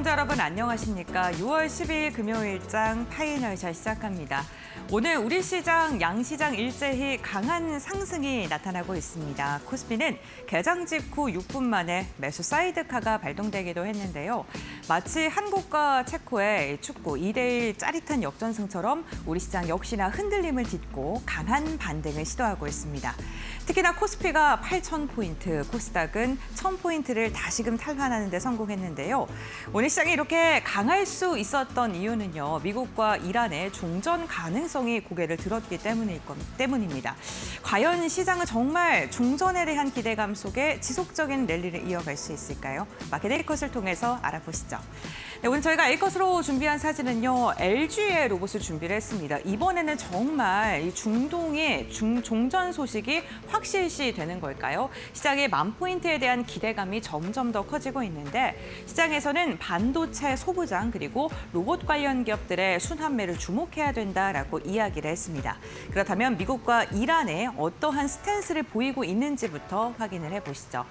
시청자 여러분 안녕하십니까? 6월 10일 금요일장 파이널샷 시작합니다. 오늘 우리 시장, 양시장 일제히 강한 상승이 나타나고 있습니다. 코스피는 개장 직후 6분 만에 매수 사이드카가 발동되기도 했는데요. 마치 한국과 체코의 축구 2대1 짜릿한 역전승처럼 우리 시장 역시나 흔들림을 딛고 강한 반등을 시도하고 있습니다. 특히나 코스피가 8,000포인트, 코스닥은 1,000포인트를 다시금 탈환하는 데 성공했는데요. 오늘 시장이 이렇게 강할 수 있었던 이유는요. 미국과 이란의 종전 가능성이 고개를 들었기 때문입니다. 과연 시장은 정말 종전에 대한 기대감 속에 지속적인 랠리를 이어갈 수 있을까요? 마켓 에이컷을 통해서 알아보시죠. 네, 오늘 저희가 에이컷으로 준비한 사진은요. LG의 로봇을 준비를 했습니다. 이번에는 정말 이 중동의 종전 소식이 확실시 되는 걸까요? 시장의 10,000포인트에 대한 기대감이 점점 더 커지고 있는데 시장에서는 반도체 소부장 그리고 로봇 관련 기업들의 순환매를 주목해야 된다라고 이야기를 했습니다. 그렇다면 미국과 이란에 어떠한 스탠스를 보이고 있는지부터 확인을 해보시죠.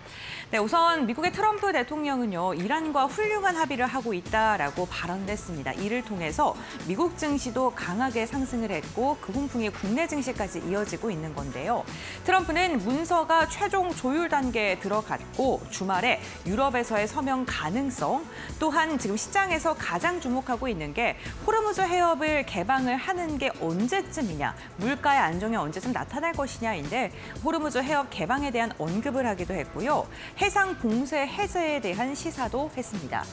네, 우선 미국의 트럼프 대통령은요. 이란과 훌륭한 합의를 하고 있다라고 발언을 했습니다. 이를 통해서 미국 증시도 강하게 상승을 했고 그 훈풍이 국내 증시까지 이어지고 있는 건데요. 트럼프는 문서가 최종 조율 단계에 들어갔고 주말에 유럽에서의 서명 가능성 또한 지금 시장에서 가장 주목하고 있는 게 호르무즈 해협을 개방을 하는 게 언제쯤이냐 물가의 안정이 언제쯤 나타날 것이냐인데 호르무즈 해협 개방에 대한 언급을 하기도 했고요. 해상 봉쇄 해제에 대한 시사도 했습니다.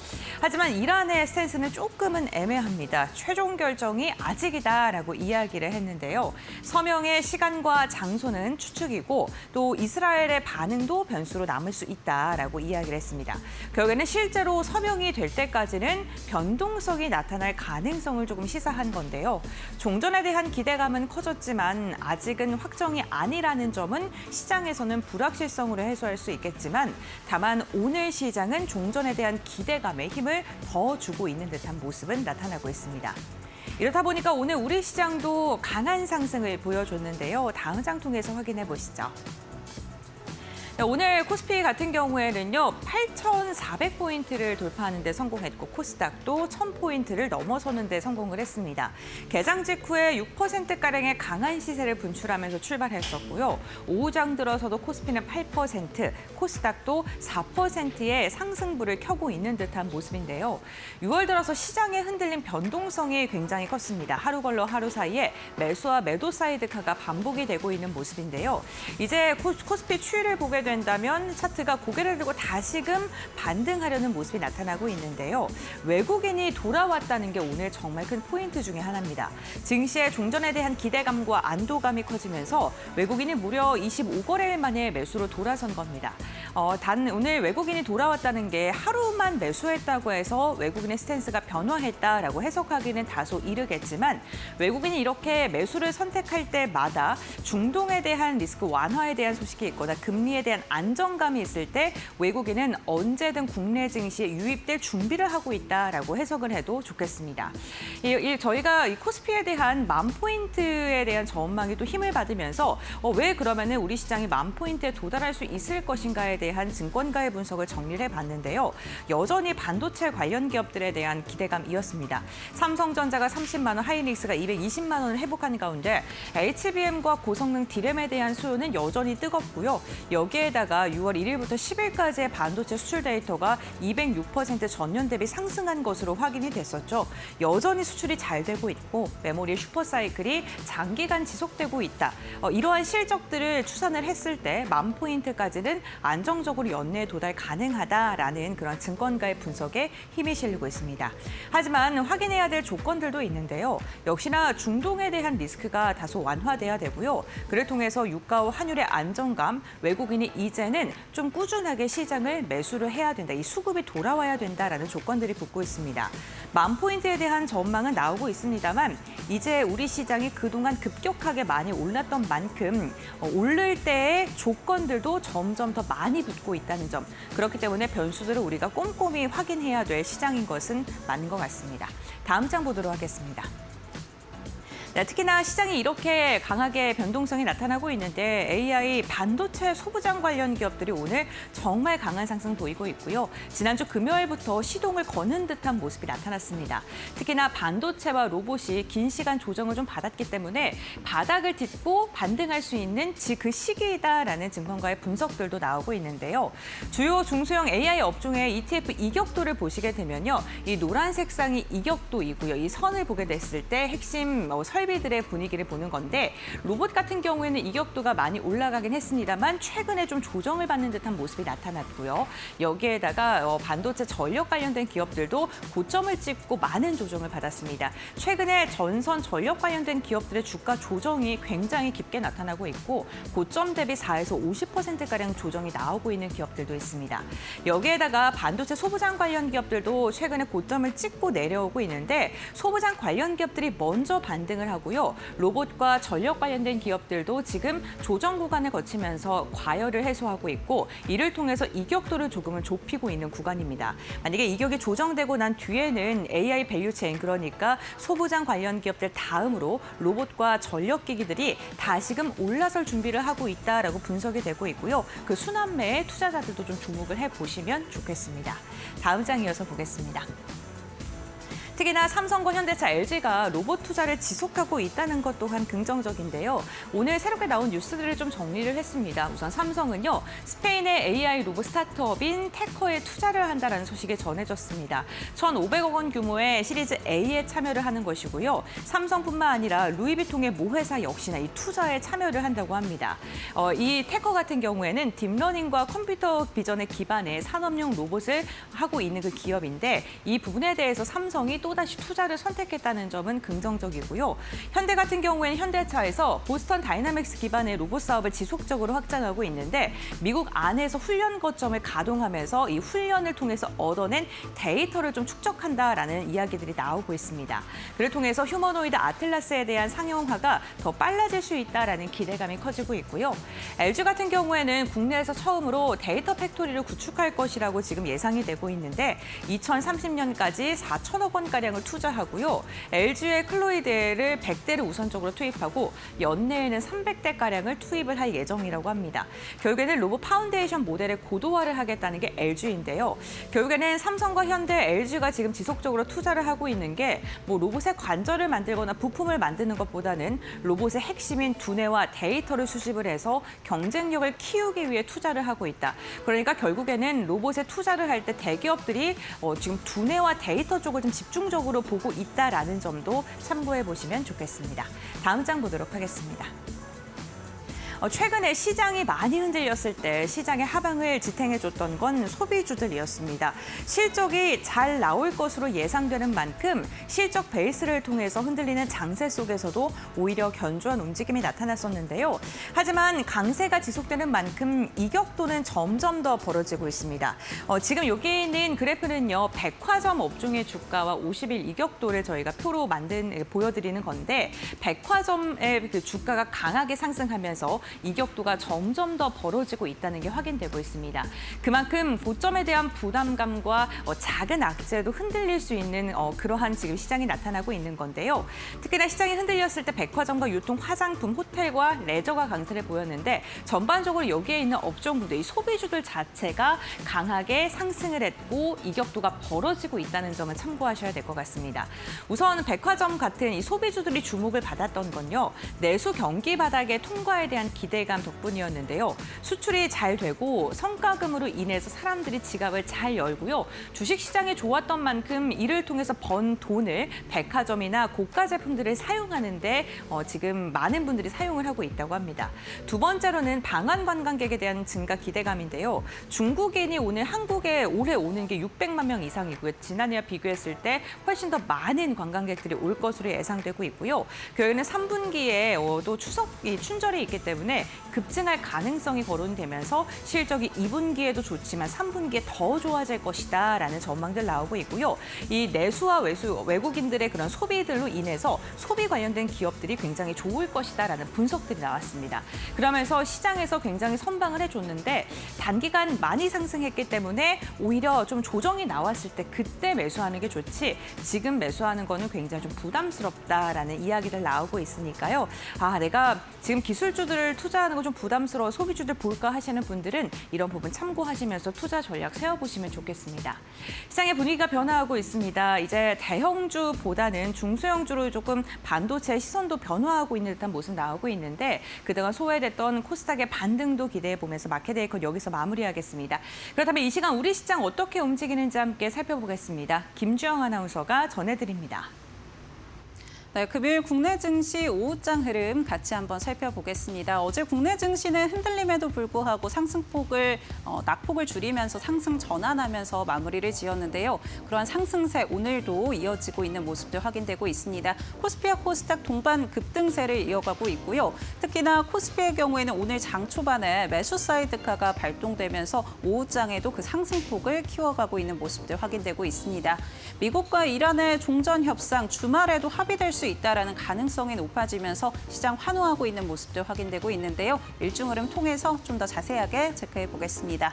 하지만 이란의 스탠스는 조금은 애매합니다. 최종 결정이 아직이다라고 이야기를 했는데요. 서명의 시간과 장소는 추측이고 또 이스라엘의 반응도 변수로 남을 수 있다라고 이야기를 했습니다. 결국에는 실제로 서명이 될 때까지는 변동성이 나타날 가능성을 조금 시사한 건데요. 종전에 대한 기대감은 커졌지만 아직은 확정이 아니라는 점은 시장에서는 불확실성으로 해소할 수 있겠지만 다만 오늘 시장은 종전에 대한 기대감에 힘을 더 주고 있는 듯한 모습은 나타나고 있습니다. 이렇다 보니까 오늘 우리 시장도 강한 상승을 보여줬는데요. 다음 장 통해서 확인해 보시죠. 오늘 코스피 같은 경우에는요. 8,400포인트를 돌파하는 데 성공했고 코스닥도 1,000포인트를 넘어서는 데 성공을 했습니다. 개장 직후에 6%가량의 강한 시세를 분출하면서 출발했었고요. 오후장 들어서도 코스피는 8%, 코스닥도 4%의 상승부를 켜고 있는 듯한 모습인데요. 6월 들어서 시장의 흔들림 변동성이 굉장히 컸습니다. 하루 걸러 하루 사이에 매수와 매도 사이드카가 반복이 되고 있는 모습인데요. 이제 코스피 추이를 보게 된다면 차트가 고개를 들고 다시금 반등하려는 모습이 나타나고 있는데요. 외국인이 돌아왔다는 게 오늘 정말 큰 포인트 중에 하나입니다. 증시의 종전에 대한 기대감과 안도감이 커지면서 외국인이 무려 25거래일 만에 매수로 돌아선 겁니다. 단 오늘 외국인이 돌아왔다는 게 하루만 매수했다고 해서 외국인의 스탠스가 변화했다라고 해석하기는 다소 이르겠지만 외국인이 이렇게 매수를 선택할 때마다 중동에 대한 리스크 완화에 대한 소식이 있거나 금리에 대한 안정감이 있을 때 외국인은 언제든 국내 증시에 유입될 준비를 하고 있다라고 해석을 해도 좋겠습니다. 저희가 이 코스피에 대한 10,000포인트에 대한 전망이 또 힘을 받으면서 왜 그러면은 우리 시장이 10,000포인트에 도달할 수 있을 것인가에 대한 증권가의 분석을 정리를 해봤는데요. 여전히 반도체 관련 기업들에 대한 기대감이었습니다. 삼성전자가 30만 원, 하이닉스가 220만 원을 회복한 가운데 HBM과 고성능 D램에 대한 수요는 여전히 뜨겁고요. 여기에다가 6월 1일부터 10일까지의 반도체 수출 데이터가 206% 전년 대비 상승한 것으로 확인이 됐었죠. 여전히 수출이 잘 되고 있고 메모리 슈퍼사이클이 장기간 지속되고 있다. 이러한 실적들을 추산을 했을 때 10,000포인트까지는 안정적으로 연내에 도달 가능하다라는 그런 증권가의 분석에 힘이 실리고 있습니다. 하지만 확인해야 될 조건들도 있는데요. 역시나 중동에 대한 리스크가 다소 완화돼야 되고요. 그를 통해서 유가와 환율의 안정감, 외국인이 이제는 좀 꾸준하게 시장을 매수를 해야 된다. 이 수급이 돌아와야 된다라는 조건들이 붙고 있습니다. 10,000포인트에 대한 전망은 나오고 있습니다만 이제 우리 시장이 그동안 급격하게 많이 올랐던 만큼 오를 때의 조건들도 점점 더 많이 붙고 있다는 점. 그렇기 때문에 변수들을 우리가 꼼꼼히 확인해야 될 시장인 것은 맞는 것 같습니다. 다음 장 보도록 하겠습니다. 네, 특히나 시장이 이렇게 강하게 변동성이 나타나고 있는데 AI 반도체 소부장 관련 기업들이 오늘 정말 강한 상승 보이고 있고요. 지난주 금요일부터 시동을 거는 듯한 모습이 나타났습니다. 특히나 반도체와 로봇이 긴 시간 조정을 좀 받았기 때문에 바닥을 딛고 반등할 수 있는 그 시기이다라는 증권가의 분석들도 나오고 있는데요. 주요 중소형 AI 업종의 ETF 이격도를 보시게 되면요. 이 노란색 상이 이격도이고요. 이 선을 보게 됐을 때 핵심 설비들의 분위기를 보는 건데 로봇 같은 경우에는 이격도가 많이 올라가긴 했습니다만 최근에 좀 조정을 받는 듯한 모습이 나타났고요. 여기에다가 반도체 전력 관련된 기업들도 고점을 찍고 많은 조정을 받았습니다. 최근에 전선 전력 관련된 기업들의 주가 조정이 굉장히 깊게 나타나고 있고 고점 대비 4에서 50%가량 조정이 나오고 있는 기업들도 있습니다. 여기에다가 반도체 소부장 관련 기업들도 최근에 고점을 찍고 내려오고 있는데 소부장 관련 기업들이 먼저 반등을 하고요. 로봇과 전력 관련된 기업들도 지금 조정 구간을 거치면서 과열을 해소하고 있고 이를 통해서 이격도를 조금은 좁히고 있는 구간입니다. 만약에 이격이 조정되고 난 뒤에는 AI 밸류체인 그러니까 소부장 관련 기업들 다음으로 로봇과 전력 기기들이 다시금 올라설 준비를 하고 있다라고 분석이 되고 있고요. 그 순환매에 투자자들도 좀 주목을 해보시면 좋겠습니다. 다음 장 이어서 보겠습니다. 특히나 삼성과 현대차, LG가 로봇 투자를 지속하고 있다는 것 또한 긍정적인데요. 오늘 새롭게 나온 뉴스들을 좀 정리를 했습니다. 우선 삼성은요, 스페인의 AI 로봇 스타트업인 테커에 투자를 한다는 소식이 전해졌습니다. 1,500억 원 규모의 시리즈 A에 참여를 하는 것이고요. 삼성뿐만 아니라 루이비통의 모 회사 역시나 이 투자에 참여를 한다고 합니다. 이 테커 같은 경우에는 딥러닝과 컴퓨터 비전에 기반의 산업용 로봇을 하고 있는 그 기업인데 이 부분에 대해서 삼성이 또다시 투자를 선택했다는 점은 긍정적이고요. 현대 같은 경우에는 현대차에서 보스턴 다이나믹스 기반의 로봇 사업을 지속적으로 확장하고 있는데 미국 안에서 훈련 거점을 가동하면서 이 훈련을 통해서 얻어낸 데이터를 좀 축적한다라는 이야기들이 나오고 있습니다. 그를 통해서 휴머노이드 아틀라스에 대한 상용화가 더 빨라질 수 있다라는 기대감이 커지고 있고요. LG 같은 경우에는 국내에서 처음으로 데이터 팩토리를 구축할 것이라고 지금 예상이 되고 있는데 2030년까지 4천억 원가량을 투자하고요. LG의 클로이드를 100대를 우선적으로 투입하고 연내에는 300대가량을 투입을 할 예정이라고 합니다. 결국에는 로봇 파운데이션 모델의 고도화를 하겠다는 게 LG인데요. 결국에는 삼성과 현대, LG가 지금 지속적으로 투자를 하고 있는 게 로봇의 관절을 만들거나 부품을 만드는 것보다는 로봇의 핵심인 두뇌와 데이터를 수집을 해서 경쟁력을 키우기 위해 투자를 하고 있다. 그러니까 결국에는 로봇에 투자를 할 때 대기업들이 지금 두뇌와 데이터 쪽을 좀 집중적으로 보고 있다라는 점도 참고해 보시면 좋겠습니다. 다음 장 보도록 하겠습니다. 최근에 시장이 많이 흔들렸을 때 시장의 하방을 지탱해줬던 건 소비주들이었습니다. 실적이 잘 나올 것으로 예상되는 만큼 실적 베이스를 통해서 흔들리는 장세 속에서도 오히려 견조한 움직임이 나타났었는데요. 하지만 강세가 지속되는 만큼 이격도는 점점 더 벌어지고 있습니다. 지금 여기 있는 그래프는요. 백화점 업종의 주가와 50일 이격도를 저희가 표로 보여드리는 건데 백화점의 그 주가가 강하게 상승하면서 이격도가 점점 더 벌어지고 있다는 게 확인되고 있습니다. 그만큼 고점에 대한 부담감과 작은 악재도 흔들릴 수 있는 그러한 지금 시장이 나타나고 있는 건데요. 특히나 시장이 흔들렸을 때 백화점과 유통, 화장품, 호텔과 레저가 강세를 보였는데 전반적으로 여기에 있는 업종들, 이 소비주들 자체가 강하게 상승을 했고 이격도가 벌어지고 있다는 점을 참고하셔야 될 것 같습니다. 우선 백화점 같은 이 소비주들이 주목을 받았던 건요. 내수 경기 바닥의 통과에 대한 기대감 덕분이었는데요. 수출이 잘 되고 성과금으로 인해서 사람들이 지갑을 잘 열고요. 주식시장이 좋았던 만큼 이를 통해서 번 돈을 백화점이나 고가 제품들을 사용하는데 지금 많은 분들이 사용을 하고 있다고 합니다. 두 번째로는 방한 관광객에 대한 증가 기대감인데요. 중국인이 오늘 한국에 올해 오는 게 600만 명 이상이고요. 지난해와 비교했을 때 훨씬 더 많은 관광객들이 올 것으로 예상되고 있고요. 결국에는 3분기에 또 추석이 춘절이 있기 때문에 때문에 급증할 가능성이 거론되면서 실적이 2분기에도 좋지만 3분기에 더 좋아질 것이다라는 전망들 나오고 있고요. 이 내수와 외국인들의 그런 소비들로 인해서 소비 관련된 기업들이 굉장히 좋을 것이다라는 분석들이 나왔습니다. 그러면서 시장에서 굉장히 선방을 해줬는데 단기간 많이 상승했기 때문에 오히려 좀 조정이 나왔을 때 그때 매수하는 게 좋지 지금 매수하는 거는 굉장히 좀 부담스럽다라는 이야기들 나오고 있으니까요. 내가 지금 기술주들을 투자하는 거 좀 부담스러워 소비주들 볼까 하시는 분들은 이런 부분 참고하시면서 투자 전략 세워보시면 좋겠습니다. 시장의 분위기가 변화하고 있습니다. 이제 대형주보다는 중소형주로 조금 반도체 시선도 변화하고 있는 듯한 모습 나오고 있는데 그동안 소외됐던 코스닥의 반등도 기대해보면서 마켓데이컷 여기서 마무리하겠습니다. 그렇다면 이 시간 우리 시장 어떻게 움직이는지 함께 살펴보겠습니다. 김주영 아나운서가 전해드립니다. 네, 금요일 국내 증시 오후장 흐름 같이 한번 살펴보겠습니다. 어제 국내 증시는 흔들림에도 불구하고 상승폭을 낙폭을 줄이면서 상승 전환하면서 마무리를 지었는데요. 그러한 상승세 오늘도 이어지고 있는 모습도 확인되고 있습니다. 코스피와 코스닥 동반 급등세를 이어가고 있고요. 특히나 코스피의 경우에는 오늘 장 초반에 매수 사이드카가 발동되면서 오후장에도 그 상승폭을 키워가고 있는 모습도 확인되고 있습니다. 미국과 이란의 종전 협상 주말에도 합의될 수 있다라는 가능성이 높아지면서 시장 환호하고 있는 모습도 확인되고 있는데요. 일중 흐름 통해서 좀 더 자세하게 체크해 보겠습니다.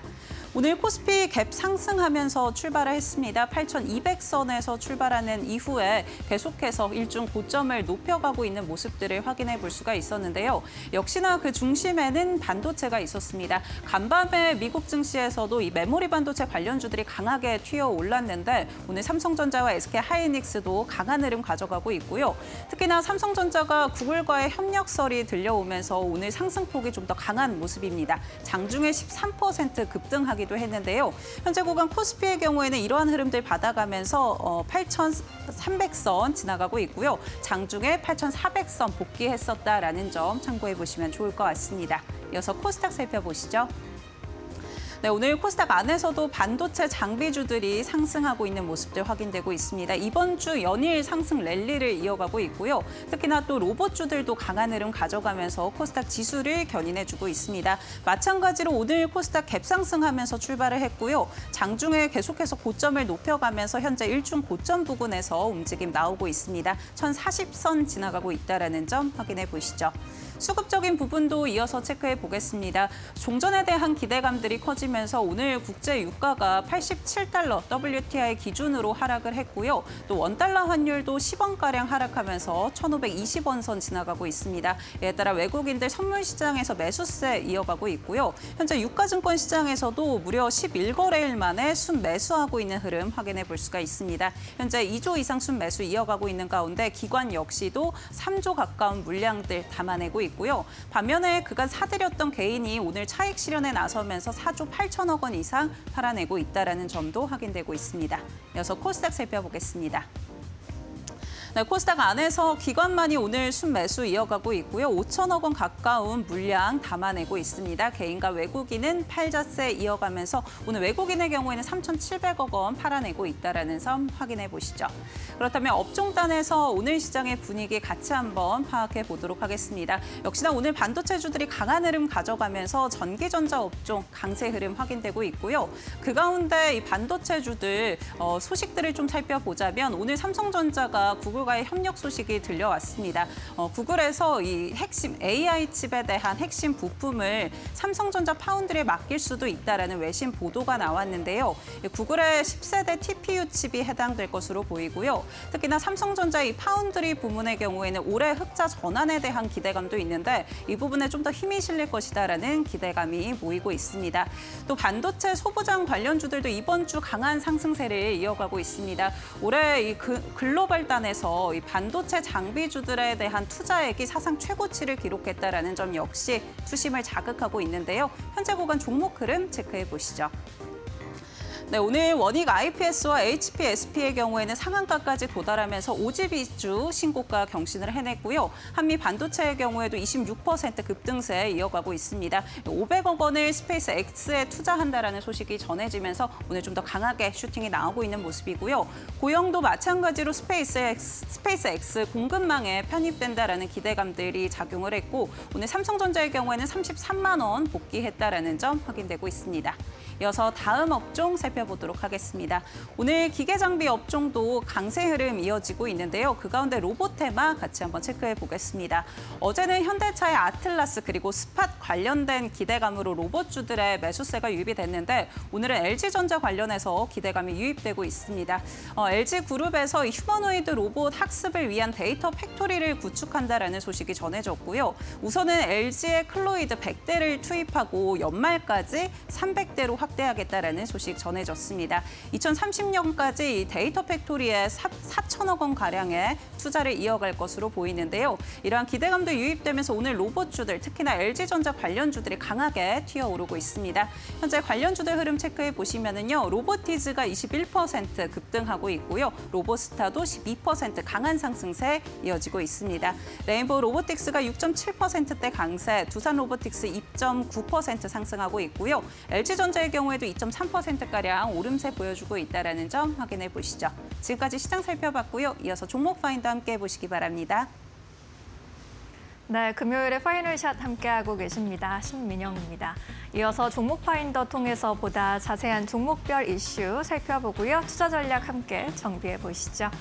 오늘 코스피 갭 상승하면서 출발을 했습니다. 8,200선에서 출발하는 이후에 계속해서 일중 고점을 높여가고 있는 모습들을 확인해 볼 수가 있었는데요. 역시나 그 중심에는 반도체가 있었습니다. 간밤에 미국 증시에서도 이 메모리 반도체 관련주들이 강하게 튀어 올랐는데 오늘 삼성전자와 SK하이닉스도 강한 흐름 가져가고 있고요. 특히나 삼성전자가 구글과의 협력설이 들려오면서 오늘 상승폭이 좀 더 강한 모습입니다. 장중에 13% 급등하기도 했는데요. 현재 구간 코스피의 경우에는 이러한 흐름들 받아가면서 8,300선 지나가고 있고요. 장중에 8,400선 복귀했었다라는 점 참고해 보시면 좋을 것 같습니다. 이어서 코스닥 살펴보시죠. 네, 오늘 코스닥 안에서도 반도체 장비주들이 상승하고 있는 모습들 확인되고 있습니다. 이번 주 연일 상승 랠리를 이어가고 있고요. 특히나 또 로봇주들도 강한 흐름 가져가면서 코스닥 지수를 견인해주고 있습니다. 마찬가지로 오늘 코스닥 갭 상승하면서 출발을 했고요. 장중에 계속해서 고점을 높여가면서 현재 일중 고점 부근에서 움직임 나오고 있습니다. 1,040선 지나가고 있다는 점 확인해 보시죠. 수급적인 부분도 이어서 체크해 보겠습니다. 종전에 대한 기대감들이 커지면서 오늘 국제 유가가 87달러 WTI 기준으로 하락을 했고요. 또 원달러 환율도 10원가량 하락하면서 1,520원 선 지나가고 있습니다. 이에 따라 외국인들 선물 시장에서 매수세 이어가고 있고요. 현재 유가증권 시장에서도 무려 11거래일 만에 순매수하고 있는 흐름 확인해 볼 수가 있습니다. 현재 2조 이상 순매수 이어가고 있는 가운데 기관 역시도 3조 가까운 물량들 담아내고 있고요. 반면에 그간 사들였던 개인이 오늘 차익 실현에 나서면서 4조 8천억 원 이상 팔아내고 있다는 점도 확인되고 있습니다. 이어서 코스닥 살펴보겠습니다. 네, 코스닥 안에서 기관만이 오늘 순매수 이어가고 있고요. 5천억 원 가까운 물량 담아내고 있습니다. 개인과 외국인은 팔자세 이어가면서 오늘 외국인의 경우에는 3,700억 원 팔아내고 있다는 점 확인해 보시죠. 그렇다면 업종단에서 오늘 시장의 분위기 같이 한번 파악해 보도록 하겠습니다. 역시나 오늘 반도체주들이 강한 흐름 가져가면서 전기전자 업종 강세 흐름 확인되고 있고요. 그 가운데 이 반도체주들 소식들을 좀 살펴보자면 오늘 삼성전자가 구글과의 협력 소식이 들려왔습니다. 구글에서 이 핵심 AI 칩에 대한 핵심 부품을 삼성전자 파운드리에 맡길 수도 있다라는 외신 보도가 나왔는데요. 구글의 10세대 TPU 칩이 해당될 것으로 보이고요. 특히나 삼성전자의 이 파운드리 부문의 경우에는 올해 흑자 전환에 대한 기대감도 있는데 이 부분에 좀 더 힘이 실릴 것이다라는 기대감이 모이고 있습니다. 또 반도체 소부장 관련주들도 이번 주 강한 상승세를 이어가고 있습니다. 올해 이 글로벌단에서 이 반도체 장비주들에 대한 투자액이 사상 최고치를 기록했다라는 점 역시 투심을 자극하고 있는데요. 현재 구간 종목 흐름 체크해 보시죠. 네, 오늘 원익 IPS와 HPSP의 경우에는 상한가까지 도달하면서 5집 2주 신고가 경신을 해냈고요. 한미 반도체의 경우에도 26% 급등세 이어가고 있습니다. 500억 원을 스페이스 X에 투자한다라는 소식이 전해지면서 오늘 좀 더 강하게 슈팅이 나오고 있는 모습이고요. 고영도 마찬가지로 스페이스 X 공급망에 편입된다라는 기대감들이 작용을 했고 오늘 삼성전자의 경우에는 33만 원 복귀했다라는 점 확인되고 있습니다. 이어서 다음 업종 살펴보도록 하겠습니다. 오늘 기계장비 업종도 강세 흐름 이어지고 있는데요. 그 가운데 로보테마 같이 한번 체크해 보겠습니다. 어제는 현대차의 아틀라스 그리고 스팟 관련된 기대감으로 로봇주들의 매수세가 유입이 됐는데 오늘은 LG전자 관련해서 기대감이 유입되고 있습니다. LG그룹에서 휴머노이드 로봇 학습을 위한 데이터 팩토리를 구축한다라는 소식이 전해졌고요. 우선은 LG의 클로이드 100대를 투입하고 연말까지 300대로 확대하겠다라는 소식 전해졌습니다. 2030년까지 이 데이터 팩토리에 4천억 원 가량의 투자를 이어갈 것으로 보이는데요. 이러한 기대감도 유입되면서 오늘 로봇주들, 특히나 LG전자 관련주들이 강하게 튀어오르고 있습니다. 현재 관련주들 흐름 체크해 보시면은요, 로보티즈가 21% 급등하고 있고요, 로보스타도 12% 강한 상승세 이어지고 있습니다. 레인보우 로보틱스가 6.7%대 강세, 두산 로보틱스 2.9% 상승하고 있고요. LG전자의 경우에도 2.3%가량 오름세 보여주고 있다는 점 확인해 보시죠. 지금까지 시장 살펴봤고요. 이어서 종목 파인더 함께 보시기 바랍니다. 네, 금요일에 파이널샷 함께하고 계십니다. 신민영입니다. 이어서 종목 파인더 통해서 보다 자세한 종목별 이슈 살펴보고요. 투자 전략 함께 정비해 보시죠.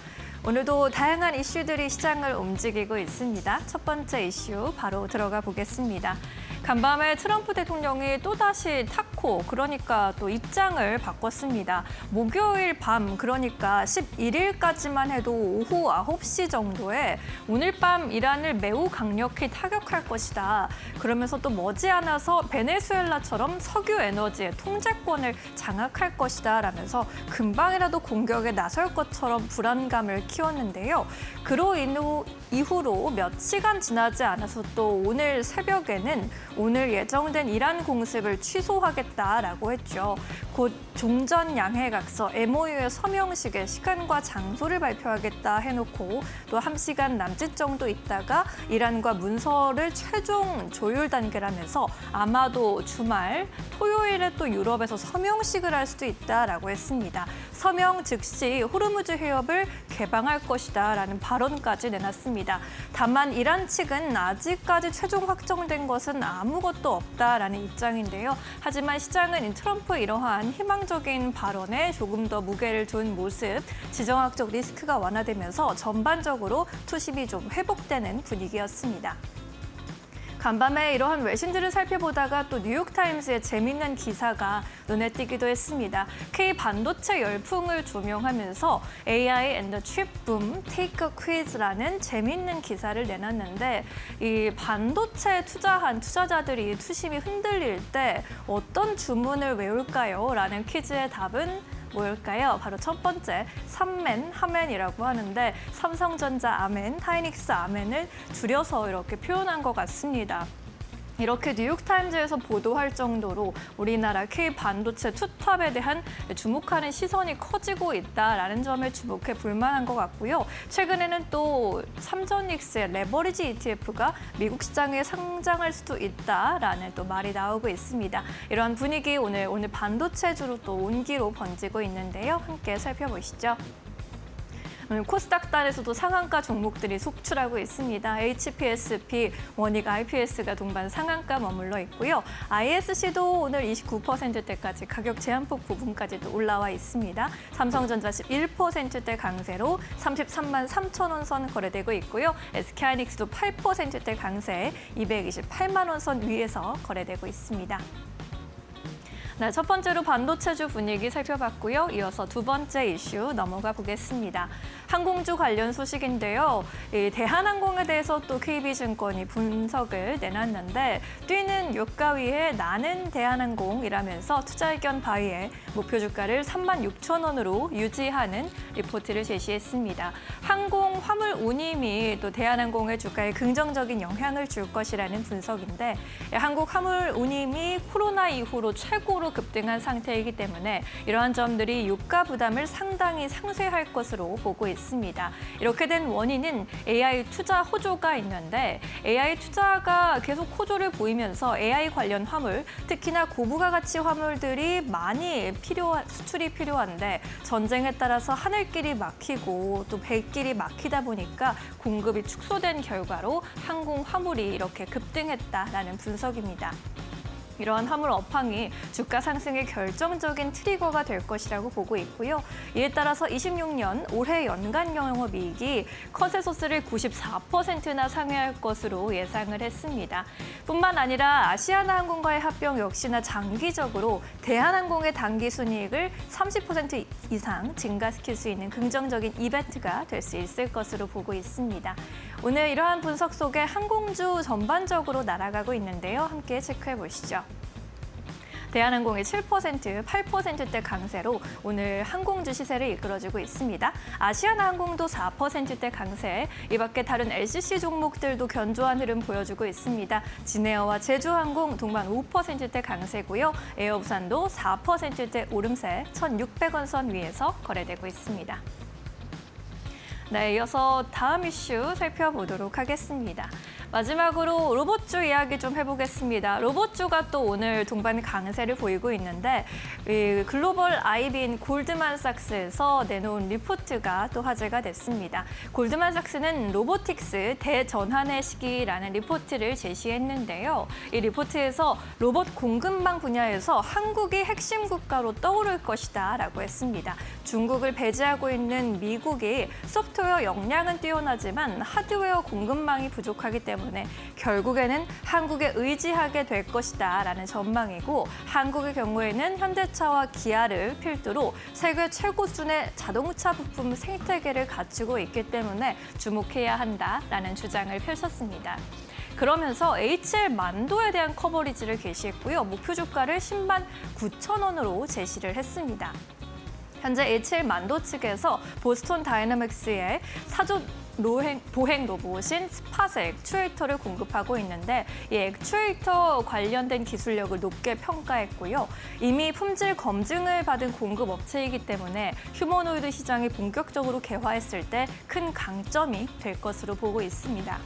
오늘도 다양한 이슈들이 시장을 움직이고 있습니다. 첫 번째 이슈 바로 들어가 보겠습니다. 간밤에 트럼프 대통령이 또다시 타코, 그러니까 또 입장을 바꿨습니다. 목요일 밤, 그러니까 11일까지만 해도 오후 9시 정도에 오늘 밤 이란을 매우 강력히 타격할 것이다. 그러면서 또 머지않아서 베네수엘라처럼 석유 에너지의 통제권을 장악할 것이다 라면서 금방이라도 공격에 나설 것처럼 불안감을 키웠는데요. 그로 이후로 몇 시간 지나지 않아서 또 오늘 새벽에는 오늘 예정된 이란 공습을 취소하겠다라고 했죠. 곧 종전 양해각서 MOU의 서명식에 시간과 장소를 발표하겠다 해놓고 또 1시간 남짓 정도 있다가 이란과 문서를 최종 조율 단계라면서 아마도 주말 토요일에 또 유럽에서 서명식을 할 수도 있다라고 했습니다. 서명 즉시 호르무즈 해협을 개방할 것이다라는 발언까지 내놨습니다. 다만 이란 측은 아직까지 최종 확정된 것은 아무것도 없다라는 입장인데요. 하지만 시장은 트럼프의 이러한 희망적인 발언에 조금 더 무게를 둔 모습, 지정학적 리스크가 완화되면서 전반적으로 투심이 좀 회복되는 분위기였습니다. 간밤에 이러한 외신들을 살펴보다가 또 뉴욕타임스의 재미있는 기사가 눈에 띄기도 했습니다. K-반도체 열풍을 조명하면서 AI and the Chip Boom Take a Quiz라는 재미있는 기사를 내놨는데 이 반도체에 투자한 투자자들이 투심이 흔들릴 때 어떤 주문을 외울까요? 라는 퀴즈의 답은 뭘까요? 바로 첫 번째, 삼맨, 하맨이라고 하는데 삼성전자 아멘, 하이닉스 아멘을 줄여서 이렇게 표현한 것 같습니다. 이렇게 뉴욕타임즈에서 보도할 정도로 우리나라 K-반도체 투탑에 대한 주목하는 시선이 커지고 있다라는 점에 주목해 볼 만한 것 같고요. 최근에는 또 삼전닉스의 레버리지 ETF가 미국 시장에 상장할 수도 있다라는 또 말이 나오고 있습니다. 이러한 분위기 오늘 반도체주로 또 온기로 번지고 있는데요. 함께 살펴보시죠. 오늘 코스닥단에서도 상한가 종목들이 속출하고 있습니다. HPSP, 원익 IPS가 동반 상한가 머물러 있고요. ISC도 오늘 29%대까지 가격 제한폭 부분까지도 올라와 있습니다. 삼성전자 11%대 강세로 33만 3천 원 선 거래되고 있고요. SK하이닉스도 8%대 강세 228만 원 선 위에서 거래되고 있습니다. 네, 첫 번째로 반도체주 분위기 살펴봤고요. 이어서 두 번째 이슈 넘어가 보겠습니다. 항공주 관련 소식인데요. 이 대한항공에 대해서 또 KB증권이 분석을 내놨는데 뛰는 유가 위에 나는 대한항공이라면서 투자의견 바이의 목표 주가를 36,000원으로 유지하는 리포트를 제시했습니다. 항공 화물 운임이 또 대한항공의 주가에 긍정적인 영향을 줄 것이라는 분석인데 한국 화물 운임이 코로나 이후로 최고로 이상으로 급등한 상태이기 때문에 이러한 점들이 유가 부담을 상당히 상쇄할 것으로 보고 있습니다. 이렇게 된 원인은 AI 투자 호조가 있는데 AI 투자가 계속 호조를 보이면서 AI 관련 화물, 특히나 고부가가치 화물들이 많이 수출이 필요한데 전쟁에 따라서 하늘길이 막히고 또 배길이 막히다 보니까 공급이 축소된 결과로 항공 화물이 이렇게 급등했다라는 분석입니다. 이러한 화물 업황이 주가 상승의 결정적인 트리거가 될 것이라고 보고 있고요. 이에 따라서 26년 올해 연간 영업이익이 컨센서스를 94%나 상회할 것으로 예상을 했습니다. 뿐만 아니라 아시아나항공과의 합병 역시나 장기적으로 대한항공의 단기 순이익을 30% 이상 증가시킬 수 있는 긍정적인 이벤트가 될 수 있을 것으로 보고 있습니다. 오늘 이러한 분석 속에 항공주 전반적으로 날아가고 있는데요. 함께 체크해 보시죠. 대한항공이 7%, 8%대 강세로 오늘 항공주 시세를 이끌어주고 있습니다. 아시아나항공도 4%대 강세, 이 밖에 다른 LCC 종목들도 견조한 흐름 보여주고 있습니다. 진에어와 제주항공 동반 5%대 강세고요. 에어부산도 4%대 오름세 1,600원 선 위에서 거래되고 있습니다. 네, 이어서 다음 이슈 살펴보도록 하겠습니다. 마지막으로 로봇주 이야기 좀 해보겠습니다. 로봇주가 또 오늘 동반 강세를 보이고 있는데 글로벌 IB인 골드만삭스에서 내놓은 리포트가 또 화제가 됐습니다. 골드만삭스는 로보틱스 대전환의 시기라는 리포트를 제시했는데요. 이 리포트에서 로봇 공급망 분야에서 한국이 핵심 국가로 떠오를 것이다 라고 했습니다. 중국을 배제하고 있는 미국이 소프트웨어 역량은 뛰어나지만 하드웨어 공급망이 부족하기 때문에 결국에는 한국에 의지하게 될 것이다라는 전망이고, 한국의 경우에는 현대차와 기아를 필두로 세계 최고 수준의 자동차 부품 생태계를 갖추고 있기 때문에 주목해야 한다라는 주장을 펼쳤습니다. 그러면서 HL 만도에 대한 커버리지를 게시했고요. 목표 주가를 10만 9천 원으로 제시를 했습니다. 현재 HL 만도 측에서 보스턴 다이내믹스의 사조 보행 로봇인 스팟의 액추에이터를 공급하고 있는데 이 액추에이터 관련된 기술력을 높게 평가했고요. 이미 품질 검증을 받은 공급 업체이기 때문에 휴머노이드 시장이 본격적으로 개화했을 때 큰 강점이 될 것으로 보고 있습니다.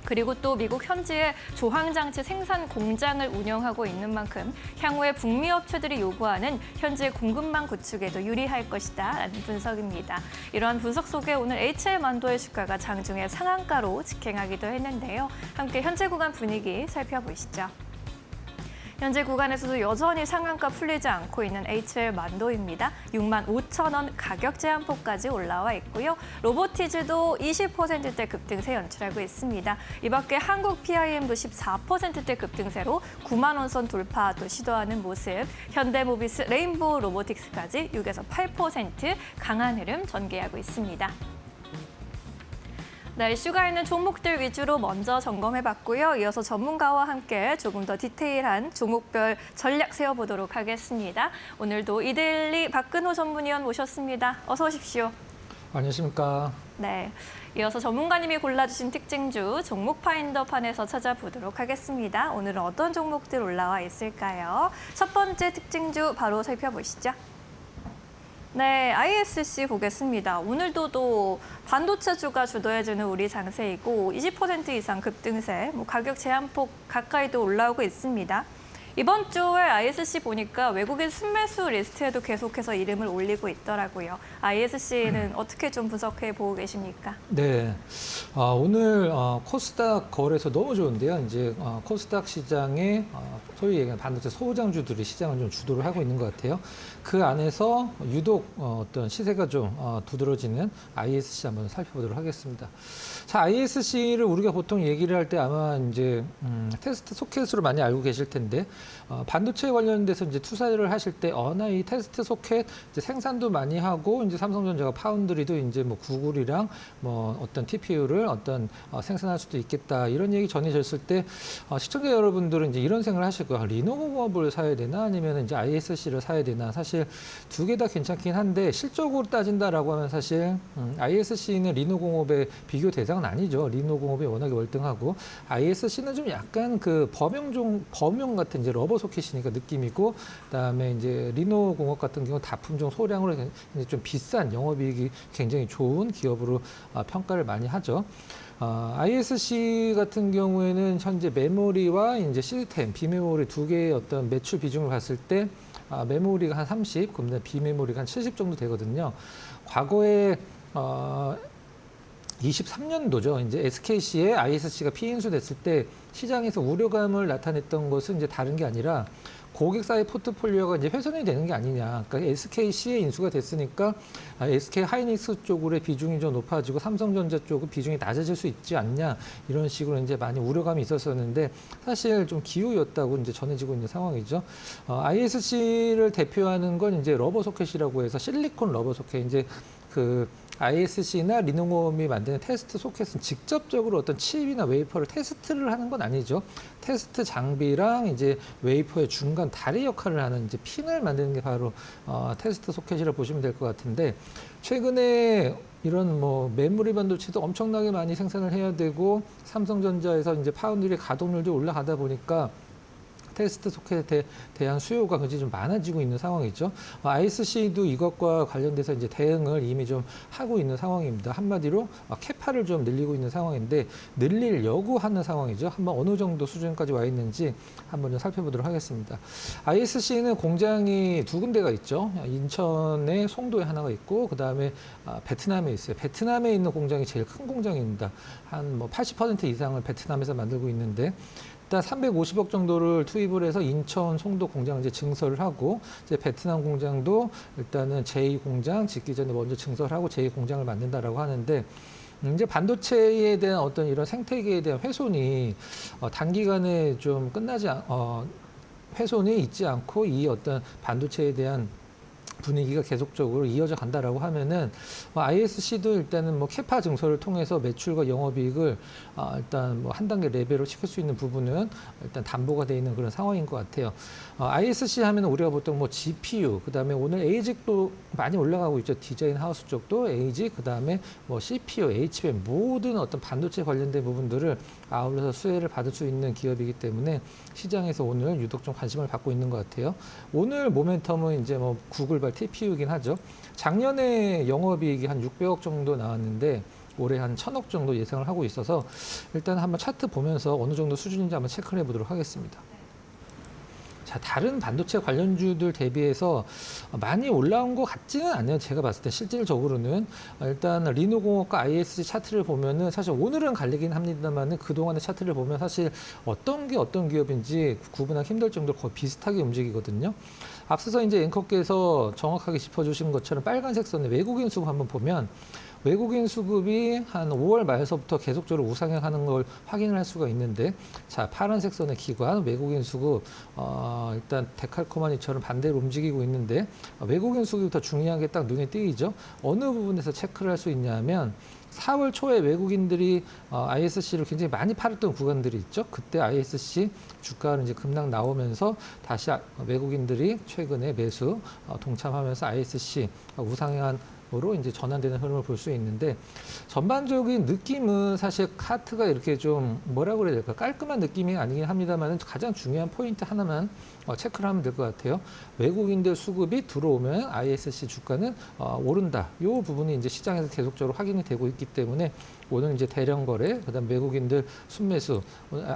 그리고 또 미국 현지에 조항장치 생산 공장을 운영하고 있는 만큼 향후에 북미 업체들이 요구하는 현지의 공급망 구축에도 유리할 것이다라는 분석입니다. 이러한 분석 속에 오늘 HL 만도의 주가가 장중에 상한가로 직행하기도 했는데요. 함께 현재 구간 분위기 살펴보시죠. 현재 구간에서도 여전히 상한가 풀리지 않고 있는 HL 만도입니다. 6만 5천 원 가격 제한폭까지 올라와 있고요. 로보티즈도 20%대 급등세 연출하고 있습니다. 이 밖에 한국 PIM도 14%대 급등세로 9만 원 선 돌파도 시도하는 모습. 현대모비스, 레인보우 로보틱스까지 6에서 8% 강한 흐름 전개하고 있습니다. 네, 이슈가 있는 종목들 위주로 먼저 점검해봤고요. 이어서 전문가와 함께 조금 더 디테일한 종목별 전략 세워보도록 하겠습니다. 오늘도 이데일리 박근호 전문위원 모셨습니다. 어서 오십시오. 안녕하십니까. 네, 이어서 전문가님이 골라주신 특징주 종목 파인더 판에서 찾아보도록 하겠습니다. 오늘은 어떤 종목들 올라와 있을까요? 첫 번째 특징주 바로 살펴보시죠. 네, ISC 보겠습니다. 오늘도 또 반도체주가 주도해주는 우리 장세이고 20% 이상 급등세, 가격 제한폭 가까이도 올라오고 있습니다. 이번 주에 ISC 보니까 외국인 순매수 리스트에도 계속해서 이름을 올리고 있더라고요. ISC는 어떻게 좀 분석해 보고 계십니까? 네, 오늘 코스닥 거래소 너무 좋은데요. 이제 코스닥 시장에 소위 얘기하는 반도체 소장주들이 시장을 좀 주도를 하고 있는 것 같아요. 그 안에서 유독 어떤 시세가 좀 두드러지는 ISC 한번 살펴보도록 하겠습니다. 자, ISC를 우리가 보통 얘기를 할 때 아마 이제 테스트 소켓으로 많이 알고 계실 텐데 반도체 관련돼서 이제 투자를 하실 때 나 이 테스트 소켓 이제 생산도 많이 하고 이제 삼성전자가 파운드리도 이제 뭐 구글이랑 뭐 어떤 TPU를 생산할 수도 있겠다 이런 얘기 전해졌을 때 시청자 여러분들은 이제 이런 생각을 하실 거예요. 리노공업을 사야 되나 아니면 이제 ISC를 사야 되나. 사실 두 개 다 괜찮긴 한데 실적으로 따진다라고 하면 사실 ISC는 리노공업의 비교 대상은 아니죠. 리노공업이 워낙에 월등하고 ISC는 좀 약간 그 범용 같은 이제 러버 소켓이니까 느낌이고, 그다음에 이제 리노공업 같은 경우 다품종 소량으로 이제 좀 비싼 영업이익이 굉장히 좋은 기업으로 평가를 많이 하죠. ISC 같은 경우에는 현재 메모리와 이제 시스템, 비메모리 두 개의 어떤 매출 비중을 봤을 때 메모리가 한 30, 그다음에 비메모리가 한 70 정도 되거든요. 과거에 23년도죠. 이제 SKC에 ISC가 피인수 됐을 때 시장에서 우려감을 나타냈던 것은 이제 다른 게 아니라 고객사의 포트폴리오가 이제 훼손이 되는 게 아니냐. 그러니까 SKC에 인수가 됐으니까 SK 하이닉스 쪽으로의 비중이 좀 높아지고 삼성전자 쪽은 비중이 낮아질 수 있지 않냐. 이런 식으로 이제 많이 우려감이 있었었는데 사실 좀 기우였다고 이제 전해지고 있는 상황이죠. ISC를 대표하는 건 이제 러버 소켓이라고 해서 실리콘 러버 소켓. 이제 그 ISC나 리노공업이 만드는 테스트 소켓은 직접적으로 어떤 칩이나 웨이퍼를 테스트를 하는 건 아니죠. 테스트 장비랑 이제 웨이퍼의 중간 다리 역할을 하는 이제 핀을 만드는 게 바로 테스트 소켓이라고 보시면 될 것 같은데, 최근에 이런 뭐 메모리 반도체도 엄청나게 많이 생산을 해야 되고 삼성전자에서 이제 파운드리 가동률도 올라가다 보니까 테스트 소켓에 대한 수요가 굉장히 좀 많아지고 있는 상황이죠. ISC도 이것과 관련돼서 이제 대응을 이미 좀 하고 있는 상황입니다. 한마디로 캐파를 좀 늘리고 있는 상황인데 늘리려고 하는 상황이죠. 한번 어느 정도 수준까지 와 있는지 한번 좀 살펴보도록 하겠습니다. ISC는 공장이 두 군데가 있죠. 인천의 송도에 하나가 있고 그다음에 베트남에 있어요. 베트남에 있는 공장이 제일 큰 공장입니다. 한 뭐 80% 이상을 베트남에서 만들고 있는데 일단 350억 정도를 투입을 해서 인천 송도 공장 이제 증설을 하고 이제 베트남 공장도 일단은 제2공장 짓기 전에 먼저 증설하고 제2공장을 만든다라고 하는데, 이제 반도체에 대한 어떤 이런 생태계에 대한 훼손이 단기간에 좀 훼손이 있지 않고 이 어떤 반도체에 대한 분위기가 계속적으로 이어져 간다라고 하면은 ISC도 일단은 뭐 캐파 증설을 통해서 매출과 영업이익을 일단 뭐 한 단계 레벨로 시킬 수 있는 부분은 일단 담보가 돼 있는 그런 상황인 것 같아요. ISC 하면 우리가 보통 뭐 GPU, 그다음에 오늘 ASIC도 많이 올라가고 있죠. 디자인 하우스 쪽도 ASIC, 그다음에 뭐 CPU, HBM 모든 어떤 반도체 관련된 부분들을 아울러서 수혜를 받을 수 있는 기업이기 때문에 시장에서 오늘 유독 좀 관심을 받고 있는 것 같아요. 오늘 모멘텀은 이제 뭐 구글발 TPU이긴 하죠. 작년에 영업이익이 한 600억 정도 나왔는데 올해 한 1000억 정도 예상을 하고 있어서 일단 한번 차트 보면서 어느 정도 수준인지 한번 체크를 해보도록 하겠습니다. 자, 다른 반도체 관련주들 대비해서 많이 올라온 것 같지는 않아요. 제가 봤을 때 실질적으로는 일단 리노공업과 ISC 차트를 보면은 사실 오늘은 갈리긴 합니다만은 그동안의 차트를 보면 사실 어떤 게 어떤 기업인지 구분하기 힘들 정도로 거의 비슷하게 움직이거든요. 앞서서 이제 앵커께서 정확하게 짚어주신 것처럼 빨간색 선의 외국인 수급 한번 보면 외국인 수급이 한 5월 말서부터 계속적으로 우상향하는 걸 확인을 할 수가 있는데, 자, 파란색 선의 기관 외국인 수급 일단 데칼코마니처럼 반대로 움직이고 있는데 외국인 수급이 더 중요한 게 딱 눈에 띄죠. 어느 부분에서 체크를 할 수 있냐면 4월 초에 외국인들이 ISC를 굉장히 많이 팔았던 구간들이 있죠. 그때 ISC 주가는 이제 급락 나오면서 다시 외국인들이 최근에 매수 동참하면서 ISC 우상향한 으로 이제 전환되는 흐름을 볼 수 있는데, 전반적인 느낌은 사실 카트가 이렇게 좀 뭐라고 그래야 될까, 깔끔한 느낌이 아니긴 합니다만 가장 중요한 포인트 하나만 체크를 하면 될 것 같아요. 외국인들 수급이 들어오면 ISC 주가는 오른다. 이 부분이 이제 시장에서 계속적으로 확인이 되고 있기 때문에 오늘 이제 대량 거래, 그다음 외국인들 순매수,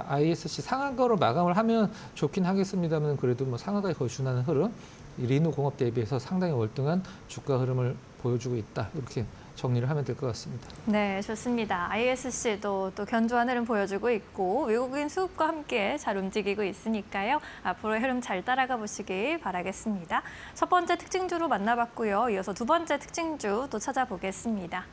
ISC 상한가로 마감을 하면 좋긴 하겠습니다만 그래도 뭐 상한가에 거의 준하는 흐름, 리노 공업 대비해서 상당히 월등한 주가 흐름을 보여주고 있다. 이렇게 정리를 하면 될 것 같습니다. 네, 좋습니다. ISC도 또 견조한 흐름 보여주고 있고 외국인 수급과 함께 잘 움직이고 있으니까요. 앞으로의 흐름 잘 따라가 보시기 바라겠습니다. 첫 번째 특징주로 만나봤고요. 이어서 두 번째 특징주 또 찾아보겠습니다.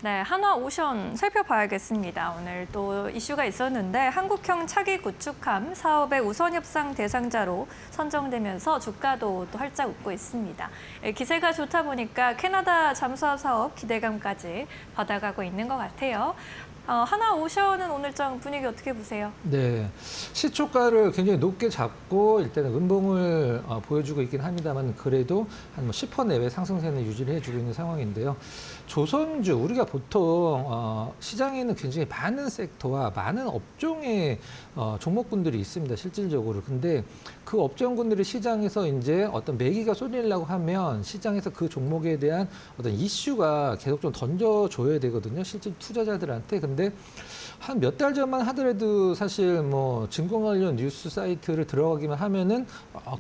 네, 한화오션 살펴봐야겠습니다. 오늘 또 이슈가 있었는데 한국형 차기 구축함 사업의 우선 협상 대상자로 선정되면서 주가도 또 활짝 웃고 있습니다. 기세가 좋다 보니까 캐나다 잠수함 사업 기대감까지 받아가고 있는 것 같아요. 하나오션은 오늘장 분위기 어떻게 보세요? 네, 시초가를 굉장히 높게 잡고 일단은 음봉을 보여주고 있긴 합니다만 그래도 한 10% 내외 상승세는 유지를 해주고 있는 상황인데요. 조선주 우리가 보통 시장에는 굉장히 많은 섹터와 많은 업종의 종목군들이 있습니다. 실질적으로. 근데 그 업종군들이 시장에서 이제 어떤 매기가 쏠리려고 하면 시장에서 그 종목에 대한 어떤 이슈가 계속 좀 던져줘야 되거든요. 실질 투자자들한테. 근데 한 몇 달 전만 하더라도 사실 뭐 증권 관련 뉴스 사이트를 들어가기만 하면은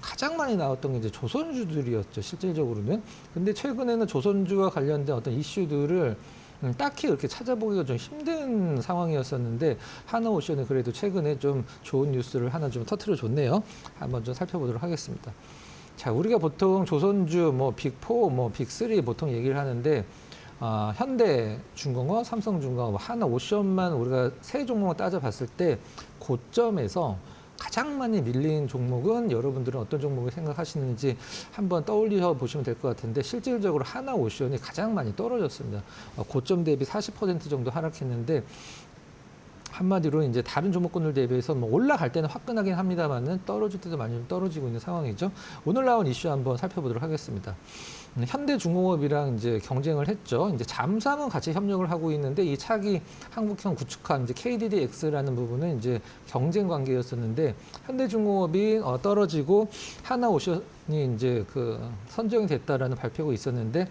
가장 많이 나왔던 게 이제 조선주들이었죠. 실질적으로는. 근데 최근에는 조선주와 관련된 어떤 이슈들을 딱히 그렇게 찾아보기가 좀 힘든 상황이었었는데 하나오션이 그래도 최근에 좀 좋은 뉴스를 하나 좀 터트려 줬네요. 한번 좀 살펴보도록 하겠습니다. 자, 우리가 보통 조선주, 뭐 빅4, 뭐 빅3 보통 얘기를 하는데 현대중공업, 삼성중공업, 하나오션만 우리가 세 종목을 따져봤을 때 고점에서 가장 많이 밀린 종목은 여러분들은 어떤 종목을 생각하시는지 한번 떠올려 보시면 될 것 같은데 실질적으로 하나오션이 가장 많이 떨어졌습니다. 고점 대비 40% 정도 하락했는데 한마디로 이제 다른 종목군들 대비해서 뭐 올라갈 때는 화끈하긴 합니다만은 떨어질 때도 많이 좀 떨어지고 있는 상황이죠. 오늘 나온 이슈 한번 살펴보도록 하겠습니다. 현대중공업이랑 이제 경쟁을 했죠. 이제 잠수함은 같이 협력을 하고 있는데 이 차기 한국형 구축함 이제 KDDX라는 부분은 이제 경쟁 관계였었는데 현대중공업이 떨어지고 하나오션이 이제 그 선정이 됐다라는 발표가 있었는데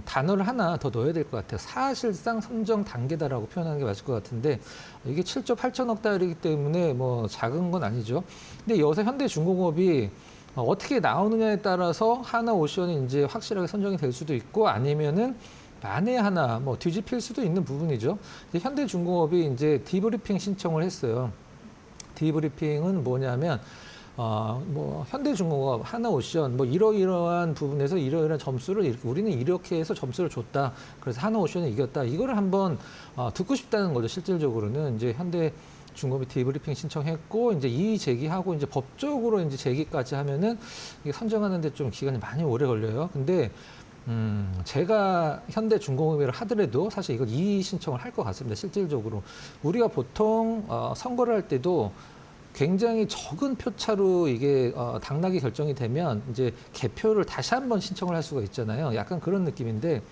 단어를 하나 더 넣어야 될 것 같아요. 사실상 선정 단계다라고 표현하는 게 맞을 것 같은데 이게 7조 8천억 달이기 때문에 뭐 작은 건 아니죠. 근데 여기서 현대중공업이 어떻게 나오느냐에 따라서 하나오션이 이제 확실하게 선정이 될 수도 있고 아니면은 만에 하나 뭐 뒤집힐 수도 있는 부분이죠. 현대중공업이 이제 디브리핑 신청을 했어요. 디브리핑은 뭐냐면 뭐 현대중공업, 하나오션 뭐 이러이러한 부분에서 이러이러한 점수를 이렇게 우리는 이렇게 해서 점수를 줬다. 그래서 하나오션이 이겼다. 이거를 한번 듣고 싶다는 거죠. 실질적으로는 이제 현대중공업이 디브리핑 신청했고 이제 이의 제기하고 이제 법적으로 이제 제기까지 하면은 이게 선정하는데 좀 기간이 많이 오래 걸려요. 근데 제가 현대중공업이라 하더라도 사실 이걸 이의 신청을 할 것 같습니다. 실질적으로 우리가 보통 선거를 할 때도 굉장히 적은 표차로 이게 당락이 결정이 되면 이제 개표를 다시 한번 신청을 할 수가 있잖아요. 약간 그런 느낌인데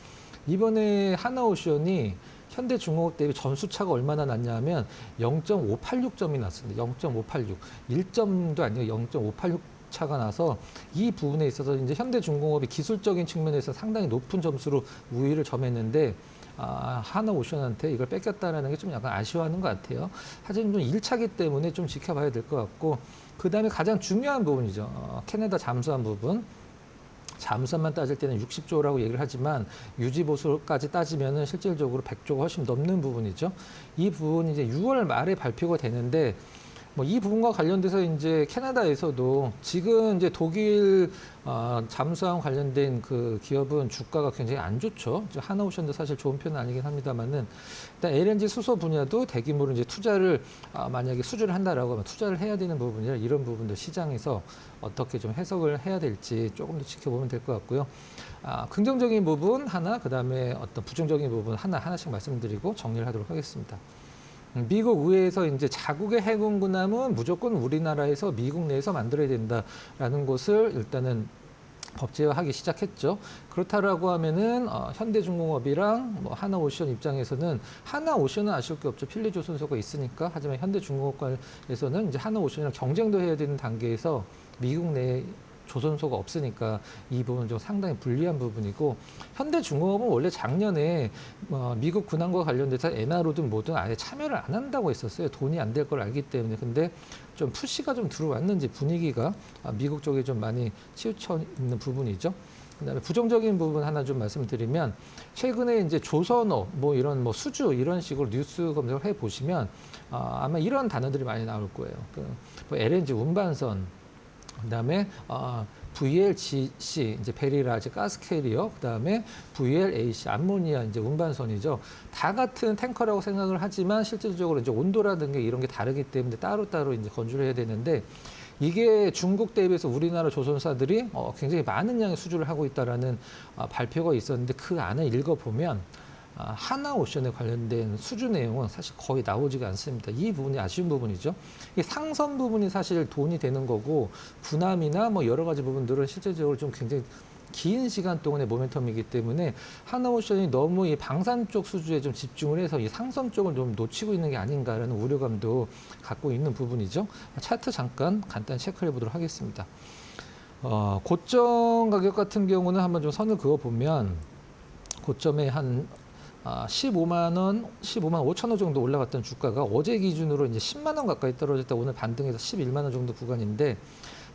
이번에 하나오션이 현대중공업 대비 점수 차가 얼마나 났냐면 0.586점이 났습니다. 0.586. 1점도 아니고 0.586 차가 나서 이 부분에 있어서 이제 현대중공업이 기술적인 측면에서 상당히 높은 점수로 우위를 점했는데 하나오션한테 이걸 뺏겼다라는 게 좀 약간 아쉬워하는 것 같아요. 하지만 좀 1차기 때문에 좀 지켜봐야 될 것 같고 그다음에 가장 중요한 부분이죠. 캐나다 잠수함 부분. 잠수함만 따질 때는 60조라고 얘기를 하지만 유지보수까지 따지면은 실질적으로 100조가 훨씬 넘는 부분이죠. 이 부분이 이제 6월 말에 발표가 되는데 뭐 이 부분과 관련돼서 이제 캐나다에서도 지금 이제 독일 잠수함 관련된 그 기업은 주가가 굉장히 안 좋죠. 하나오션도 사실 좋은 편은 아니긴 합니다만은 일단 LNG 수소 분야도 대규모로 이제 투자를 만약에 수주를 한다라고 하면 투자를 해야 되는 부분이라 이런 부분도 시장에서 어떻게 좀 해석을 해야 될지 조금 더 지켜보면 될 것 같고요. 긍정적인 부분 하나, 그다음에 어떤 부정적인 부분 하나씩 말씀드리고 정리를 하도록 하겠습니다. 미국 의회에서 이제 자국의 해군군함은 무조건 우리나라에서 미국 내에서 만들어야 된다라는 것을 일단은 법제화하기 시작했죠. 그렇다라고 하면은 현대중공업이랑 뭐 하나오션 입장에서는 하나오션은 아쉬울 게 없죠. 필리조선소가 있으니까. 하지만 현대중공업에서는 이제 하나오션이랑 경쟁도 해야 되는 단계에서 미국 내에 조선소가 없으니까 이 부분은 좀 상당히 불리한 부분이고 현대중공업은 원래 작년에 미국 군함과 관련돼서 엔화로든 뭐든 아예 참여를 안 한다고 했었어요. 돈이 안 될 걸 알기 때문에. 근데 좀 푸시가 좀 들어왔는지 분위기가 미국 쪽에 좀 많이 치우쳐 있는 부분이죠. 그다음에 부정적인 부분 하나 좀 말씀드리면 최근에 이제 조선업 뭐 이런 뭐 수주 이런 식으로 뉴스 검색을 해 보시면 아마 이런 단어들이 많이 나올 거예요. 뭐 LNG 운반선 그다음에 VLGC 이제 베리라지 가스 캐리어, 그다음에 VLAC 암모니아 이제 운반선이죠. 다 같은 탱커라고 생각을 하지만 실질적으로 이제 온도라든가 이런 게 다르기 때문에 따로따로 이제 건조를 해야 되는데 이게 중국 대비해서 우리나라 조선사들이 굉장히 많은 양의 수주를 하고 있다라는 발표가 있었는데 그 안에 읽어보면 하나오션에 관련된 수주 내용은 사실 거의 나오지가 않습니다. 이 부분이 아쉬운 부분이죠. 이 상선 부분이 사실 돈이 되는 거고 군함이나 뭐 여러 가지 부분들은 실제적으로 좀 굉장히 긴 시간 동안의 모멘텀이기 때문에 하나오션이 너무 이 방산 쪽 수주에 좀 집중을 해서 이 상선 쪽을 좀 놓치고 있는 게 아닌가라는 우려감도 갖고 있는 부분이죠. 차트 잠깐 간단히 체크해 보도록 하겠습니다. 고점 가격 같은 경우는 한번 좀 선을 그어 보면 고점에 한 15만 원, 15만 5천 원 정도 올라갔던 주가가 어제 기준으로 이제 10만 원 가까이 떨어졌다 오늘 반등해서 11만 원 정도 구간인데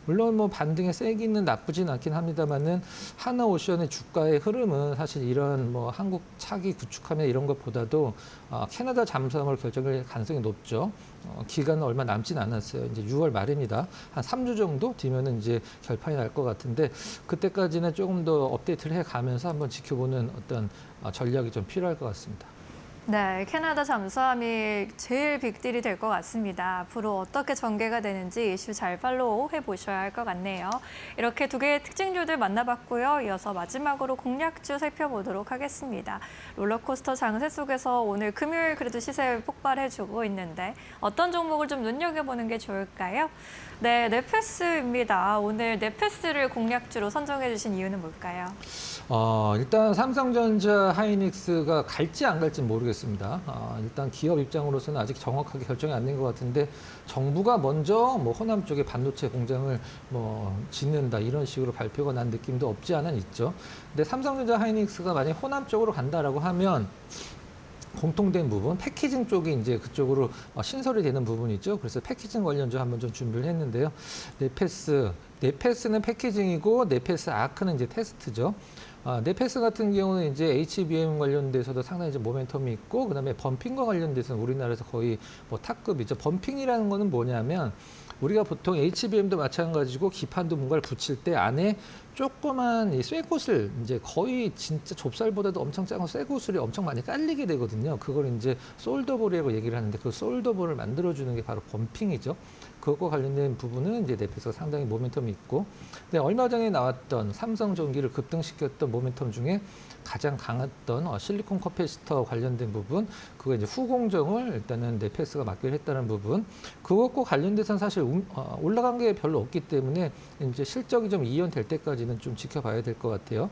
물론 뭐 반등의 세기는 나쁘진 않긴 합니다만은 하나오션의 주가의 흐름은 사실 이런 뭐 한국 차기 구축하면 이런 것보다도 캐나다 잠수함을 결정할 가능성이 높죠. 기간은 얼마 남진 않았어요. 이제 6월 말입니다. 한 3주 정도 뒤면은 이제 결판이 날 것 같은데 그때까지는 조금 더 업데이트를 해가면서 한번 지켜보는 어떤 전략이 좀 필요할 것 같습니다. 네, 캐나다 잠수함이 제일 빅딜이 될 것 같습니다. 앞으로 어떻게 전개가 되는지 이슈 잘 팔로우 해보셔야 할 것 같네요. 이렇게 두 개의 특징주들 만나봤고요. 이어서 마지막으로 공략주 살펴보도록 하겠습니다. 롤러코스터 장세 속에서 오늘 금요일 그래도 시세 폭발해주고 있는데 어떤 종목을 좀 눈여겨보는 게 좋을까요? 네, 네페스입니다. 오늘 네페스를 공략주로 선정해 주신 이유는 뭘까요? 일단 삼성전자 하이닉스가 갈지 안 갈지는 모르겠습니다. 일단 기업 입장으로서는 아직 정확하게 결정이 안 된 것 같은데 정부가 먼저 뭐 호남 쪽에 반도체 공장을 뭐 짓는다 이런 식으로 발표가 난 느낌도 없지 않아 있죠. 근데 삼성전자 하이닉스가 만약 호남 쪽으로 간다라고 하면 공통된 부분, 패키징 쪽이 이제 그쪽으로 신설이 되는 부분이죠. 그래서 패키징 관련주 한번 좀 준비를 했는데요. 네페스는 패키징이고 네페스 아크는 이제 테스트죠. 네페스 같은 경우는 이제 HBM 관련돼서도 상당히 이제 모멘텀이 있고, 그다음에 범핑과 관련돼서는 우리나라에서 거의 뭐 탑급이죠. 범핑이라는 거는 뭐냐면 우리가 보통 HBM도 마찬가지고 기판도 뭔가를 붙일 때 안에 조그만 이 쇠구슬 이제 거의 진짜 좁쌀보다도 엄청 작은 쇠구슬이 엄청 많이 깔리게 되거든요. 그걸 이제 솔더볼이라고 얘기를 하는데 그 솔더볼을 만들어주는 게 바로 범핑이죠. 그것과 관련된 부분은 이제 네페스가 상당히 모멘텀이 있고, 근데 얼마 전에 나왔던 삼성전기를 급등시켰던 모멘텀 중에 가장 강했던 실리콘 커패시터 관련된 부분, 그거 이제 후공정을 일단은 네페스가 맡기로 했다는 부분, 그것과 관련돼서는 사실 올라간 게 별로 없기 때문에 이제 실적이 좀 이연될 때까지는 좀 지켜봐야 될 것 같아요.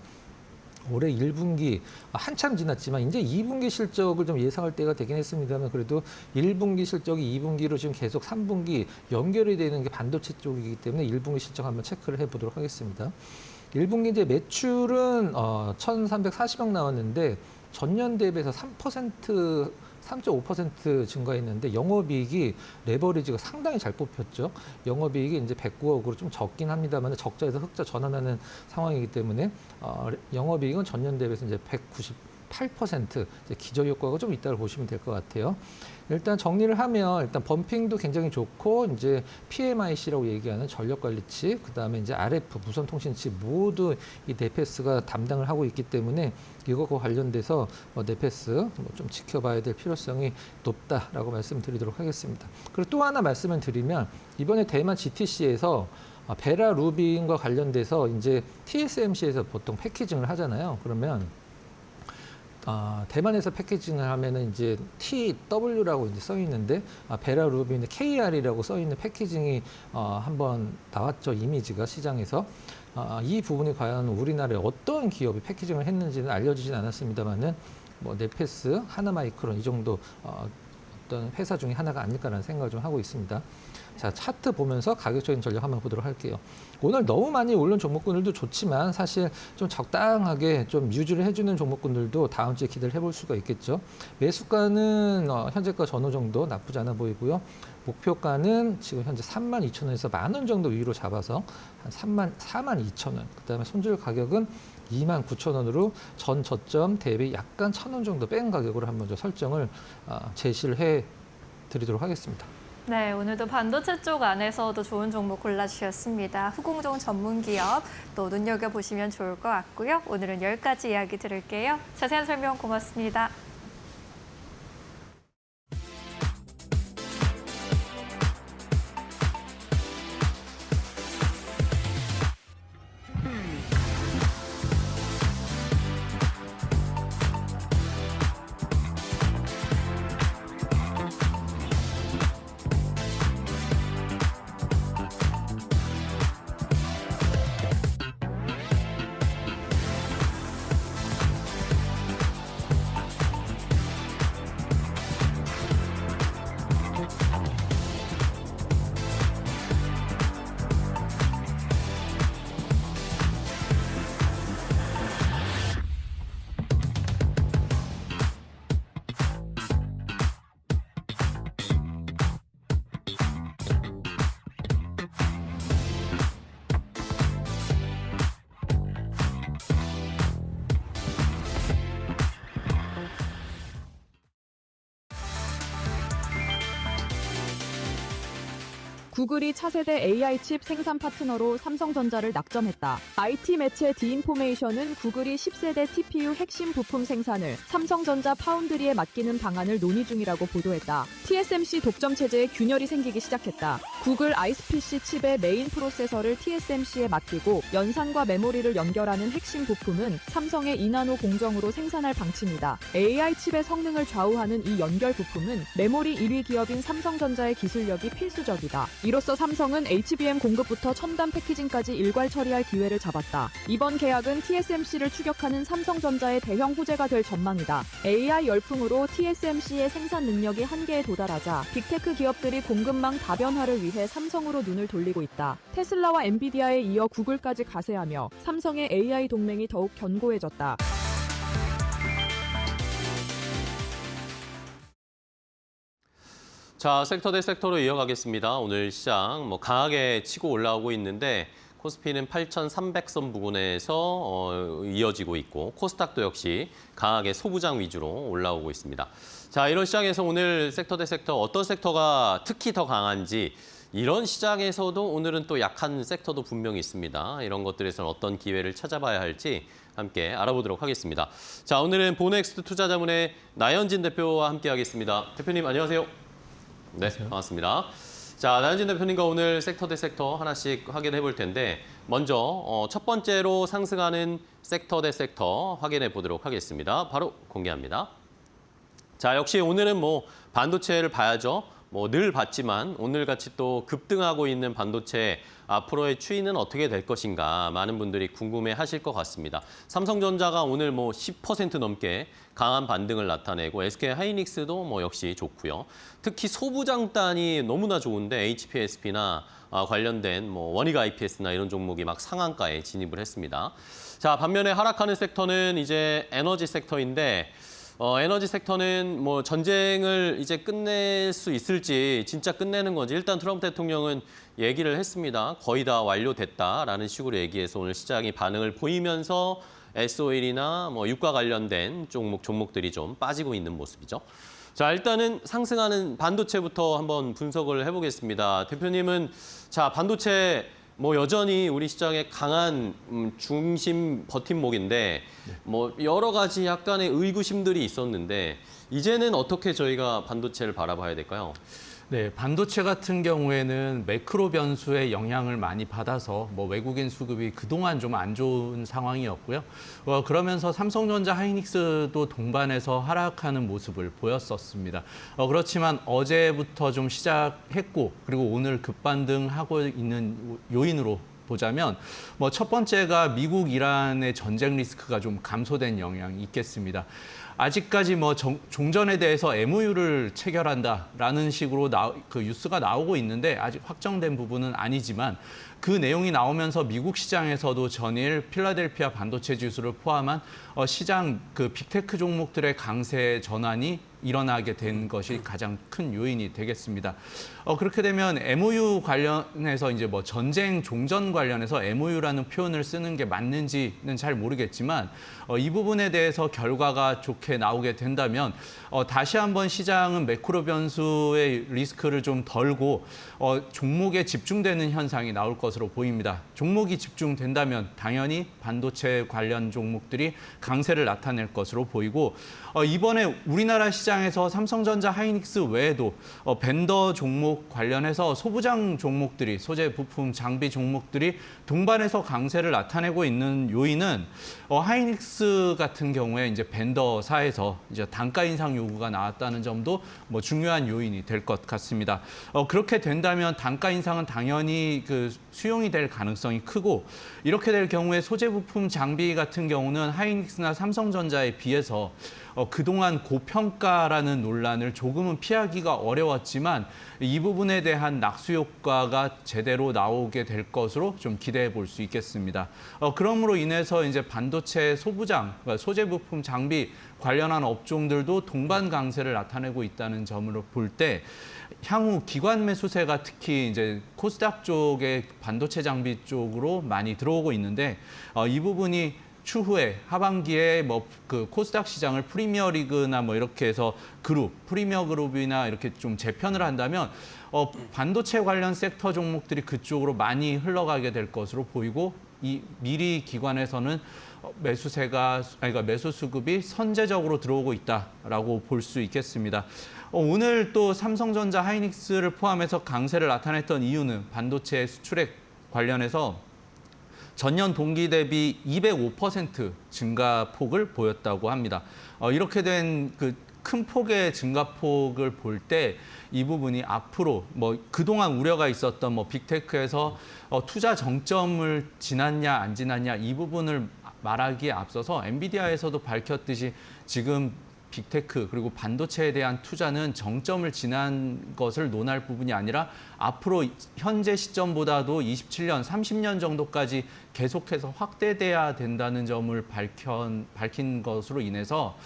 올해 1분기 한참 지났지만 이제 2분기 실적을 좀 예상할 때가 되긴 했습니다만 그래도 1분기 실적이 2분기로 지금 계속 3분기 연결이 되는 게 반도체 쪽이기 때문에 1분기 실적 한번 체크를 해보도록 하겠습니다. 1분기 이제 매출은 1,340억 나왔는데 전년 대비해서 3.5% 증가했는데 영업이익이 레버리지가 상당히 잘 뽑혔죠. 영업이익이 이제 109억으로 좀 적긴 합니다만 적자에서 흑자 전환하는 상황이기 때문에 영업이익은 전년 대비해서 이제 198% 이제 기저 효과가 좀 있다고 보시면 될 것 같아요. 일단 정리를 하면 일단 범핑도 굉장히 좋고 이제 PMIC라고 얘기하는 전력관리치, 그다음에 이제 RF 무선통신치 모두 이 네페스가 담당을 하고 있기 때문에 이것과 관련돼서 네페스 좀 지켜봐야 될 필요성이 높다라고 말씀드리도록 하겠습니다. 그리고 또 하나 말씀을 드리면 이번에 대만 GTC에서 베라루빈과 관련돼서 이제 TSMC에서 보통 패키징을 하잖아요. 그러면 대만에서 패키징을 하면은 이제 TW라고 이제 써 있는데 베라루빈의 KR이라고 써 있는 패키징이 한번 나왔죠. 이미지가 시장에서. 이 부분이 과연 우리나라에 어떤 기업이 패키징을 했는지는 알려지진 않았습니다만은 뭐 네페스, 하나마이크론 이 정도 어떤 회사 중에 하나가 아닐까라는 생각을 좀 하고 있습니다. 자, 차트 보면서 가격적인 전략 한번 보도록 할게요. 오늘 너무 많이 오른 종목군들도 좋지만 사실 좀 적당하게 좀 유지를 해주는 종목군들도 다음 주에 기대를 해볼 수가 있겠죠. 매수가는 현재가 전후 정도 나쁘지 않아 보이고요. 목표가는 지금 현재 32,000원에서 10,000원 정도 위로 잡아서 한 42,000원. 그다음에 손절 가격은 29,000원으로 전 저점 대비 약간 1,000원 정도 뺀 가격으로 한번 좀 설정을 제시를 해 드리도록 하겠습니다. 네, 오늘도 반도체 쪽 안에서도 좋은 종목 골라주셨습니다. 후공정 전문 기업 또 눈여겨보시면 좋을 것 같고요. 오늘은 여기까지 이야기 들을게요. 자세한 설명 고맙습니다. 구글이 차세대 AI 칩 생산 파트너로 삼성전자를 낙점했다. IT 매체 디인포메이션은 구글이 10세대 TPU 핵심 부품 생산을 삼성전자 파운드리에 맡기는 방안을 논의 중이라고 보도했다. TSMC 독점 체제에 균열이 생기기 시작했다. 구글 아이스PC 칩의 메인 프로세서를 TSMC에 맡기고 연산과 메모리를 연결하는 핵심 부품은 삼성의 2나노 공정으로 생산할 방침이다. AI 칩의 성능을 좌우하는 이 연결 부품은 메모리 1위 기업인 삼성전자의 기술력이 필수적이다. 이로써 삼성은 HBM 공급부터 첨단 패키징까지 일괄 처리할 기회를 잡았다. 이번 계약은 TSMC를 추격하는 삼성전자의 대형 호재가 될 전망이다. AI 열풍으로 TSMC의 생산 능력이 한계에 도달하자 빅테크 기업들이 공급망 다변화를 위해 삼성으로 눈을 돌리고 있다. 테슬라와 엔비디아에 이어 구글까지 가세하며 삼성의 AI 동맹이 더욱 견고해졌다. 자, 섹터 대 섹터로 이어가겠습니다. 오늘 시장 강하게 치고 올라오고 있는데 코스피는 8,300선 부근에서 이어지고 있고 코스닥도 역시 강하게 소부장 위주로 올라오고 있습니다. 자, 이런 시장에서 오늘 섹터 대 섹터 어떤 섹터가 특히 더 강한지 이런 시장에서도 오늘은 또 약한 섹터도 분명히 있습니다. 이런 것들에서는 어떤 기회를 찾아봐야 할지 함께 알아보도록 하겠습니다. 자, 오늘은 보넥스트 투자자문의 나연진 대표와 함께하겠습니다. 대표님 안녕하세요. 네, 반갑습니다. 자, 나연진 대표님과 오늘 섹터 대 섹터 하나씩 확인해 볼 텐데 먼저 첫 번째로 상승하는 섹터 대 섹터 확인해 보도록 하겠습니다. 바로 공개합니다. 자, 역시 오늘은 반도체를 봐야죠. 늘 봤지만 오늘같이 또 급등하고 있는 반도체 앞으로의 추이는 어떻게 될 것인가 많은 분들이 궁금해하실 것 같습니다. 삼성전자가 오늘 10% 넘게 강한 반등을 나타내고 SK하이닉스도 역시 좋고요. 특히 소부장단이 너무나 좋은데 HPSP나 관련된 원익 IPS나 이런 종목이 막 상한가에 진입을 했습니다. 자, 반면에 하락하는 섹터는 이제 에너지 섹터인데 에너지 섹터는 전쟁을 이제 끝낼 수 있을지 진짜 끝내는 건지 일단 트럼프 대통령은 얘기를 했습니다. 거의 다 완료됐다라는 식으로 얘기해서 오늘 시장이 반응을 보이면서 S-오일이나 유가 관련된 종목들이 좀 빠지고 있는 모습이죠. 자, 일단은 상승하는 반도체부터 한번 분석을 해보겠습니다. 대표님은 자, 반도체 여전히 우리 시장의 강한 중심 버팀목인데 여러 가지 약간의 의구심들이 있었는데 이제는 어떻게 저희가 반도체를 바라봐야 될까요? 네, 반도체 같은 경우에는 매크로 변수의 영향을 많이 받아서 외국인 수급이 그동안 좀 안 좋은 상황이었고요. 그러면서 삼성전자 하이닉스도 동반해서 하락하는 모습을 보였었습니다. 그렇지만 어제부터 좀 시작했고 그리고 오늘 급반등하고 있는 요인으로 보자면 첫 번째가 미국 이란의 전쟁 리스크가 좀 감소된 영향이 있겠습니다. 아직까지 종전에 대해서 MOU를 체결한다라는 식으로 그 뉴스가 나오고 있는데 아직 확정된 부분은 아니지만 그 내용이 나오면서 미국 시장에서도 전일 필라델피아 반도체 지수를 포함한 시장 그 빅테크 종목들의 강세 전환이 일어나게 된 것이 가장 큰 요인이 되겠습니다. 그렇게 되면 MOU 관련해서 이제 전쟁 종전 관련해서 MOU라는 표현을 쓰는 게 맞는지는 잘 모르겠지만 이 부분에 대해서 결과가 좋게 나오게 된다면 다시 한번 시장은 매크로 변수의 리스크를 좀 덜고 종목에 집중되는 현상이 나올 것으로 보입니다. 종목이 집중된다면 당연히 반도체 관련 종목들이 강세를 나타낼 것으로 보이고 이번에 우리나라 시장에서 삼성전자 하이닉스 외에도 벤더 종목 관련해서 소부장 종목들이 소재 부품 장비 종목들이 동반해서 강세를 나타내고 있는 요인은 하이닉스 같은 경우에 이제 벤더사에서 이제 단가 인상 요구가 나왔다는 점도 중요한 요인이 될 것 같습니다. 그렇게 된다면 단가 인상은 당연히 그 수용이 될 가능성이 크고 이렇게 될 경우에 소재 부품 장비 같은 경우는 하이닉스나 삼성전자에 비해서 그동안 고평가라는 논란을 조금은 피하기가 어려웠지만 이 부분에 대한 낙수 효과가 제대로 나오게 될 것으로 좀 기대해 볼 수 있겠습니다. 그러므로 인해서 이제 반도체 소부장, 그러니까 소재 부품 장비 관련한 업종들도 동반 강세를 나타내고 있다는 점으로 볼 때 향후 기관 매수세가 특히 이제 코스닥 쪽의 반도체 장비 쪽으로 많이 들어오고 있는데 이 부분이 추후에 하반기에 뭐 그 코스닥 시장을 프리미어 리그나 뭐 이렇게 해서 프리미어 그룹이나 이렇게 좀 재편을 한다면 반도체 관련 섹터 종목들이 그쪽으로 많이 흘러가게 될 것으로 보이고 이 미리 기관에서는 그러니까 매수 수급이 선제적으로 들어오고 있다라고 볼 수 있겠습니다. 오늘 또 삼성전자 하이닉스를 포함해서 강세를 나타냈던 이유는 반도체 수출액 관련해서 전년 동기 대비 205% 증가폭을 보였다고 합니다. 이렇게 된 그 큰 폭의 증가폭을 볼 때 이 부분이 앞으로 뭐 그동안 우려가 있었던 뭐 빅테크에서 투자 정점을 지났냐 안 지났냐 이 부분을 말하기에 앞서서 엔비디아에서도 밝혔듯이 지금 빅테크 그리고 반도체에 대한 투자는 정점을 지난 것을 논할 부분이 아니라 앞으로 현재 시점보다도 27년, 30년 정도까지 계속해서 확대돼야 된다는 점을 밝힌 것으로 인해서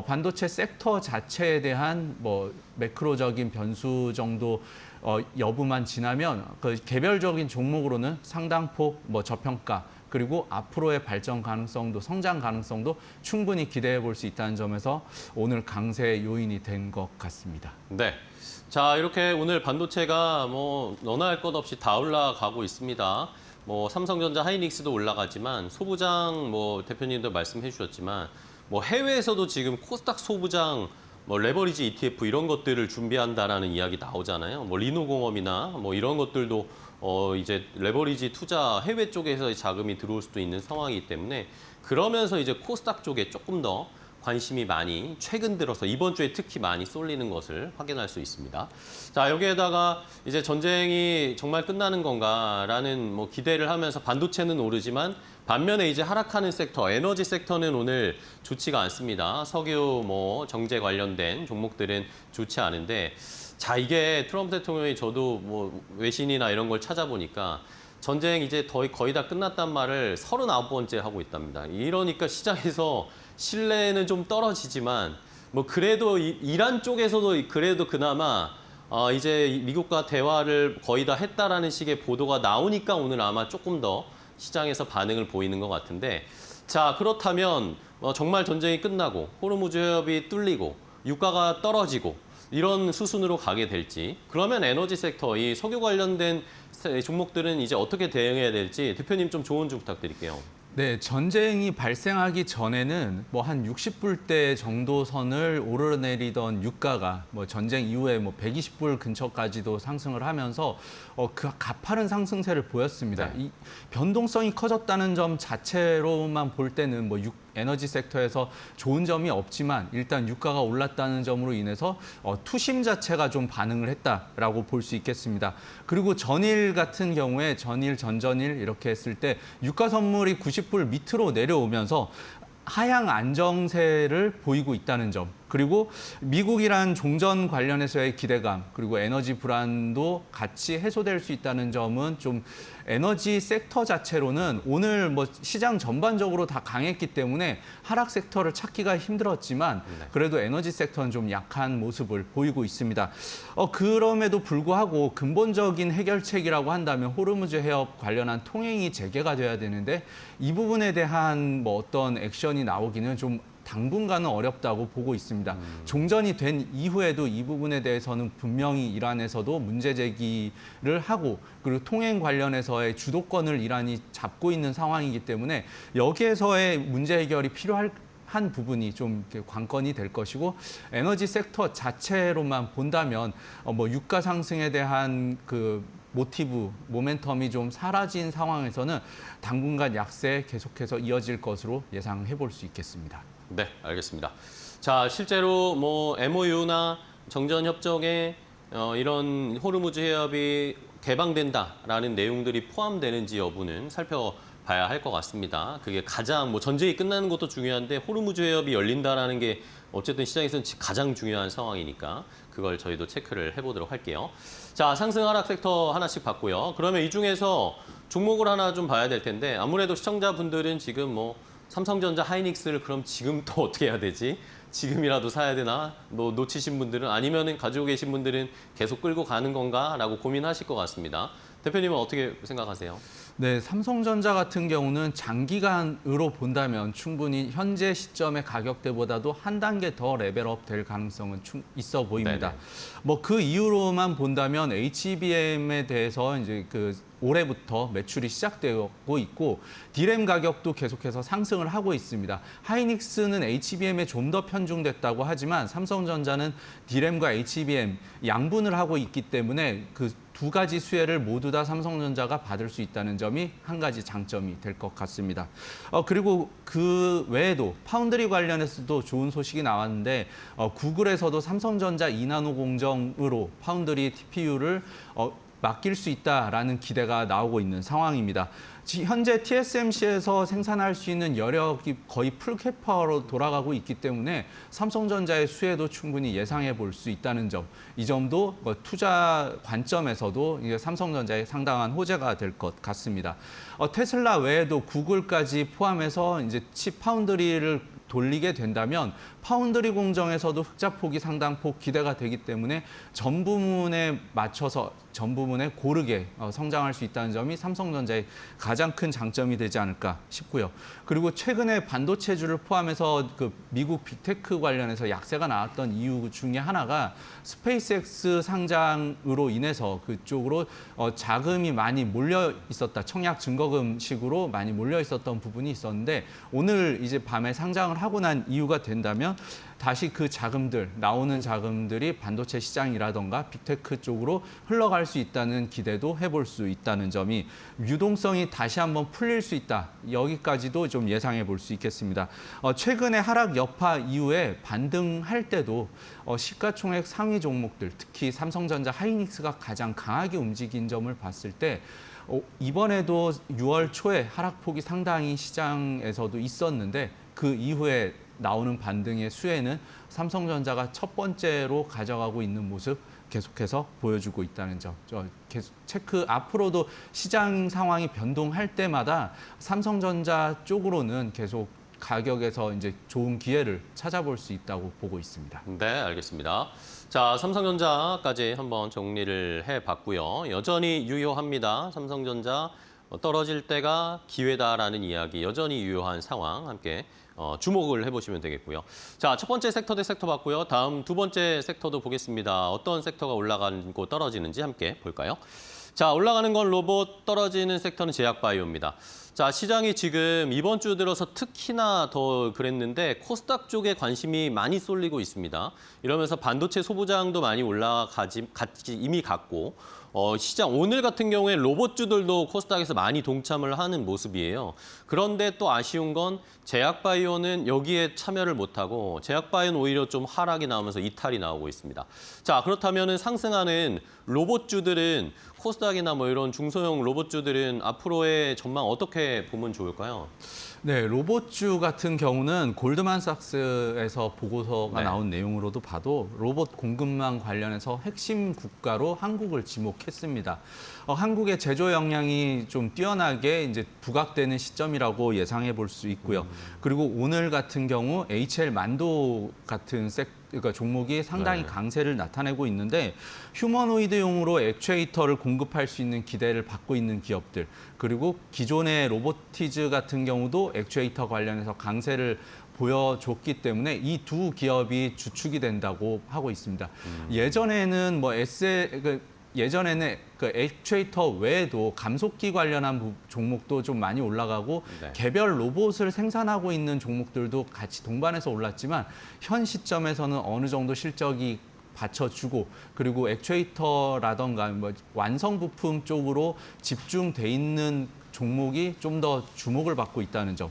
반도체 섹터 자체에 대한 뭐 매크로적인 변수 정도 여부만 지나면 그 개별적인 종목으로는 상당폭 뭐 저평가 그리고 앞으로의 발전 가능성도 성장 가능성도 충분히 기대해 볼 수 있다는 점에서 오늘 강세 요인이 된 것 같습니다. 네. 자, 이렇게 오늘 반도체가 뭐 너나 할 것 없이 다 올라가고 있습니다. 뭐 삼성전자 하이닉스도 올라가지만 소부장 뭐 대표님도 말씀해 주셨지만 뭐 해외에서도 지금 코스닥 소부장 뭐 레버리지 ETF 이런 것들을 준비한다라는 이야기 나오잖아요. 뭐 리노공업이나 뭐 이런 것들도 이제 레버리지 투자 해외 쪽에서 자금이 들어올 수도 있는 상황이기 때문에 그러면서 이제 코스닥 쪽에 조금 더 관심이 많이 최근 들어서 이번 주에 특히 많이 쏠리는 것을 확인할 수 있습니다. 자, 여기에다가 이제 전쟁이 정말 끝나는 건가라는 뭐 기대를 하면서 반도체는 오르지만 반면에 이제 하락하는 섹터, 에너지 섹터는 오늘 좋지가 않습니다. 석유, 뭐 정제 관련된 종목들은 좋지 않은데 자, 이게 트럼프 대통령이 저도 뭐 외신이나 이런 걸 찾아보니까 전쟁 이제 거의 다 끝났단 말을 39번째 하고 있답니다. 이러니까 시장에서 신뢰는 좀 떨어지지만 뭐 그래도 이란 쪽에서도 그래도 그나마 이제 미국과 대화를 거의 다 했다라는 식의 보도가 나오니까 오늘 아마 조금 더 시장에서 반응을 보이는 것 같은데 자, 그렇다면 정말 전쟁이 끝나고 호르무즈 해협이 뚫리고 유가가 떨어지고 이런 수순으로 가게 될지 그러면 에너지 섹터, 이 석유 관련된 종목들은 이제 어떻게 대응해야 될지 대표님 좀 조언 좀 부탁드릴게요. 네, 전쟁이 발생하기 전에는 뭐 한 60불대 정도 선을 오르내리던 유가가 뭐 전쟁 이후에 뭐 120불 근처까지도 상승을 하면서 그 가파른 상승세를 보였습니다. 네. 이 변동성이 커졌다는 점 자체로만 볼 때는 뭐 에너지 섹터에서 좋은 점이 없지만 일단 유가가 올랐다는 점으로 인해서 투심 자체가 좀 반응을 했다라고 볼 수 있겠습니다. 그리고 전일 같은 경우에 전일, 전전일 이렇게 했을 때 유가 선물이 90불 밑으로 내려오면서 하향 안정세를 보이고 있다는 점, 그리고 미국이란 종전 관련해서의 기대감, 그리고 에너지 불안도 같이 해소될 수 있다는 점은 좀 에너지 섹터 자체로는 오늘 뭐 시장 전반적으로 다 강했기 때문에 하락 섹터를 찾기가 힘들었지만 그래도 에너지 섹터는 좀 약한 모습을 보이고 있습니다. 그럼에도 불구하고 근본적인 해결책이라고 한다면 호르무즈 해협 관련한 통행이 재개가 돼야 되는데 이 부분에 대한 뭐 어떤 액션이 나오기는 좀 당분간은 어렵다고 보고 있습니다. 종전이 된 이후에도 이 부분에 대해서는 분명히 이란에서도 문제 제기를 하고 그리고 통행 관련해서의 주도권을 이란이 잡고 있는 상황이기 때문에 여기에서의 문제 해결이 필요한 부분이 좀 관건이 될 것이고 에너지 섹터 자체로만 본다면 뭐 유가 상승에 대한 그 모멘텀이 좀 사라진 상황에서는 당분간 약세 계속해서 이어질 것으로 예상해 볼 수 있겠습니다. 네, 알겠습니다. 자, 실제로 뭐 MOU나 정전 협정에 이런 호르무즈 해협이 개방된다라는 내용들이 포함되는지 여부는 살펴봐야 할 것 같습니다. 그게 가장 뭐 전쟁이 끝나는 것도 중요한데 호르무즈 해협이 열린다라는 게 어쨌든 시장에서는 가장 중요한 상황이니까 그걸 저희도 체크를 해보도록 할게요. 자, 상승 하락 섹터 하나씩 봤고요. 그러면 이 중에서 종목을 하나 좀 봐야 될 텐데 아무래도 시청자분들은 지금 뭐 삼성전자 하이닉스를 그럼 지금 또 어떻게 해야 되지? 지금이라도 사야 되나? 뭐 놓치신 분들은 아니면은 가지고 계신 분들은 계속 끌고 가는 건가라고 고민하실 것 같습니다. 대표님은 어떻게 생각하세요? 네, 삼성전자 같은 경우는 장기간으로 본다면 충분히 현재 시점의 가격대보다도 한 단계 더 레벨업 될 가능성은 있어 보입니다. 네네. 뭐 그 이유로만 본다면 HBM에 대해서 이제 올해부터 매출이 시작되고 있고 D램 가격도 계속해서 상승을 하고 있습니다. 하이닉스는 HBM에 좀 더 편중됐다고 하지만 삼성전자는 D램과 HBM 양분을 하고 있기 때문에 그 두 가지 수혜를 모두 다 삼성전자가 받을 수 있다는 점이 한 가지 장점이 될 것 같습니다. 그리고 그 외에도 파운드리 관련해서도 좋은 소식이 나왔는데 구글에서도 삼성전자 2나노 공정으로 파운드리 TPU를 맡길 수 있다라는 기대가 나오고 있는 상황입니다. 현재 TSMC에서 생산할 수 있는 여력이 거의 풀캐파로 돌아가고 있기 때문에 삼성전자의 수혜도 충분히 예상해 볼 수 있다는 점, 이 점도 투자 관점에서도 이제 삼성전자의 상당한 호재가 될 것 같습니다. 테슬라 외에도 구글까지 포함해서 이제 칩 파운드리를 돌리게 된다면 파운드리 공정에서도 흑자폭이 상당폭 기대가 되기 때문에 전 부문에 맞춰서 전 부문에 고르게 성장할 수 있다는 점이 삼성전자의 가장 큰 장점이 되지 않을까 싶고요. 그리고 최근에 반도체주를 포함해서 그 미국 빅테크 관련해서 약세가 나왔던 이유 중에 하나가 스페이스X 상장으로 인해서 그쪽으로 자금이 많이 몰려 있었다. 청약 증거금식으로 많이 몰려 있었던 부분이 있었는데 오늘 이제 밤에 상장을 하고 난 이유가 된다면 다시 그 자금들, 나오는 자금들이 반도체 시장이라던가 빅테크 쪽으로 흘러갈 수 있다는 기대도 해볼 수 있다는 점이 유동성이 다시 한번 풀릴 수 있다. 여기까지도 좀 예상해 볼 수 있겠습니다. 최근에 하락 여파 이후에 반등할 때도 시가총액 상위 종목들, 특히 삼성전자, 하이닉스가 가장 강하게 움직인 점을 봤을 때 이번에도 6월 초에 하락폭이 상당히 시장에서도 있었는데 그 이후에 나오는 반등의 수혜는 삼성전자가 첫 번째로 가져가고 있는 모습 계속해서 보여주고 있다는 점. 계속 체크 앞으로도 시장 상황이 변동할 때마다 삼성전자 쪽으로는 계속 가격에서 이제 좋은 기회를 찾아볼 수 있다고 보고 있습니다. 네, 알겠습니다. 자, 삼성전자까지 한번 정리를 해봤고요. 여전히 유효합니다. 삼성전자 떨어질 때가 기회다라는 이야기 여전히 유효한 상황 함께 주목을 해보시면 되겠고요. 자, 첫 번째 섹터 대 섹터 봤고요. 다음 두 번째 섹터도 보겠습니다. 어떤 섹터가 올라가고 떨어지는지 함께 볼까요? 자, 올라가는 건 로봇, 떨어지는 섹터는 제약바이오입니다. 자, 시장이 지금 이번 주 들어서 특히나 더 그랬는데 코스닥 쪽에 관심이 많이 쏠리고 있습니다. 이러면서 반도체 소부장도 많이 이미 갔고 시장 오늘 같은 경우에 로봇주들도 코스닥에서 많이 동참을 하는 모습이에요. 그런데 또 아쉬운 건 제약바이오는 여기에 참여를 못하고 제약바이오는 오히려 좀 하락이 나오면서 이탈이 나오고 있습니다. 자, 그렇다면 상승하는 로봇주들은 코스닥이나 뭐 이런 중소형 로봇주들은 앞으로의 전망 어떻게 보면 좋을까요? 네, 로봇주 같은 경우는 골드만삭스에서 보고서가 네. 나온 내용으로도 봐도 로봇 공급망 관련해서 핵심 국가로 한국을 지목했습니다. 한국의 제조 역량이 좀 뛰어나게 이제 부각되는 시점이라고 예상해 볼 수 있고요. 그리고 오늘 같은 경우 HL 만도 같은 그러니까 종목이 상당히 네. 강세를 나타내고 있는데 휴머노이드용으로 액추에이터를 공급할 수 있는 기대를 받고 있는 기업들 그리고 기존의 로보티즈 같은 경우도 액추에이터 관련해서 강세를 보여줬기 때문에 이 두 기업이 주축이 된다고 하고 있습니다. 예전에는 예전에는 그 액추에이터 외에도 감속기 관련한 종목도 좀 많이 올라가고 네. 개별 로봇을 생산하고 있는 종목들도 같이 동반해서 올랐지만 현 시점에서는 어느 정도 실적이 받쳐주고 그리고 액추에이터라던가 뭐 완성 부품 쪽으로 집중돼 있는 종목이 좀 더 주목을 받고 있다는 점.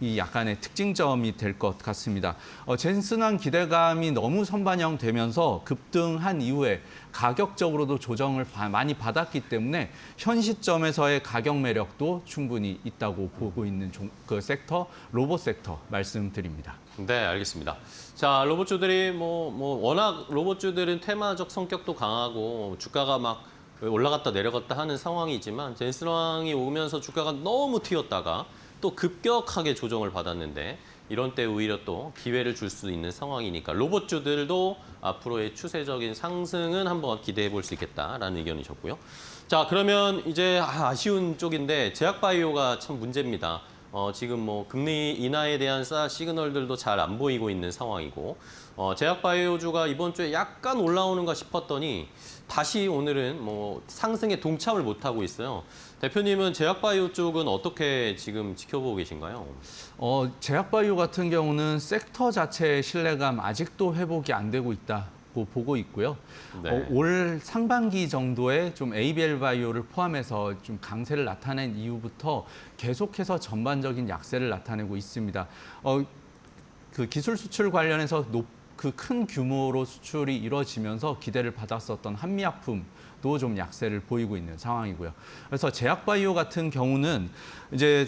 이 약간의 특징점이 될 것 같습니다. 젠슨한 기대감이 너무 선반영되면서 급등한 이후에 가격적으로도 조정을 많이 받았기 때문에 현 시점에서의 가격 매력도 충분히 있다고 보고 있는 그 섹터, 로봇 섹터 말씀드립니다. 네, 알겠습니다. 자, 로봇주들이 워낙 로봇주들은 테마적 성격도 강하고 주가가 막 올라갔다 내려갔다 하는 상황이지만 젠슨왕이 오면서 주가가 너무 튀었다가 또 급격하게 조정을 받았는데 이런 때 오히려 또 기회를 줄 수 있는 상황이니까 로봇주들도 앞으로의 추세적인 상승은 한번 기대해 볼 수 있겠다라는 의견이셨고요. 자, 그러면 이제 아쉬운 쪽인데 제약바이오가 참 문제입니다. 지금 뭐 금리 인하에 대한 시그널들도 잘 안 보이고 있는 상황이고 제약바이오주가 이번 주에 약간 올라오는가 싶었더니 다시 오늘은 뭐 상승에 동참을 못하고 있어요. 대표님은 제약바이오 쪽은 어떻게 지금 지켜보고 계신가요? 제약바이오 같은 경우는 섹터 자체의 신뢰감 아직도 회복이 안 되고 있다고 보고 있고요. 네. 올 상반기 정도에 좀 ABL 바이오를 포함해서 좀 강세를 나타낸 이후부터 계속해서 전반적인 약세를 나타내고 있습니다. 그 기술 수출 관련해서 그 큰 규모로 수출이 이루어지면서 기대를 받았었던 한미약품도 좀 약세를 보이고 있는 상황이고요. 그래서 제약바이오 같은 경우는 이제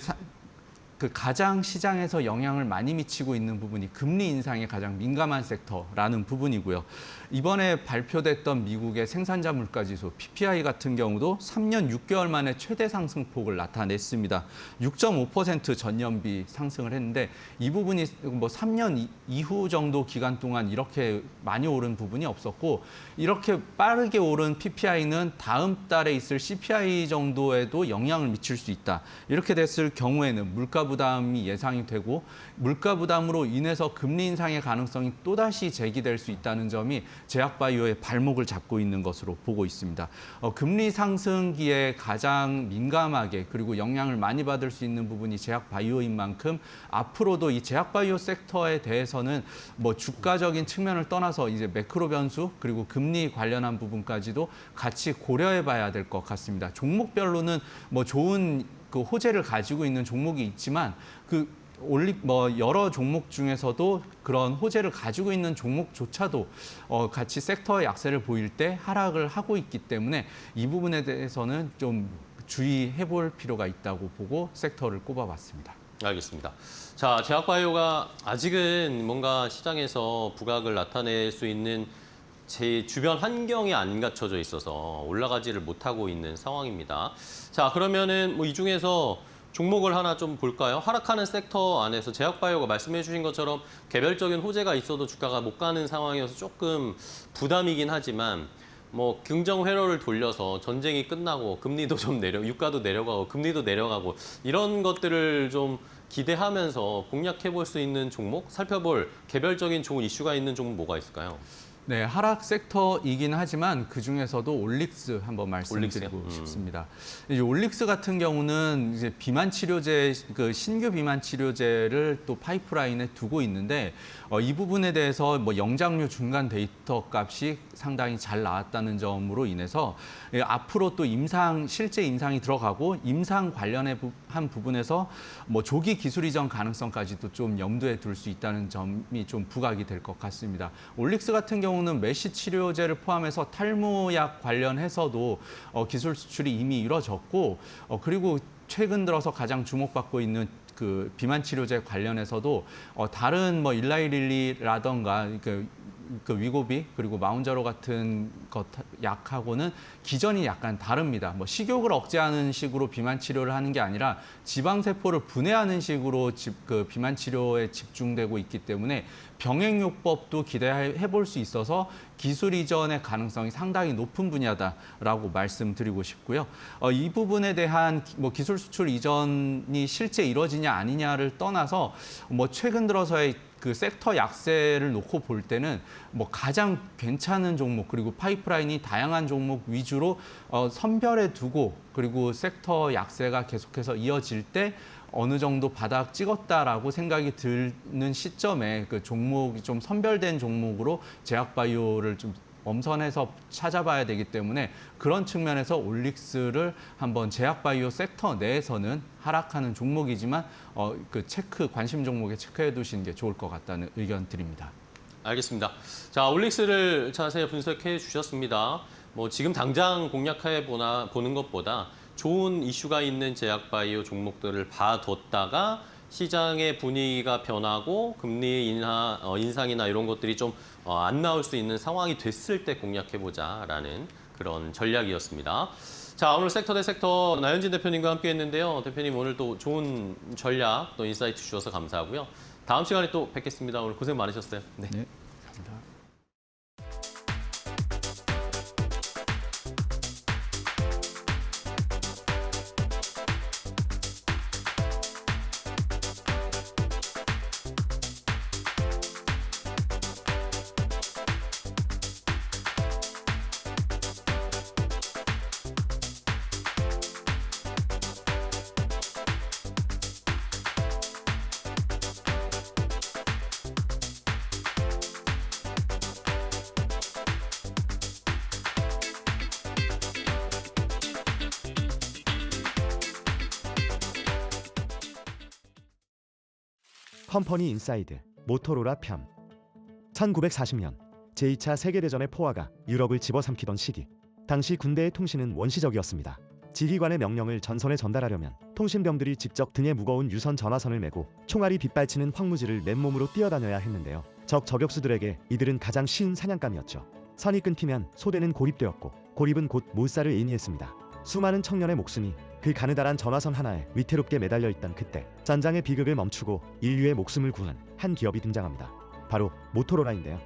그 가장 시장에서 영향을 많이 미치고 있는 부분이 금리 인상에 가장 민감한 섹터라는 부분이고요. 이번에 발표됐던 미국의 생산자 물가지수 PPI 같은 경우도 3년 6개월 만에 최대 상승폭을 나타냈습니다. 6.5% 전년비 상승을 했는데 이 부분이 뭐 3년 이후 정도 기간 동안 이렇게 많이 오른 부분이 없었고 이렇게 빠르게 오른 PPI는 다음 달에 있을 CPI 정도에도 영향을 미칠 수 있다. 이렇게 됐을 경우에는 물가 부담이 예상이 되고 물가 부담으로 인해서 금리 인상의 가능성이 또다시 제기될 수 있다는 점이 제약바이오의 발목을 잡고 있는 것으로 보고 있습니다. 금리 상승기에 가장 민감하게 그리고 영향을 많이 받을 수 있는 부분이 제약바이오인 만큼 앞으로도 이 제약바이오 섹터에 대해서는 뭐 주가적인 측면을 떠나서 이제 매크로 변수 그리고 금리 관련한 부분까지도 같이 고려해 봐야 될 것 같습니다. 종목별로는 뭐 좋은 그 호재를 가지고 있는 종목이 있지만 여러 종목 중에서도 그런 호재를 가지고 있는 종목조차도 같이 섹터의 약세를 보일 때 하락을 하고 있기 때문에 이 부분에 대해서는 좀 주의해 볼 필요가 있다고 보고 섹터를 꼽아봤습니다. 알겠습니다. 자, 제약바이오가 아직은 뭔가 시장에서 부각을 나타낼 수 있는 제 주변 환경이 안 갖춰져 있어서 올라가지를 못하고 있는 상황입니다. 자, 그러면은 뭐 이 중에서 종목을 하나 좀 볼까요? 하락하는 섹터 안에서 제약바이오가 말씀해 주신 것처럼 개별적인 호재가 있어도 주가가 못 가는 상황이어서 조금 부담이긴 하지만 뭐 긍정 회로를 돌려서 전쟁이 끝나고 금리도 좀 유가도 내려가고 금리도 내려가고 이런 것들을 좀 기대하면서 공략해 볼 수 있는 종목, 살펴볼 개별적인 좋은 이슈가 있는 종목 뭐가 있을까요? 네, 하락 섹터이긴 하지만 그중에서도 올릭스 한번 말씀드리고 올릭스요? 싶습니다. 이제 올릭스 같은 경우는 이제 비만 치료제 신규 비만 치료제를 또 파이프라인에 두고 있는데 이 부분에 대해서 뭐 영장류 중간 데이터 값이 상당히 잘 나왔다는 점으로 인해서 앞으로 또 실제 임상이 들어가고 임상 관련한 부분에서 뭐 조기 기술 이전 가능성까지도 좀 염두에 둘 수 있다는 점이 좀 부각이 될 것 같습니다. 올릭스 같은 경우는 메시 치료제를 포함해서 탈모약 관련해서도 기술 수출이 이미 이루어졌고 그리고 최근 들어서 가장 주목받고 있는 그 비만 치료제 관련해서도 다른 뭐 일라이릴리라던가 그 위고비 그리고 마운자로 같은 것 약하고는 기전이 약간 다릅니다. 뭐 식욕을 억제하는 식으로 비만 치료를 하는 게 아니라 지방 세포를 분해하는 식으로 그 비만 치료에 집중되고 있기 때문에 병행요법도 기대해 볼 수 있어서 기술 이전의 가능성이 상당히 높은 분야다라고 말씀드리고 싶고요. 이 부분에 대한 뭐 기술 수출 이전이 실제 이루어지냐 아니냐를 떠나서 뭐 최근 들어서의 그 섹터 약세를 놓고 볼 때는 뭐 가장 괜찮은 종목 그리고 파이프라인이 다양한 종목 위주로 선별해 두고 그리고 섹터 약세가 계속해서 이어질 때 어느 정도 바닥 찍었다라고 생각이 드는 시점에 그 종목이 좀 선별된 종목으로 제약바이오를 좀 엄선해서 찾아봐야 되기 때문에 그런 측면에서 올릭스를 한번 제약바이오 섹터 내에서는 하락하는 종목이지만 그 관심 종목에 체크해 두시는 게 좋을 것 같다는 의견 드립니다. 알겠습니다. 자, 올릭스를 자세히 분석해 주셨습니다. 뭐 지금 당장 공략해 보는 것보다 좋은 이슈가 있는 제약바이오 종목들을 봐뒀다가 시장의 분위기가 변하고 금리 인상이나 이런 것들이 좀 안 나올 수 있는 상황이 됐을 때 공략해보자라는 그런 전략이었습니다. 자, 자, 오늘 섹터 대 섹터 나현진 대표님과 함께했는데요. 대표님 오늘 또 좋은 전략 또 인사이트 주셔서 감사하고요. 다음 시간에 또 뵙겠습니다. 오늘 고생 많으셨어요. 네. 네, 감사합니다. 컴퍼니 인사이드 모토로라 편 1940년 제2차 세계대전의 포화가 유럽을 집어삼키던 시기, 당시 군대의 통신은 원시적이었습니다. 지휘관의 명령을 전선에 전달하려면 통신병들이 직접 등에 무거운 유선 전화선을 메고 총알이 빗발치는 황무지를 맨몸으로 뛰어다녀야 했는데요. 적 저격수들에게 이들은 가장 쉬운 사냥감이었죠. 선이 끊기면 소대는 고립되었고 고립은 곧 몰살을 의미했습니다. 수많은 청년의 목숨이 그 가느다란 전화선 하나에 위태롭게 매달려 있던 그때, 전장의 비극을 멈추고 인류의 목숨을 구한 한 기업이 등장합니다. 바로 모토로라인데요.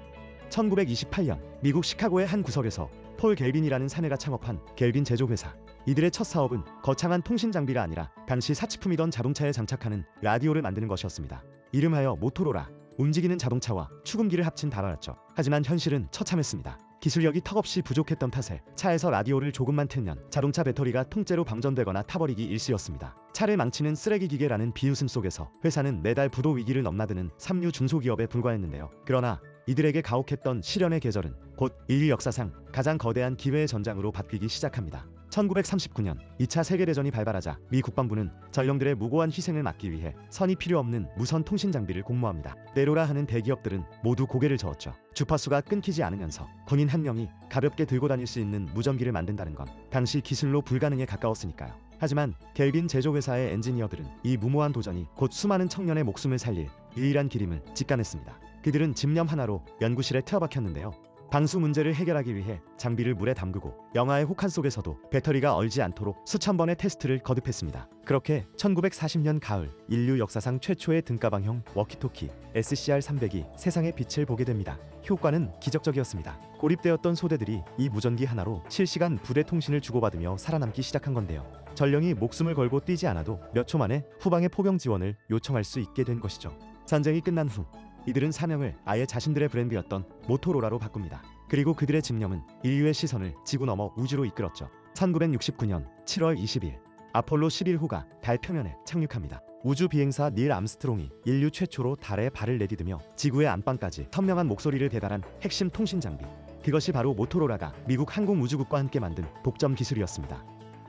1928년 미국 시카고의 한 구석에서 폴 갤빈이라는 사내가 창업한 갤빈 제조회사. 이들의 첫 사업은 거창한 통신 장비가 아니라 당시 사치품이던 자동차에 장착하는 라디오를 만드는 것이었습니다. 이름하여 모토로라. 움직이는 자동차와 축음기를 합친 단어였죠. 하지만 현실은 처참했습니다. 기술력이 턱없이 부족했던 탓에 차에서 라디오를 조금만 틀면 자동차 배터리가 통째로 방전되거나 타버리기 일쑤였습니다. 차를 망치는 쓰레기 기계라는 비웃음 속에서 회사는 매달 부도 위기를 넘나드는 삼류 중소기업에 불과했는데요. 그러나 이들에게 가혹했던 시련의 계절은 곧 인류 역사상 가장 거대한 기회의 전장으로 바뀌기 시작합니다. 1939년 2차 세계대전이 발발하자 미 국방부는 전령들의 무고한 희생을 막기 위해 선이 필요 없는 무선 통신 장비를 공모합니다. 내로라 하는 대기업들은 모두 고개를 저었죠. 주파수가 끊기지 않으면서 군인 한 명이 가볍게 들고 다닐 수 있는 무전기를 만든다는 건 당시 기술로 불가능에 가까웠으니까요. 하지만 갤빈 제조회사의 엔지니어들은 이 무모한 도전이 곧 수많은 청년의 목숨을 살릴 유일한 길임을 직감했습니다. 그들은 집념 하나로 연구실에 틀어박혔는데요. 방수 문제를 해결하기 위해 장비를 물에 담그고 영하의 혹한 속에서도 배터리가 얼지 않도록 수천 번의 테스트를 거듭했습니다. 그렇게 1940년 가을 인류 역사상 최초의 등가방형 워키토키 SCR-300이 세상의 빛을 보게 됩니다. 효과는 기적적이었습니다. 고립되었던 소대들이 이 무전기 하나로 실시간 부대 통신을 주고받으며 살아남기 시작한 건데요. 전령이 목숨을 걸고 뛰지 않아도 몇 초 만에 후방의 포병 지원을 요청할 수 있게 된 것이죠. 전쟁이 끝난 후 이들은 사명을 아예 자신들의 브랜드였던 모토로라로 바꿉니다. 그리고 그들의 집념은 인류의 시선을 지구 넘어 우주로 이끌었죠. 1969년 7월 20일 아폴로 11호가 달 표면에 착륙합니다. 우주 비행사 닐 암스트롱이 인류 최초로 달에 발을 내디디며 지구의 안방까지 선명한 목소리를 배달한 핵심 통신 장비. 그것이 바로 모토로라가 미국 항공우주국과 함께 만든 독점 기술이었습니다.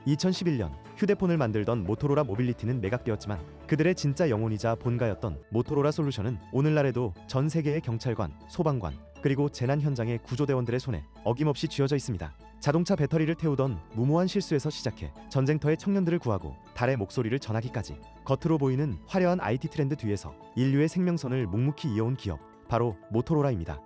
2011년 휴대폰을 만들던 모토로라 모빌리티는 매각되었지만 그들의 진짜 영혼이자 본가였던 모토로라 솔루션은 오늘날에도 전 세계의 경찰관, 소방관, 그리고 재난 현장의 구조대원들의 손에 어김없이 쥐어져 있습니다. 자동차 배터리를 태우던 무모한 실수에서 시작해 전쟁터의 청년들을 구하고 달의 목소리를 전하기까지, 겉으로 보이는 화려한 IT 트렌드 뒤에서 인류의 생명선을 묵묵히 이어온 기업, 바로 모토로라입니다.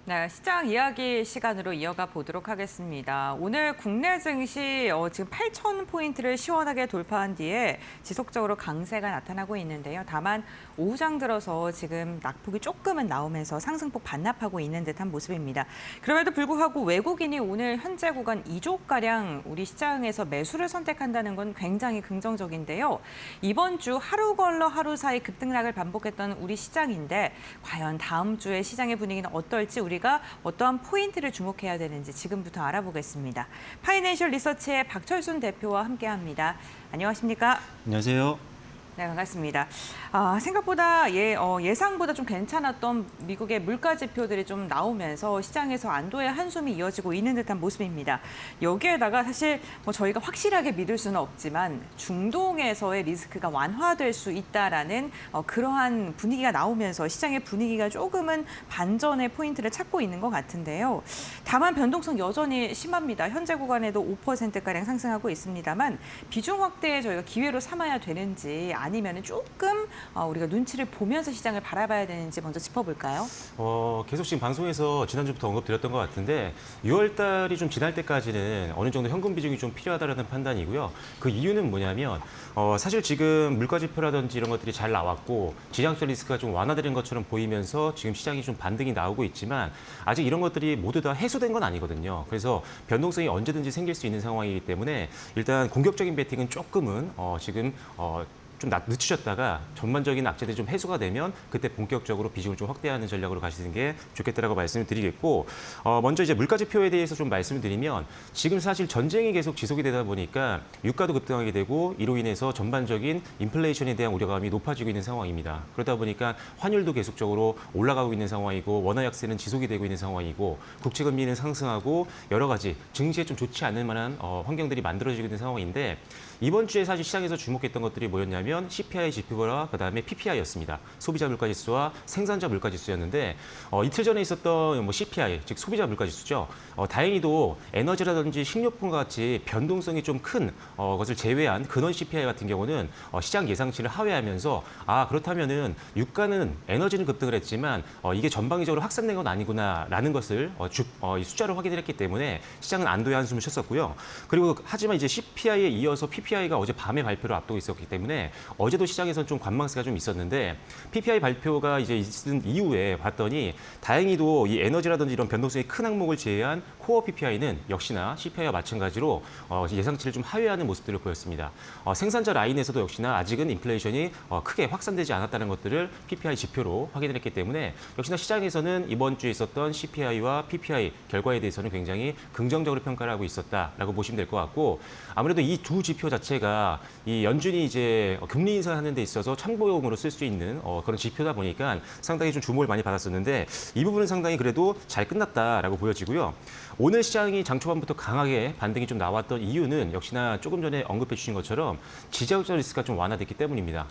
네, 시장 이야기 시간으로 이어가 보도록 하겠습니다. 오늘 국내 증시 지금 8,000포인트를 시원하게 돌파한 뒤에 지속적으로 강세가 나타나고 있는데요. 다만 오후장 들어서 지금 낙폭이 조금은 나오면서 상승폭 반납하고 있는 듯한 모습입니다. 그럼에도 불구하고 외국인이 오늘 현재 구간 2조가량 우리 시장에서 매수를 선택한다는 건 굉장히 긍정적인데요. 이번 주 하루 걸러 하루 사이 급등락을 반복했던 우리 시장인데 과연 다음 주에 시장의 분위기는 어떨지 우리가 저희가 어떠한 포인트를 주목해야 되는지 지금부터 알아보겠습니다. 파이낸셜 리서치의 박철순 대표와 함께합니다. 안녕하십니까? 안녕하세요. 네, 반갑습니다. 생각보다 예상보다 좀 괜찮았던 미국의 물가 지표들이 좀 나오면서 시장에서 안도의 한숨이 이어지고 있는 듯한 모습입니다. 여기에다가 사실 저희가 확실하게 믿을 수는 없지만 중동에서의 리스크가 완화될 수 있다라는 그러한 분위기가 나오면서 시장의 분위기가 조금은 반전의 포인트를 찾고 있는 것 같은데요. 다만 변동성 여전히 심합니다. 현재 구간에도 5%가량 상승하고 있습니다만 비중 확대에 저희가 기회로 삼아야 되는지 아니면 조금 우리가 눈치를 보면서 시장을 바라봐야 되는지 먼저 짚어볼까요? 계속 지금 방송에서 지난주부터 언급드렸던 것 같은데 6월 달이 좀 지날 때까지는 어느 정도 현금 비중이 좀 필요하다는 판단이고요. 그 이유는 뭐냐면 사실 지금 물가 지표라든지 이런 것들이 잘 나왔고 지정학적 리스크가 좀 완화되는 것처럼 보이면서 지금 시장이 좀 반등이 나오고 있지만 아직 이런 것들이 모두 다 해소된 건 아니거든요. 그래서 변동성이 언제든지 생길 수 있는 상황이기 때문에 일단 공격적인 베팅은 조금은 지금 좀 늦추셨다가 전반적인 악재들이 좀 해소가 되면 그때 본격적으로 비중을 좀 확대하는 전략으로 가시는 게 좋겠다라고 말씀을 드리겠고 먼저 이제 물가 지표에 대해서 좀 말씀을 드리면 지금 사실 전쟁이 계속 지속이 되다 보니까 유가도 급등하게 되고 이로 인해서 전반적인 인플레이션에 대한 우려감이 높아지고 있는 상황입니다. 그러다 보니까 환율도 계속적으로 올라가고 있는 상황이고 원화 약세는 지속이 되고 있는 상황이고 국채 금리는 상승하고 여러 가지 증시에 좀 좋지 않을 만한 환경들이 만들어지고 있는 상황인데 이번 주에 사실 시장에서 주목했던 것들이 뭐였냐면 CPI 지표와 그다음에 PPI였습니다. 소비자 물가지수와 생산자 물가지수였는데 이틀 전에 있었던 CPI, 즉 소비자 물가지수죠. 다행히도 에너지라든지 식료품과 같이 변동성이 좀 큰 것을 제외한 근원 CPI 같은 경우는 시장 예상치를 하회하면서 그렇다면은 유가는 에너지는 급등을 했지만 이게 전방위적으로 확산된 건 아니구나라는 것을 이 숫자로 확인을 했기 때문에 시장은 안도의 한숨을 쉬었었고요. 그리고 하지만 이제 CPI에 이어서 PPI가 어제 밤에 발표를 앞두고 있었기 때문에 어제도 시장에서는 좀 관망세가 좀 있었는데 PPI 발표가 이제 있은 이후에 봤더니 다행히도 이 에너지라든지 이런 변동성이 큰 항목을 제외한 코어 PPI는 역시나 CPI와 마찬가지로 예상치를 좀 하회하는 모습들을 보였습니다. 생산자 라인에서도 역시나 아직은 인플레이션이 크게 확산되지 않았다는 것들을 PPI 지표로 확인을 했기 때문에 역시나 시장에서는 이번 주에 있었던 CPI와 PPI 결과에 대해서는 굉장히 긍정적으로 평가를 하고 있었다라고 보시면 될 것 같고 아무래도 이 두 지표 자체가 이 연준이 이제 금리 인상하는 데 있어서 참고용으로 쓸 수 있는 그런 지표다 보니까 상당히 좀 주목을 많이 받았었는데 이 부분은 상당히 그래도 잘 끝났다라고 보여지고요. 오늘 시장이 장 초반부터 강하게 반등이 좀 나왔던 이유는 역시나 조금 전에 언급해 주신 것처럼 지정학적 리스크가 좀 완화됐기 때문입니다.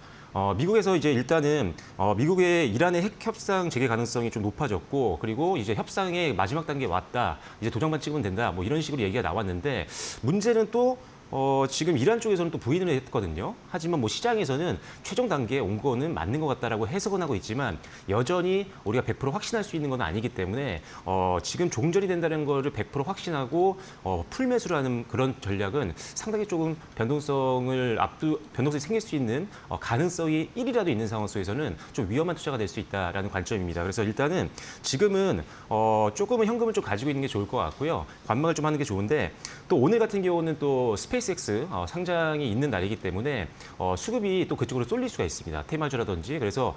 미국에서 이제 일단은 미국의 이란의 핵 협상 재개 가능성이 좀 높아졌고 그리고 이제 협상의 마지막 단계에 왔다. 이제 도장만 찍으면 된다. 뭐 이런 식으로 얘기가 나왔는데 문제는 또 지금 이란 쪽에서는 또 부인을 했거든요. 하지만 시장에서는 최종 단계에 온 거는 맞는 것 같다라고 해석은 하고 있지만 여전히 우리가 100% 확신할 수 있는 건 아니기 때문에 지금 종전이 된다는 거를 100% 확신하고 풀매수를 하는 그런 전략은 상당히 조금 변동성이 생길 수 있는 가능성이 1이라도 있는 상황 속에서는 좀 위험한 투자가 될 수 있다라는 관점입니다. 그래서 일단은 지금은 조금은 현금을 좀 가지고 있는 게 좋을 것 같고요. 관망을 좀 하는 게 좋은데 또 오늘 같은 경우는 또 스페이스X 상장이 있는 날이기 때문에 수급이 또 그쪽으로 쏠릴 수가 있습니다. 테마주라든지 그래서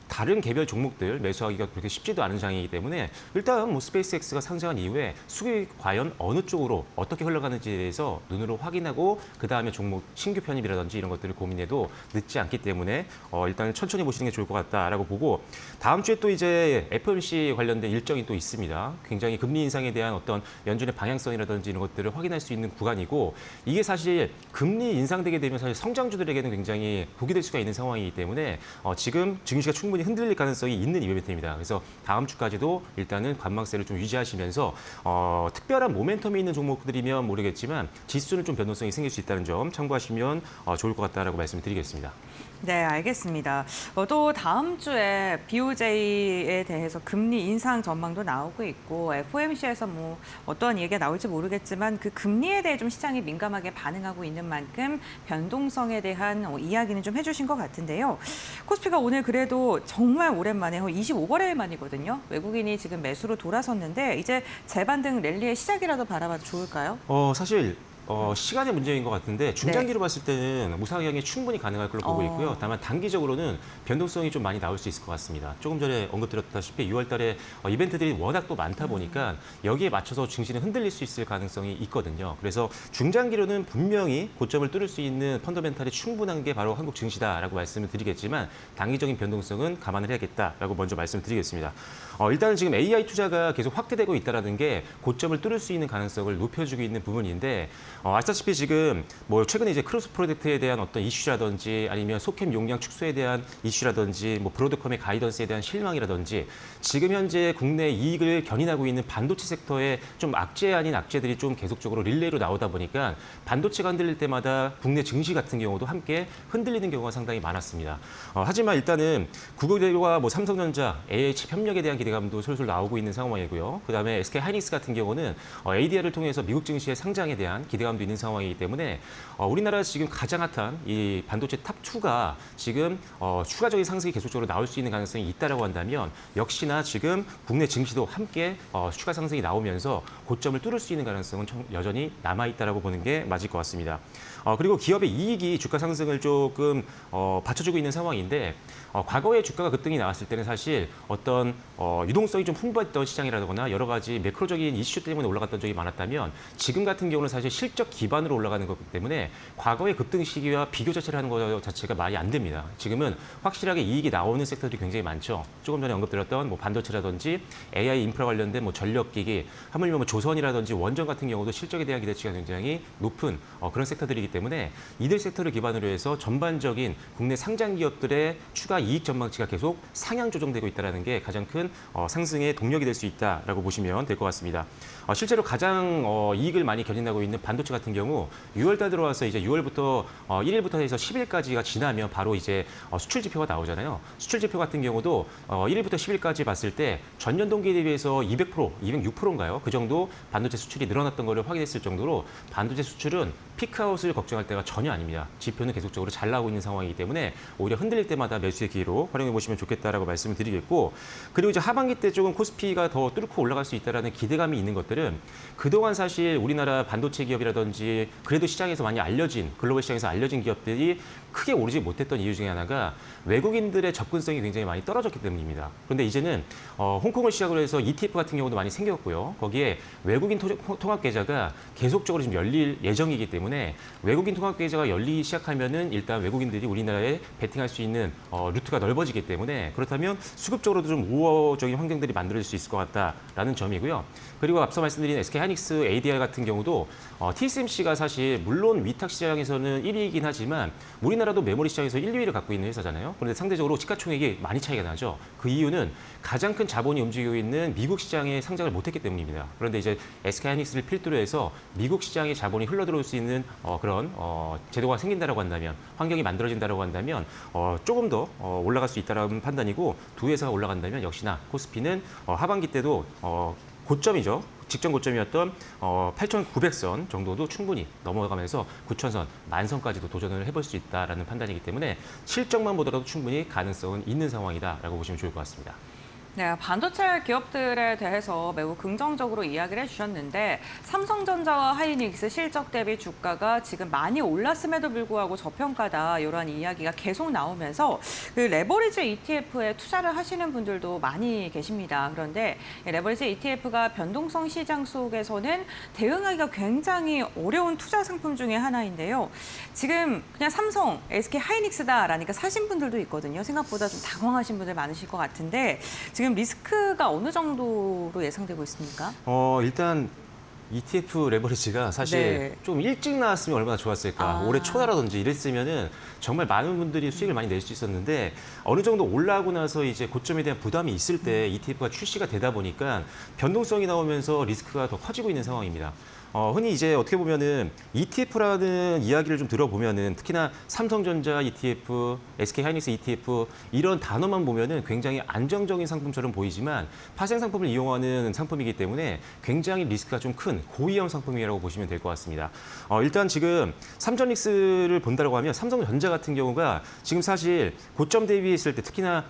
다른 개별 종목들 매수하기가 그렇게 쉽지도 않은 상황이기 때문에 일단 스페이스X가 상장한 이후에 수급이 과연 어느 쪽으로 어떻게 흘러가는지에 대해서 눈으로 확인하고 그다음에 종목 신규 편입이라든지 이런 것들을 고민해도 늦지 않기 때문에 일단 천천히 보시는 게 좋을 것 같다라고 보고 다음 주에 또 이제 FOMC 관련된 일정이 또 있습니다. 굉장히 금리 인상에 대한 어떤 연준의 방향성이라든지 이런 것들을 확인할 수 있는 구간이고 이게 사실 금리 인상되게 되면 사실 성장주들에게는 굉장히 복이 될 수가 있는 상황이기 때문에 지금 증시가 충분히 흔들릴 가능성이 있는 이벤트입니다. 그래서 다음 주까지도 일단은 관망세를 좀 유지하시면서 특별한 모멘텀이 있는 종목들이면 모르겠지만 지수는 좀 변동성이 생길 수 있다는 점 참고하시면 좋을 것 같다라고 말씀드리겠습니다. 네, 알겠습니다. 또 다음 주에 BOJ에 대해서 금리 인상 전망도 나오고 있고 FOMC에서 어떠한 얘기가 나올지 모르겠지만 그 금리에 대해 좀 시장이 민감하게 반응하고 있는 만큼 변동성에 대한 이야기는 좀 해주신 것 같은데요. 코스피가 오늘 그래도 정말 오랜만에 25거래일 만이거든요. 외국인이 지금 매수로 돌아섰는데 이제 재반등 랠리의 시작이라도 바라봐도 좋을까요? 사실 시간의 문제인 것 같은데 중장기로 봤을 때는 우상향이 충분히 가능할 걸로 보고 있고요. 다만 단기적으로는 변동성이 좀 많이 나올 수 있을 것 같습니다. 조금 전에 언급드렸다시피 6월 달에 이벤트들이 워낙 또 많다 보니까 여기에 맞춰서 증시는 흔들릴 수 있을 가능성이 있거든요. 그래서 중장기로는 분명히 고점을 뚫을 수 있는 펀더멘탈이 충분한 게 바로 한국 증시다라고 말씀을 드리겠지만 단기적인 변동성은 감안을 해야겠다라고 먼저 말씀드리겠습니다. 일단은 지금 AI 투자가 계속 확대되고 있다는 게 고점을 뚫을 수 있는 가능성을 높여주고 있는 부분인데 아시다시피 지금 뭐 최근에 이제 크로스 프로젝트에 대한 어떤 이슈라든지 아니면 소캠 용량 축소에 대한 이슈라든지 뭐 브로드컴의 가이던스에 대한 실망이라든지 지금 현재 국내 이익을 견인하고 있는 반도체 섹터에 좀 악재 아닌 악재들이 좀 계속적으로 릴레이로 나오다 보니까 반도체가 흔들릴 때마다 국내 증시 같은 경우도 함께 흔들리는 경우가 상당히 많았습니다. 하지만 일단은 구글과 뭐 삼성전자, AH 협력에 대한 기대감도 솔솔 나오고 있는 상황이고요. 그다음에 SK 하이닉스 같은 경우는 ADR을 통해서 미국 증시의 상장에 대한 기대감도 있는 상황이기 때문에 우리나라 지금 가장 핫한 이 반도체 탑2가 지금 추가적인 상승이 계속적으로 나올 수 있는 가능성이 있다라고 한다면 역시나 지금 국내 증시도 함께 추가 상승이 나오면서 고점을 뚫을 수 있는 가능성은 여전히 남아있다라고 보는 게 맞을 것 같습니다. 그리고 기업의 이익이 주가 상승을 조금 받쳐주고 있는 상황인데 과거에 주가가 급등이 나왔을 때는 사실 어떤 유동성이 좀 풍부했던 시장이라거나 여러 가지 매크로적인 이슈 때문에 올라갔던 적이 많았다면 지금 같은 경우는 사실 실적 기반으로 올라가는 거기 때문에 과거의 급등 시기와 비교 자체를 하는 것 자체가 말이 안 됩니다. 지금은 확실하게 이익이 나오는 섹터들이 굉장히 많죠. 조금 전에 언급드렸던 뭐 반도체라든지 AI 인프라 관련된 뭐 전력기기, 하물며 뭐 조선이라든지 원전 같은 경우도 실적에 대한 기대치가 굉장히 높은 그런 섹터들이기 때문에 이들 섹터를 기반으로 해서 전반적인 국내 상장 기업들의 추가 이익 전망치가 계속 상향 조정되고 있다는 게 가장 큰 상승의 동력이 될 수 있다라고 보시면 될 것 같습니다. 실제로 가장 이익을 많이 견인하고 있는 반도체 같은 경우 6월 달 들어와서 이제 6월부터 1일부터 해서 10일까지가 지나면 바로 이제 수출 지표가 나오잖아요. 수출 지표 같은 경우도 1일부터 10일까지 봤을 때 전년 동기에 대비해서 200%, 206%인가요? 그 정도 반도체 수출이 늘어났던 것을 확인했을 정도로 반도체 수출은 피크아웃을 걱정할 때가 전혀 아닙니다. 지표는 계속적으로 잘 나오고 있는 상황이기 때문에 오히려 흔들릴 때마다 매수의 기회로 활용해 보시면 좋겠다라고 말씀을 드리겠고, 그리고 이제 하반기 때 조금 코스피가 더 뚫고 올라갈 수 있다라는 기대감이 있는 것들은 그동안 사실 우리나라 반도체 기업이라든지 그래도 시장에서 많이 알려진, 글로벌 시장에서 알려진 기업들이 크게 오르지 못했던 이유 중에 하나가 외국인들의 접근성이 굉장히 많이 떨어졌기 때문입니다. 그런데 이제는 홍콩을 시작으로 해서 ETF 같은 경우도 많이 생겼고요. 거기에 외국인 통합 계좌가 계속적으로 지금 열릴 예정이기 때문에 외국인 통합 계좌가 열리기 시작하면은 일단 외국인들이 우리나라에 베팅할 수 있는 루트가 넓어지기 때문에 그렇다면 수급적으로도 좀 우호적인 환경들이 만들어질 수 있을 것 같다라는 점이고요. 그리고 앞서 말씀드린 SK 하이닉스, ADR 같은 경우도 TSMC가 사실 물론 위탁 시장에서는 1위이긴 하지만 우리나라도 메모리 시장에서 1, 2위를 갖고 있는 회사잖아요. 그런데 상대적으로 시가총액이 많이 차이가 나죠. 그 이유는 가장 큰 자본이 움직이고 있는 미국 시장에 상장을 못했기 때문입니다. 그런데 이제 SK 하이닉스를 필두로 해서 미국 시장에 자본이 흘러들어올 수 있는 그런 제도가 생긴다라고 한다면, 환경이 만들어진다라고 한다면 조금 더 올라갈 수 있다라는 판단이고, 두 회사가 올라간다면 역시나 코스피는 하반기 때도 고점이죠. 직전 고점이었던 8,900선 정도도 충분히 넘어가면서 9,000선, 만선까지도 도전을 해볼 수 있다라는 판단이기 때문에 실적만 보더라도 충분히 가능성은 있는 상황이다라고 보시면 좋을 것 같습니다. 네, 반도체 기업들에 대해서 매우 긍정적으로 이야기를 해주셨는데 삼성전자와 하이닉스 실적 대비 주가가 지금 많이 올랐음에도 불구하고 저평가다 이런 이야기가 계속 나오면서 그 레버리지 ETF에 투자를 하시는 분들도 많이 계십니다. 그런데 레버리지 ETF가 변동성 시장 속에서는 대응하기가 굉장히 어려운 투자 상품 중에 하나인데요. 지금 그냥 삼성, SK 하이닉스다라니까 사신 분들도 있거든요. 생각보다 좀 당황하신 분들 많으실 것 같은데 지금 리스크가 어느 정도로 예상되고 있습니까? 일단 ETF 레버리지가 사실 좀 일찍 나왔으면 얼마나 좋았을까. 올해 초라든지 이랬으면은 정말 많은 분들이 수익을 많이 낼 수 있었는데 어느 정도 올라오고 나서 이제 고점에 대한 부담이 있을 때 ETF가 출시가 되다 보니까 변동성이 나오면서 리스크가 더 커지고 있는 상황입니다. 흔히 이제 어떻게 보면은 ETF라는 이야기를 좀 들어보면은 특히나 삼성전자 ETF, SK 하이닉스 ETF 이런 단어만 보면은 굉장히 안정적인 상품처럼 보이지만 파생 상품을 이용하는 상품이기 때문에 굉장히 리스크가 좀 큰 고위험 상품이라고 보시면 될 것 같습니다. 일단 지금 삼전릭스를 본다고 하면 삼성전자 같은 경우가 지금 사실 고점 대비했을 때 특히나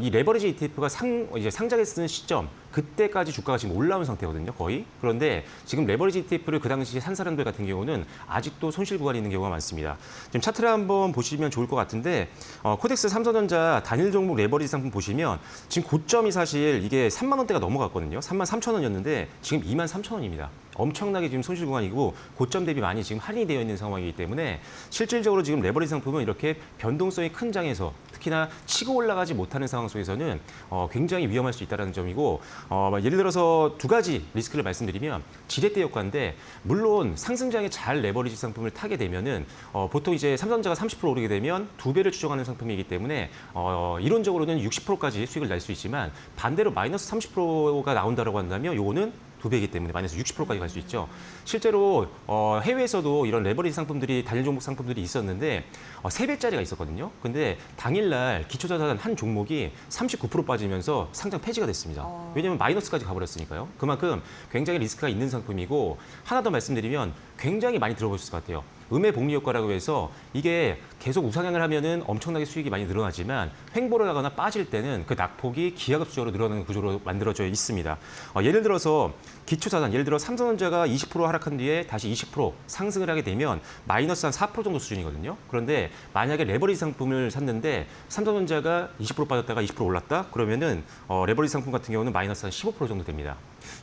이 레버리지 ETF가 이제 상장에 쓰는 시점 그때까지 주가가 지금 올라온 상태거든요, 거의. 그런데 지금 레버리지 ETF를 그 당시에 산 사람들 같은 경우는 아직도 손실 구간이 있는 경우가 많습니다. 지금 차트를 한번 보시면 좋을 것 같은데 코덱스 삼성전자 단일 종목 레버리지 상품 보시면 지금 고점이 사실 이게 3만 원대가 넘어갔거든요. 3만 3천 원이었는데 지금 2만 3천 원입니다. 엄청나게 지금 손실 구간이고 고점 대비 많이 지금 할인이 되어 있는 상황이기 때문에 실질적으로 지금 레버리지 상품은 이렇게 변동성이 큰 장에서 특히나 치고 올라가지 못하는 상황 속에서는 굉장히 위험할 수 있다는 점이고 예를 들어서 두 가지 리스크를 말씀드리면 지렛대 효과인데 물론 상승장에 잘 레버리지 상품을 타게 되면은 보통 이제 삼성전자가 30% 오르게 되면 2배를 추정하는 상품이기 때문에 이론적으로는 60%까지 수익을 낼 수 있지만 반대로 마이너스 30%가 나온다고 한다면 요거는 2배이기 때문에 마이너스 60%까지 갈 수 있죠. 실제로 해외에서도 이런 레버리지 상품들이 단일 종목 상품들이 있었는데 3배짜리가 있었거든요. 근데 당일날 기초자산 한 종목이 39% 빠지면서 상장 폐지가 됐습니다. 왜냐하면 마이너스까지 가버렸으니까요. 그만큼 굉장히 리스크가 있는 상품이고 하나 더 말씀드리면 굉장히 많이 들어보셨을 것 같아요. 음의 복리 효과라고 해서 이게 계속 우상향을 하면은 엄청나게 수익이 많이 늘어나지만 횡보를 하거나 빠질 때는 그 낙폭이 기하급수적으로 늘어나는 구조로 만들어져 있습니다. 예를 들어서 기초자산, 예를 들어 삼성전자가 20% 하락한 뒤에 다시 20% 상승을 하게 되면 마이너스 한 4% 정도 수준이거든요. 그런데 만약에 레버리지 상품을 샀는데 삼성전자가 20% 빠졌다가 20% 올랐다? 그러면은 레버리지 상품 같은 경우는 마이너스 한 15% 정도 됩니다.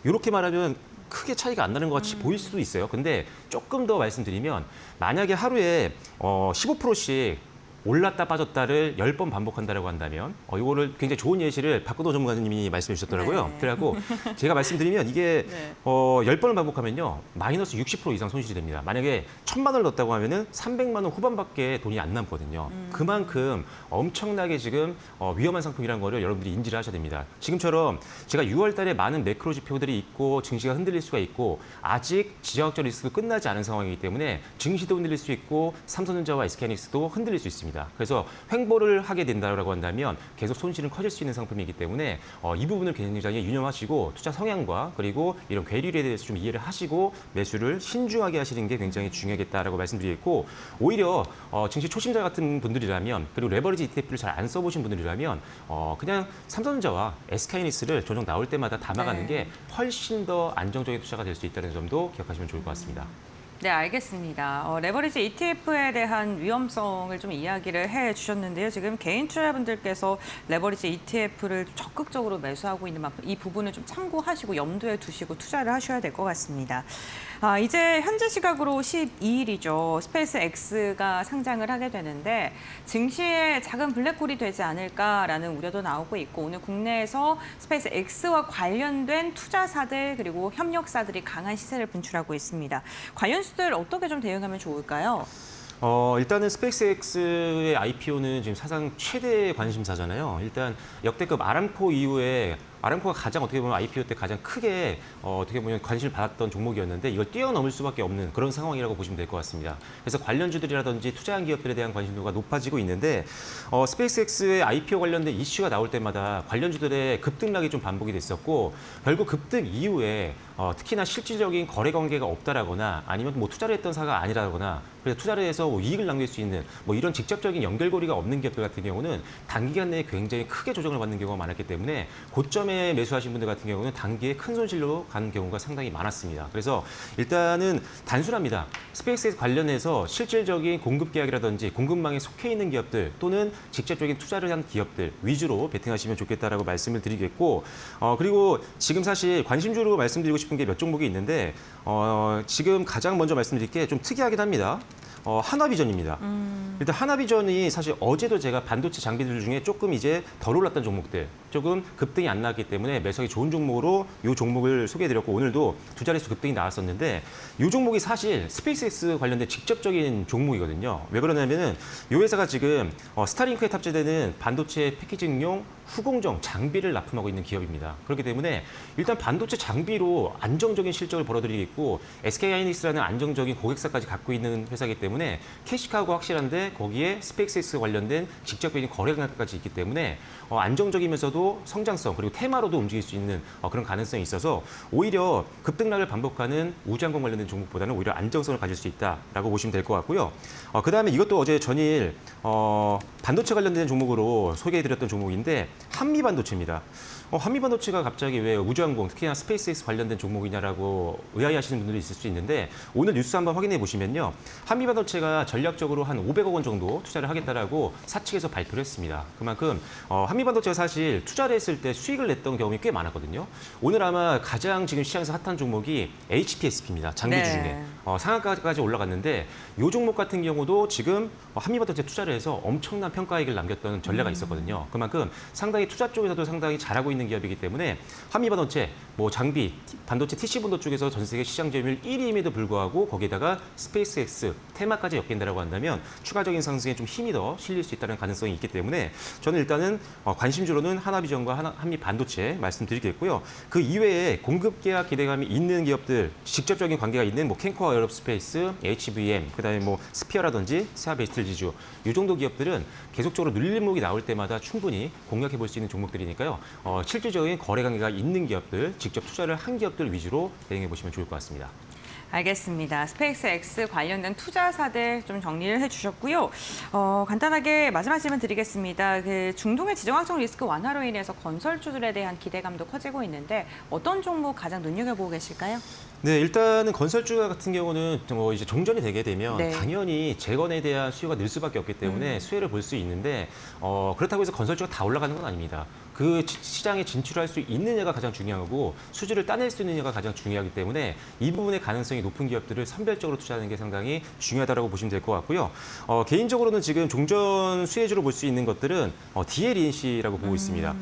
이렇게 말하면 크게 차이가 안 나는 것 같이 보일 수도 있어요. 근데 조금 더 말씀드리면 만약에 하루에 15%씩 올랐다 빠졌다를 10번 반복한다고 한다면 이거를 굉장히 좋은 예시를 박근호 전문가님이 말씀해 주셨더라고요. 네. 그래갖고 제가 말씀드리면 이게 네. 10번을 반복하면요. 마이너스 60% 이상 손실이 됩니다. 만약에 1,000만 원을 넣었다고 하면은 300만 원 후반밖에 돈이 안 남거든요. 그만큼 엄청나게 지금 위험한 상품이라는 거를 여러분들이 인지를 하셔야 됩니다. 지금처럼 제가 6월 달에 많은 매크로 지표들이 있고 증시가 흔들릴 수가 있고 아직 지정학적 리스크가 끝나지 않은 상황이기 때문에 증시도 흔들릴 수 있고 삼성전자와 SK하이닉스도 흔들릴 수 있습니다. 그래서 횡보를 하게 된다고 한다면 계속 손실은 커질 수 있는 상품이기 때문에 이 부분을 굉장히 유념하시고 투자 성향과 그리고 이런 괴리에 대해서 좀 이해를 하시고 매수를 신중하게 하시는 게 굉장히 중요하겠다라고 말씀드리겠고 오히려 증시 초심자 같은 분들이라면 그리고 레버리지 ETF를 잘 안 써보신 분들이라면 그냥 삼성전자와 SK하이닉스를 조정 나올 때마다 담아가는 게 훨씬 더 안정적인 투자가 될 수 있다는 점도 기억하시면 좋을 것 같습니다. 네, 알겠습니다. 레버리지 ETF에 대한 위험성을 좀 이야기를 해 주셨는데요. 지금 개인 투자자분들께서 레버리지 ETF를 적극적으로 매수하고 있는 만큼 이 부분을 좀 참고하시고 염두에 두시고 투자를 하셔야 될 것 같습니다. 이제 현재 시각으로 12일이죠. 스페이스 X가 상장을 하게 되는데 증시에 작은 블랙홀이 되지 않을까라는 우려도 나오고 있고 오늘 국내에서 스페이스 X와 관련된 투자사들 그리고 협력사들이 강한 시세를 분출하고 있습니다. 관련 들 어떻게 좀 대응하면 좋을까요? 일단은 스페이스X의 IPO는 지금 사상 최대 관심사잖아요. 일단 역대급 아람코 이후에 아람코가 가장 어떻게 보면 IPO 때 가장 크게 어떻게 보면 관심을 받았던 종목이었는데 이걸 뛰어넘을 수밖에 없는 그런 상황이라고 보시면 될 것 같습니다. 그래서 관련주들이라든지 투자한 기업들에 대한 관심도가 높아지고 있는데 스페이스X의 IPO 관련된 이슈가 나올 때마다 관련주들의 급등락이 좀 반복이 됐었고 결국 급등 이후에 특히나 실질적인 거래 관계가 없다라거나 아니면 뭐 투자를 했던 사가 아니라거나 그래서 투자를 해서 뭐 이익을 남길 수 있는 뭐 이런 직접적인 연결고리가 없는 기업들 같은 경우는 단기간 내에 굉장히 크게 조정을 받는 경우가 많았기 때문에 고점에 매수하신 분들 같은 경우는 단기에 큰 손실로 가는 경우가 상당히 많았습니다. 그래서 일단은 단순합니다. 스페이스X 관련해서 실질적인 공급 계약이라든지 공급망에 속해 있는 기업들 또는 직접적인 투자를 한 기업들 위주로 베팅하시면 좋겠다라고 말씀을 드리겠고 그리고 지금 사실 관심주로 말씀드리고 싶은 게 몇 종목이 있는데 지금 가장 먼저 말씀드릴 게 좀 특이하긴 합니다. 하나비전입니다. 일단 하나비전이 사실 어제도 제가 반도체 장비들 중에 조금 이제 덜 올랐던 종목들, 조금 급등이 안 나왔기 때문에 매수하기 좋은 종목으로 이 종목을 소개해드렸고 오늘도 두 자릿수 급등이 나왔었는데 이 종목이 사실 스페이스X 관련된 직접적인 종목이거든요. 왜 그러냐면은 이 회사가 지금 스타링크에 탑재되는 반도체 패키징용 후공정 장비를 납품하고 있는 기업입니다. 그렇기 때문에 일단 반도체 장비로 안정적인 실적을 벌어들이고 SK하이닉스라는 안정적인 고객사까지 갖고 있는 회사이기 때문에 캐시카우가 확실한데 거기에 스페이스X 관련된 직접적인 거래 관계까지 있기 때문에 안정적이면서도 성장성 그리고 테마로도 움직일 수 있는 그런 가능성이 있어서 오히려 급등락을 반복하는 우주항공 관련된 종목보다는 오히려 안정성을 가질 수 있다라고 보시면 될 것 같고요. 그다음에 이것도 어제 전일 반도체 관련된 종목으로 소개해드렸던 종목인데 한미반도체입니다. 한미반도체가 갑자기 왜 우주항공, 특히나 스페이스X 관련된 종목이냐라고 의아해하시는 분들이 있을 수 있는데 오늘 뉴스 한번 확인해 보시면요. 한미반도체가 전략적으로 한 500억 원 정도 투자를 하겠다라고 사측에서 발표를 했습니다. 그만큼 한미반도체가 사실 투자를 했을 때 수익을 냈던 경험이 꽤 많았거든요. 오늘 아마 가장 지금 시장에서 핫한 종목이 HPSP입니다. 장비주 중에. 상한가까지 올라갔는데 이 종목 같은 경우도 지금 한미반도체 투자를 해서 엄청난 평가액을 남겼던 전례가 있었거든요. 그만큼 상당히 투자 쪽에서도 상당히 잘하고 있는 기업이기 때문에 한미반도체, 장비, 반도체 TC본도 쪽에서 전 세계 시장 점유율 1위임에도 불구하고 거기에다가 스페이스X, 테마까지 엮인다라고 한다면 추가적인 상승에 좀 힘이 더 실릴 수 있다는 가능성이 있기 때문에 저는 일단은 관심주로는 하나비전과 한미반도체 말씀드리겠고요. 그 이외에 공급 계약 기대감이 있는 기업들, 직접적인 관계가 있는 캔코어 에어로스페이스, HVM, 그다음에 스피어라든지 세아베스틀지주 이 정도 기업들은 계속적으로 눌림목이 나올 때마다 충분히 공략해 볼 수 있는 종목들이니까요. 실질적인 거래 관계가 있는 기업들, 직접 투자를 한 기업들 위주로 대응해 보시면 좋을 것 같습니다. 알겠습니다. 스페이스X 관련된 투자사들 좀 정리를 해주셨고요. 간단하게 마지막 질문 드리겠습니다. 중동의 지정학적 리스크 완화로 인해서 건설주들에 대한 기대감도 커지고 있는데 어떤 종목 가장 눈여겨보고 계실까요? 네, 일단은 건설주 같은 경우는 이제 종전이 되게 되면 네. 당연히 재건에 대한 수요가 늘 수밖에 없기 때문에 수혜를 볼 수 있는데 그렇다고 해서 건설주가 다 올라가는 건 아닙니다. 그 시장에 진출할 수 있느냐가 가장 중요한 거고 수주를 따낼 수 있느냐가 가장 중요하기 때문에 이 부분의 가능성이 높은 기업들을 선별적으로 투자하는 게 상당히 중요하다고 보시면 될 것 같고요. 개인적으로는 지금 종전 수혜주로 볼 수 있는 것들은 DLENC라고 보고 있습니다.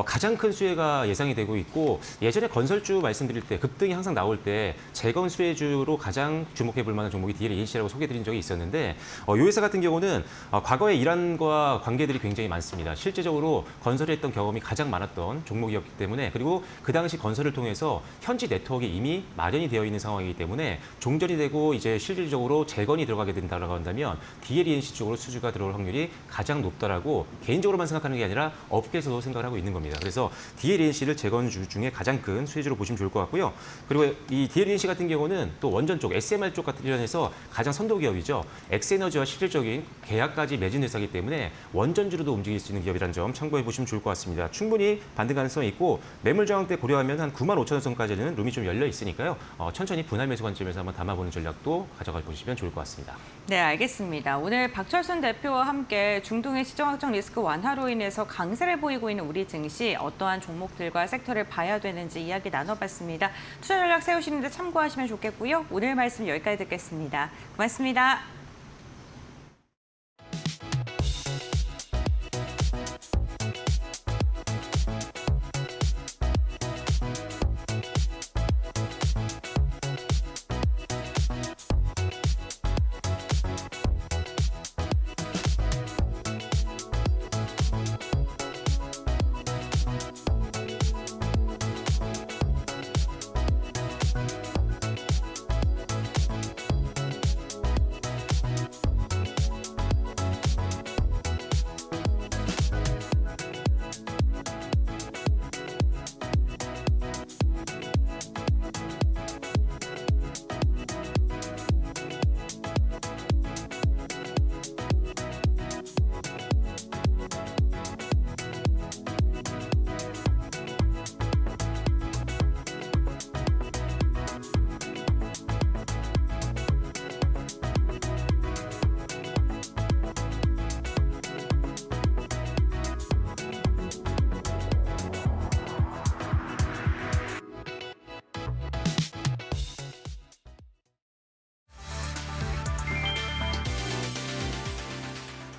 가장 큰 수혜가 예상이 되고 있고 예전에 건설주 말씀드릴 때 급등이 항상 나올 때 재건 수혜주로 가장 주목해 볼 만한 종목이 DLENC라고 소개해드린 적이 있었는데 이 회사 같은 경우는 과거에 이란과 관계들이 굉장히 많습니다. 실제적으로 건설을 했던 경험이 가장 많았던 종목이었기 때문에 그리고 그 당시 건설을 통해서 현지 네트워크가 이미 마련이 되어 있는 상황이기 때문에 종전이 되고 이제 실질적으로 재건이 들어가게 된다고 한다면 DLENC 쪽으로 수주가 들어올 확률이 가장 높다라고 개인적으로만 생각하는 게 아니라 업계에서도 생각을 하고 있는 겁니다. 그래서 DLENC를 재건주 중에 가장 큰 수혜주로 보시면 좋을 것 같고요. 그리고 이 DLENC 같은 경우는 또 원전 쪽, SMR 쪽 같은 면에서 가장 선도 기업이죠. 엑스에너지와 실질적인 계약까지 맺은 회사이기 때문에 원전주로도 움직일 수 있는 기업이라는 점 참고해 보시면 좋을 것 같습니다. 충분히 반등 가능성이 있고 매물 저항대 고려하면 한 95,000원 선까지는 룸이 좀 열려 있으니까요. 천천히 분할 매수 관점에서 한번 담아보는 전략도 가져가 보시면 좋을 것 같습니다. 네, 알겠습니다. 오늘 박철순 대표와 함께 중동의 시정학적 리스크 완화로 인해서 강세를 보이고 있는 우리 증시 어떠한 종목들과 섹터를 봐야 되는지 이야기 나눠봤습니다. 투자 전략 세우시는 데 참고하시면 좋겠고요. 오늘 말씀 여기까지 듣겠습니다. 고맙습니다.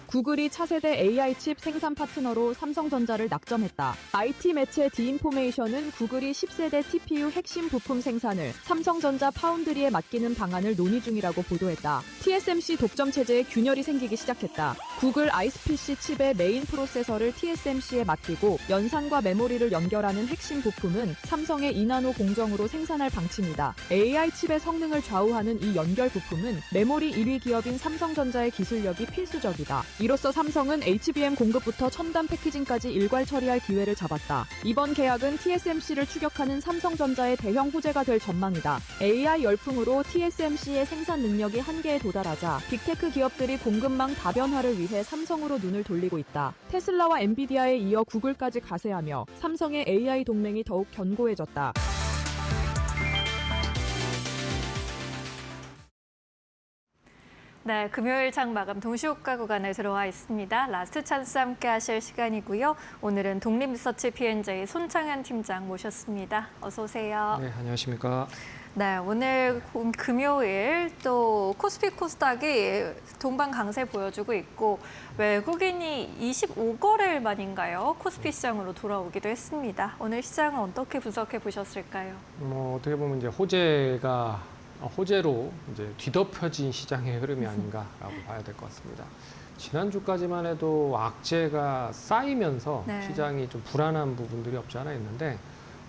구글이 차세대 AI 칩 생산 파트너로 삼성전자를 낙점했다. IT 매체 디인포메이션은 구글이 10세대 TPU 핵심 부품 생산을 삼성전자 파운드리에 맡기는 방안을 논의 중이라고 보도했다. TSMC 독점 체제에 균열이 생기기 시작했다. 구글 아이스PC 칩의 메인 프로세서를 TSMC에 맡기고 연산과 메모리를 연결하는 핵심 부품은 삼성의 2나노 공정으로 생산할 방침이다. AI 칩의 성능을 좌우하는 이 연결 부품은 메모리 1위 기업인 삼성전자의 기술력이 필수적이다. 이로써 삼성은 HBM 공급부터 첨단 패키징까지 일괄 처리할 기회를 잡았다. 이번 계약은 TSMC를 추격하는 삼성전자의 대형 호재가 될 전망이다. AI 열풍으로 TSMC의 생산 능력이 한계에 도달하자 빅테크 기업들이 공급망 다변화를 위해 위해 삼성으로 눈을 돌리고 있다. 테슬라와 엔비디아에 이어 구글까지 가세하며 삼성의 AI 동맹이 더욱 견고해졌다. 네, 금요일 장 마감 동시효과 구간에 들어와 있습니다. 라스트 찬스 함께 하실 시간이고요. 오늘은 독립리서치 P&J 손창현 팀장 모셨습니다. 어서 오세요. 네, 안녕하십니까. 네, 오늘 금요일 또 코스피 코스닥이 동반 강세 보여주고 있고 외국인이 25거래일 만인가요? 코스피 시장으로 돌아오기도 했습니다. 오늘 시장은 어떻게 분석해 보셨을까요? 어떻게 보면 이제 호재로 이제 뒤덮여진 시장의 흐름이 아닌가라고 봐야 될 것 같습니다. 지난주까지만 해도 악재가 쌓이면서 네. 시장이 좀 불안한 부분들이 없지 않아 있는데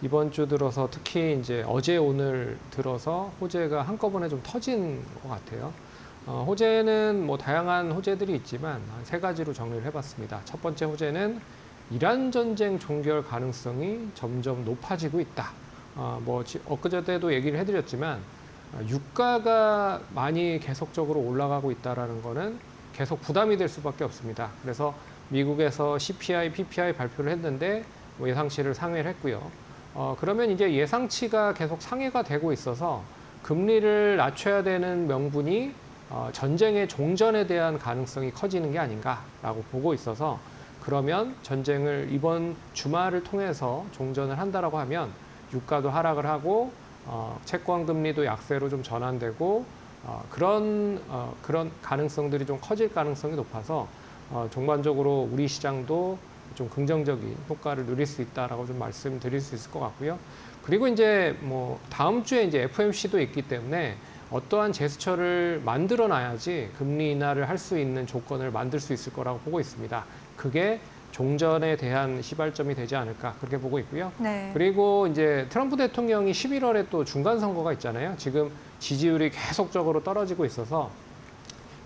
이번 주 들어서 특히 이제 어제 오늘 들어서 호재가 한꺼번에 좀 터진 것 같아요. 호재는 뭐 다양한 호재들이 있지만 한 3가지로 정리를 해봤습니다. 첫 번째 호재는 이란 전쟁 종결 가능성이 점점 높아지고 있다. 엊그저께도 얘기를 해드렸지만 유가가 많이 계속적으로 올라가고 있다는 거는 계속 부담이 될 수밖에 없습니다. 그래서 미국에서 CPI, PPI 발표를 했는데 예상치를 상회를 했고요. 그러면 이제 예상치가 계속 상회가 되고 있어서 금리를 낮춰야 되는 명분이 전쟁의 종전에 대한 가능성이 커지는 게 아닌가라고 보고 있어서 그러면 전쟁을 이번 주말을 통해서 종전을 한다라고 하면 유가도 하락을 하고 채권 금리도 약세로 좀 전환되고 그런 가능성들이 좀 커질 가능성이 높아서 전반적으로 우리 시장도 좀 긍정적인 효과를 누릴 수 있다라고 좀 말씀드릴 수 있을 것 같고요. 그리고 이제 뭐 다음 주에 이제 FOMC도 있기 때문에 어떠한 제스처를 만들어 놔야지 금리 인하를 할 수 있는 조건을 만들 수 있을 거라고 보고 있습니다. 그게 종전에 대한 시발점이 되지 않을까 그렇게 보고 있고요. 네. 그리고 이제 트럼프 대통령이 11월에 또 중간 선거가 있잖아요. 지금 지지율이 계속적으로 떨어지고 있어서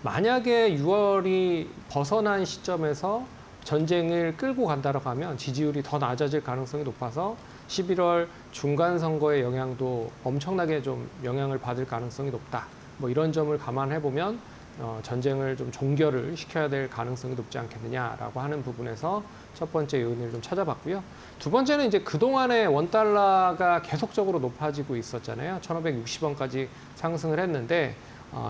만약에 6월이 벗어난 시점에서 전쟁을 끌고 간다라고 하면 지지율이 더 낮아질 가능성이 높아서 11월 중간 선거의 영향도 엄청나게 좀 영향을 받을 가능성이 높다. 뭐 이런 점을 감안해 보면 전쟁을 좀 종결을 시켜야 될 가능성이 높지 않겠느냐라고 하는 부분에서 첫 번째 요인을 좀 찾아봤고요. 두 번째는 이제 그동안에 원달러가 계속적으로 높아지고 있었잖아요. 1,560원까지 상승을 했는데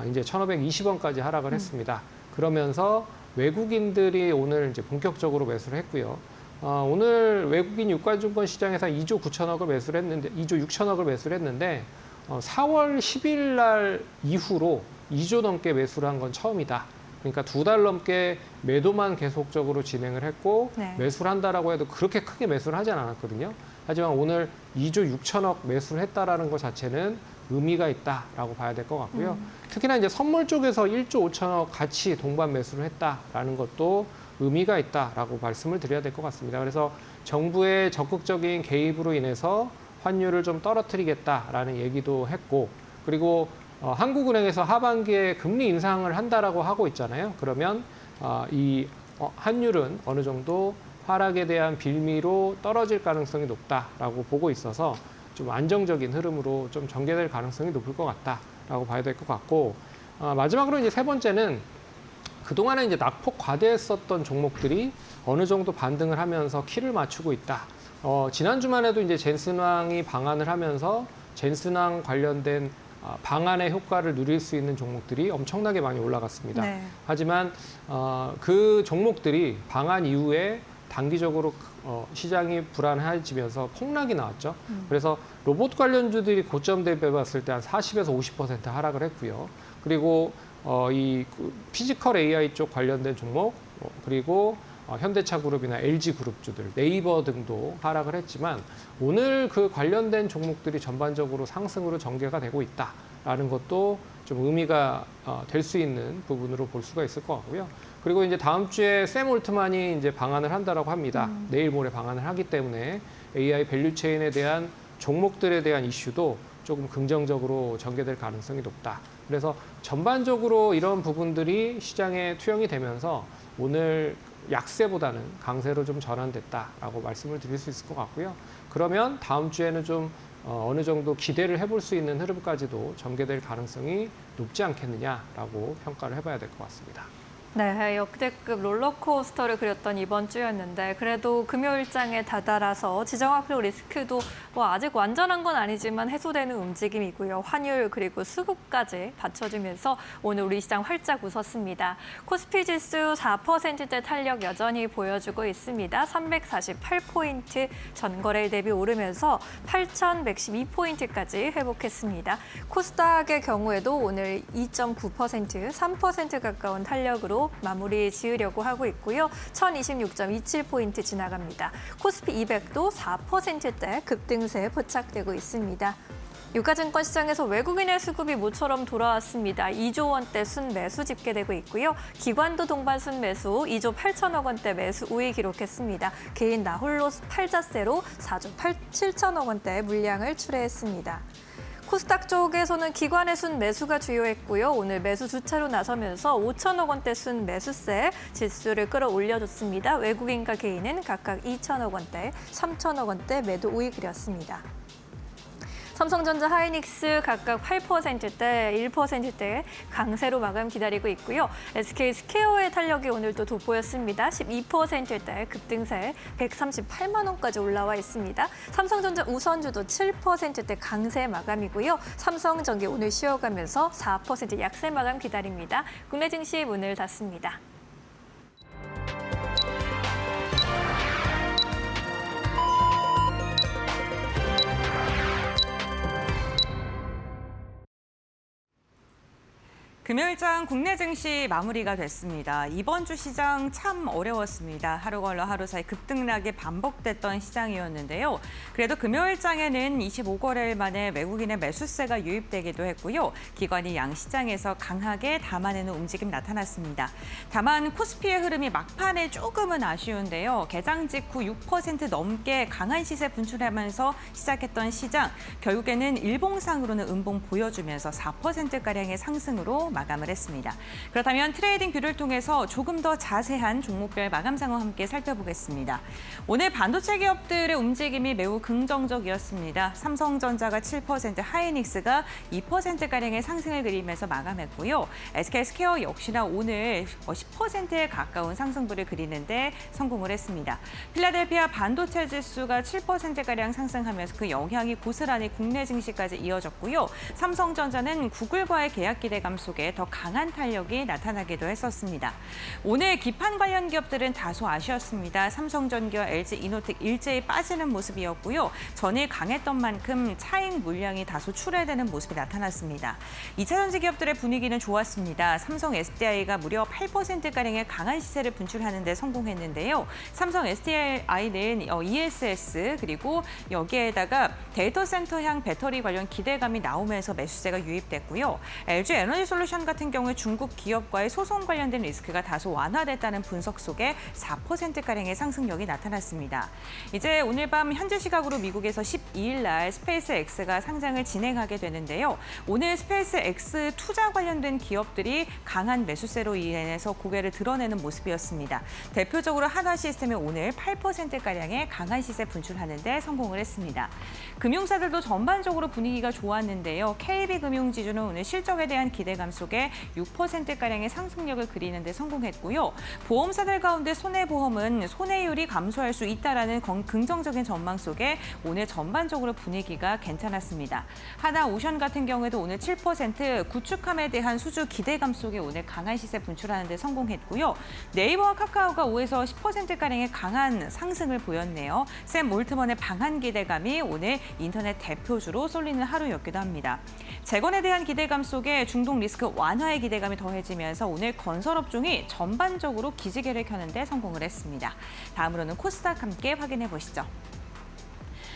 이제 1,520원까지 하락을 했습니다. 그러면서 외국인들이 오늘 이제 본격적으로 매수를 했고요. 오늘 외국인 유가증권 시장에서 2조 9천억을 매수를 했는데 2조 6천억을 매수를 했는데 4월 10일 날 이후로 2조 넘게 매수를 한 건 처음이다. 그러니까 2달 넘게 매도만 계속적으로 진행을 했고 네. 매수를 한다라고 해도 그렇게 크게 매수를 하진 않았거든요. 하지만 오늘 2조 6천억 매수를 했다라는 것 자체는 의미가 있다라고 봐야 될 것 같고요. 특히나 이제 선물 쪽에서 1조 5천억 같이 동반 매수를 했다라는 것도 의미가 있다라고 말씀을 드려야 될 것 같습니다. 그래서 정부의 적극적인 개입으로 인해서 환율을 좀 떨어뜨리겠다라는 얘기도 했고 그리고 한국은행에서 하반기에 금리 인상을 한다라고 하고 있잖아요. 그러면 이 환율은 어느 정도 하락에 대한 빌미로 떨어질 가능성이 높다라고 보고 있어서 좀 안정적인 흐름으로 좀 전개될 가능성이 높을 것 같다라고 봐야 될 것 같고 마지막으로 이제 세 번째는 그동안에 이제 낙폭 과대했었던 종목들이 어느 정도 반등을 하면서 키를 맞추고 있다. 지난주만 해도 이제 젠슨왕이 방한을 하면서 젠슨왕 관련된 방안의 효과를 누릴 수 있는 종목들이 엄청나게 많이 올라갔습니다. 네. 하지만 그 종목들이 방한 이후에 단기적으로 시장이 불안해지면서 폭락이 나왔죠. 그래서 로봇 관련주들이 고점 대비해 봤을 때 한 40에서 50% 하락을 했고요. 그리고 이 피지컬 AI 쪽 관련된 종목 그리고 현대차 그룹이나 LG 그룹주들, 네이버 등도 하락을 했지만 오늘 그 관련된 종목들이 전반적으로 상승으로 전개가 되고 있다라는 것도 좀 의미가 될 수 있는 부분으로 볼 수가 있을 것 같고요. 그리고 이제 다음 주에 샘 올트만이 이제 방한을 한다라고 합니다. 내일 모레 방한을 하기 때문에 AI 밸류 체인에 대한 종목들에 대한 이슈도 조금 긍정적으로 전개될 가능성이 높다. 그래서 전반적으로 이런 부분들이 시장에 투영이 되면서 오늘 약세보다는 강세로 좀 전환됐다라고 말씀을 드릴 수 있을 것 같고요. 그러면 다음 주에는 좀 어느 정도 기대를 해볼 수 있는 흐름까지도 전개될 가능성이 높지 않겠느냐라고 평가를 해봐야 될 것 같습니다. 네, 역대급 롤러코스터를 그렸던 이번 주였는데 그래도 금요일장에 다다라서 지정학교 리스크도 아직 완전한 건 아니지만 해소되는 움직임이고요. 환율 그리고 수급까지 받쳐주면서 오늘 우리 시장 활짝 웃었습니다. 코스피 지수 4%대 탄력 여전히 보여주고 있습니다. 348포인트 전거래일 대비 오르면서 8,112포인트까지 회복했습니다. 코스닥의 경우에도 오늘 2.9%, 3% 가까운 탄력으로 마무리 지으려고 하고 있고요. 1026.27포인트 지나갑니다. 코스피 200도 4%대 급등세 포착되고 있습니다. 유가증권 시장에서 외국인의 수급이 모처럼 돌아왔습니다. 2조 원대 순매수 집계되고 있고요. 기관도 동반 순매수 2조 8천억 원대 매수 우위 기록했습니다. 개인 나홀로 팔자세로 4조 7천억 원대 물량을 출회했습니다. 코스닥 쪽에서는 기관의 순매수가 주요했고요. 오늘 매수 주차로 나서면서 5천억 원대 순매수세 지수를 끌어올려줬습니다. 외국인과 개인은 각각 2천억 원대, 3천억 원대 매도 우위 그렸습니다. 삼성전자, 하이닉스 각각 8%대, 1%대 강세로 마감 기다리고 있고요. SK 스퀘어의 탄력이 오늘 또 돋보였습니다. 12%대 급등세 138만 원까지 올라와 있습니다. 삼성전자 우선주도 7%대 강세 마감이고요. 삼성전기 오늘 쉬어가면서 4% 약세 마감 기다립니다. 국내 증시 문을 닫습니다. 금요일장 국내 증시 마무리가 됐습니다. 이번 주 시장 참 어려웠습니다. 하루 걸러 하루 사이 급등락이 반복됐던 시장이었는데요. 그래도 금요일장에는 25거래일 만에 외국인의 매수세가 유입되기도 했고요. 기관이 양시장에서 강하게 담아내는 움직임 나타났습니다. 다만 코스피의 흐름이 막판에 조금은 아쉬운데요. 개장 직후 6% 넘게 강한 시세 분출하면서 시작했던 시장, 결국에는 일봉상으로는 음봉 보여주면서 4%가량의 상승으로 마감을 했습니다. 그렇다면 트레이딩 뷰를 통해서 조금 더 자세한 종목별 마감 상황 함께 살펴보겠습니다. 오늘 반도체 기업들의 움직임이 매우 긍정적이었습니다. 삼성전자가 7%, 하이닉스가 2%가량의 상승을 그리면서 마감했고요. SK 스퀘어 역시나 오늘 10%에 가까운 상승부를 그리는데 성공을 했습니다. 필라델피아 반도체 지수가 7%가량 상승하면서 그 영향이 고스란히 국내 증시까지 이어졌고요. 삼성전자는 구글과의 계약 기대감 속에 더 강한 탄력이 나타나기도 했었습니다. 오늘 기판 관련 기업들은 다소 아쉬웠습니다. 삼성전기와 LG이노텍 일제히 빠지는 모습이었고요. 전일 강했던 만큼 차익 물량이 다소 출회되는 모습이 나타났습니다. 2차전지 기업들의 분위기는 좋았습니다. 삼성 SDI가 무려 8%가량의 강한 시세를 분출하는 데 성공했는데요. 삼성 SDI는 ESS 그리고 여기에다가 데이터 센터향 배터리 관련 기대감이 나오면서 매수세가 유입됐고요. LG 에너지 솔루션 같은 경우에 중국 기업과의 소송 관련된 리스크가 다소 완화됐다는 분석 속에 4%가량의 상승력이 나타났습니다. 이제 오늘 밤 현지 시각으로 미국에서 12일 날 스페이스 X가 상장을 진행하게 되는데요. 오늘 스페이스 X 투자 관련된 기업들이 강한 매수세로 인해서 고개를 드러내는 모습이었습니다. 대표적으로 한화시스템이 오늘 8%가량의 강한 시세 분출하는 데 성공을 했습니다. 금융사들도 전반적으로 분위기가 좋았는데요. KB금융지주는 오늘 실적에 대한 기대감 속에 6%가량의 상승력을 그리는 데 성공했고요. 보험사들 가운데 손해보험은 손해율이 감소할 수 있다라는 긍정적인 전망 속에 오늘 전반적으로 분위기가 괜찮았습니다. 하나오션 같은 경우에도 오늘 7% 구축함에 대한 수주 기대감 속에 오늘 강한 시세 분출하는 데 성공했고요. 네이버와 카카오가 5에서 10%가량의 강한 상승을 보였네요. 샘 올트먼의 방한 기대감이 오늘 인터넷 대표주로 쏠리는 하루였기도 합니다. 재건에 대한 기대감 속에 중동 리스크 완화의 기대감이 더해지면서 오늘 건설업종이 전반적으로 기지개를 켜는 데 성공을 했습니다. 다음으로는 코스닥 함께 확인해 보시죠.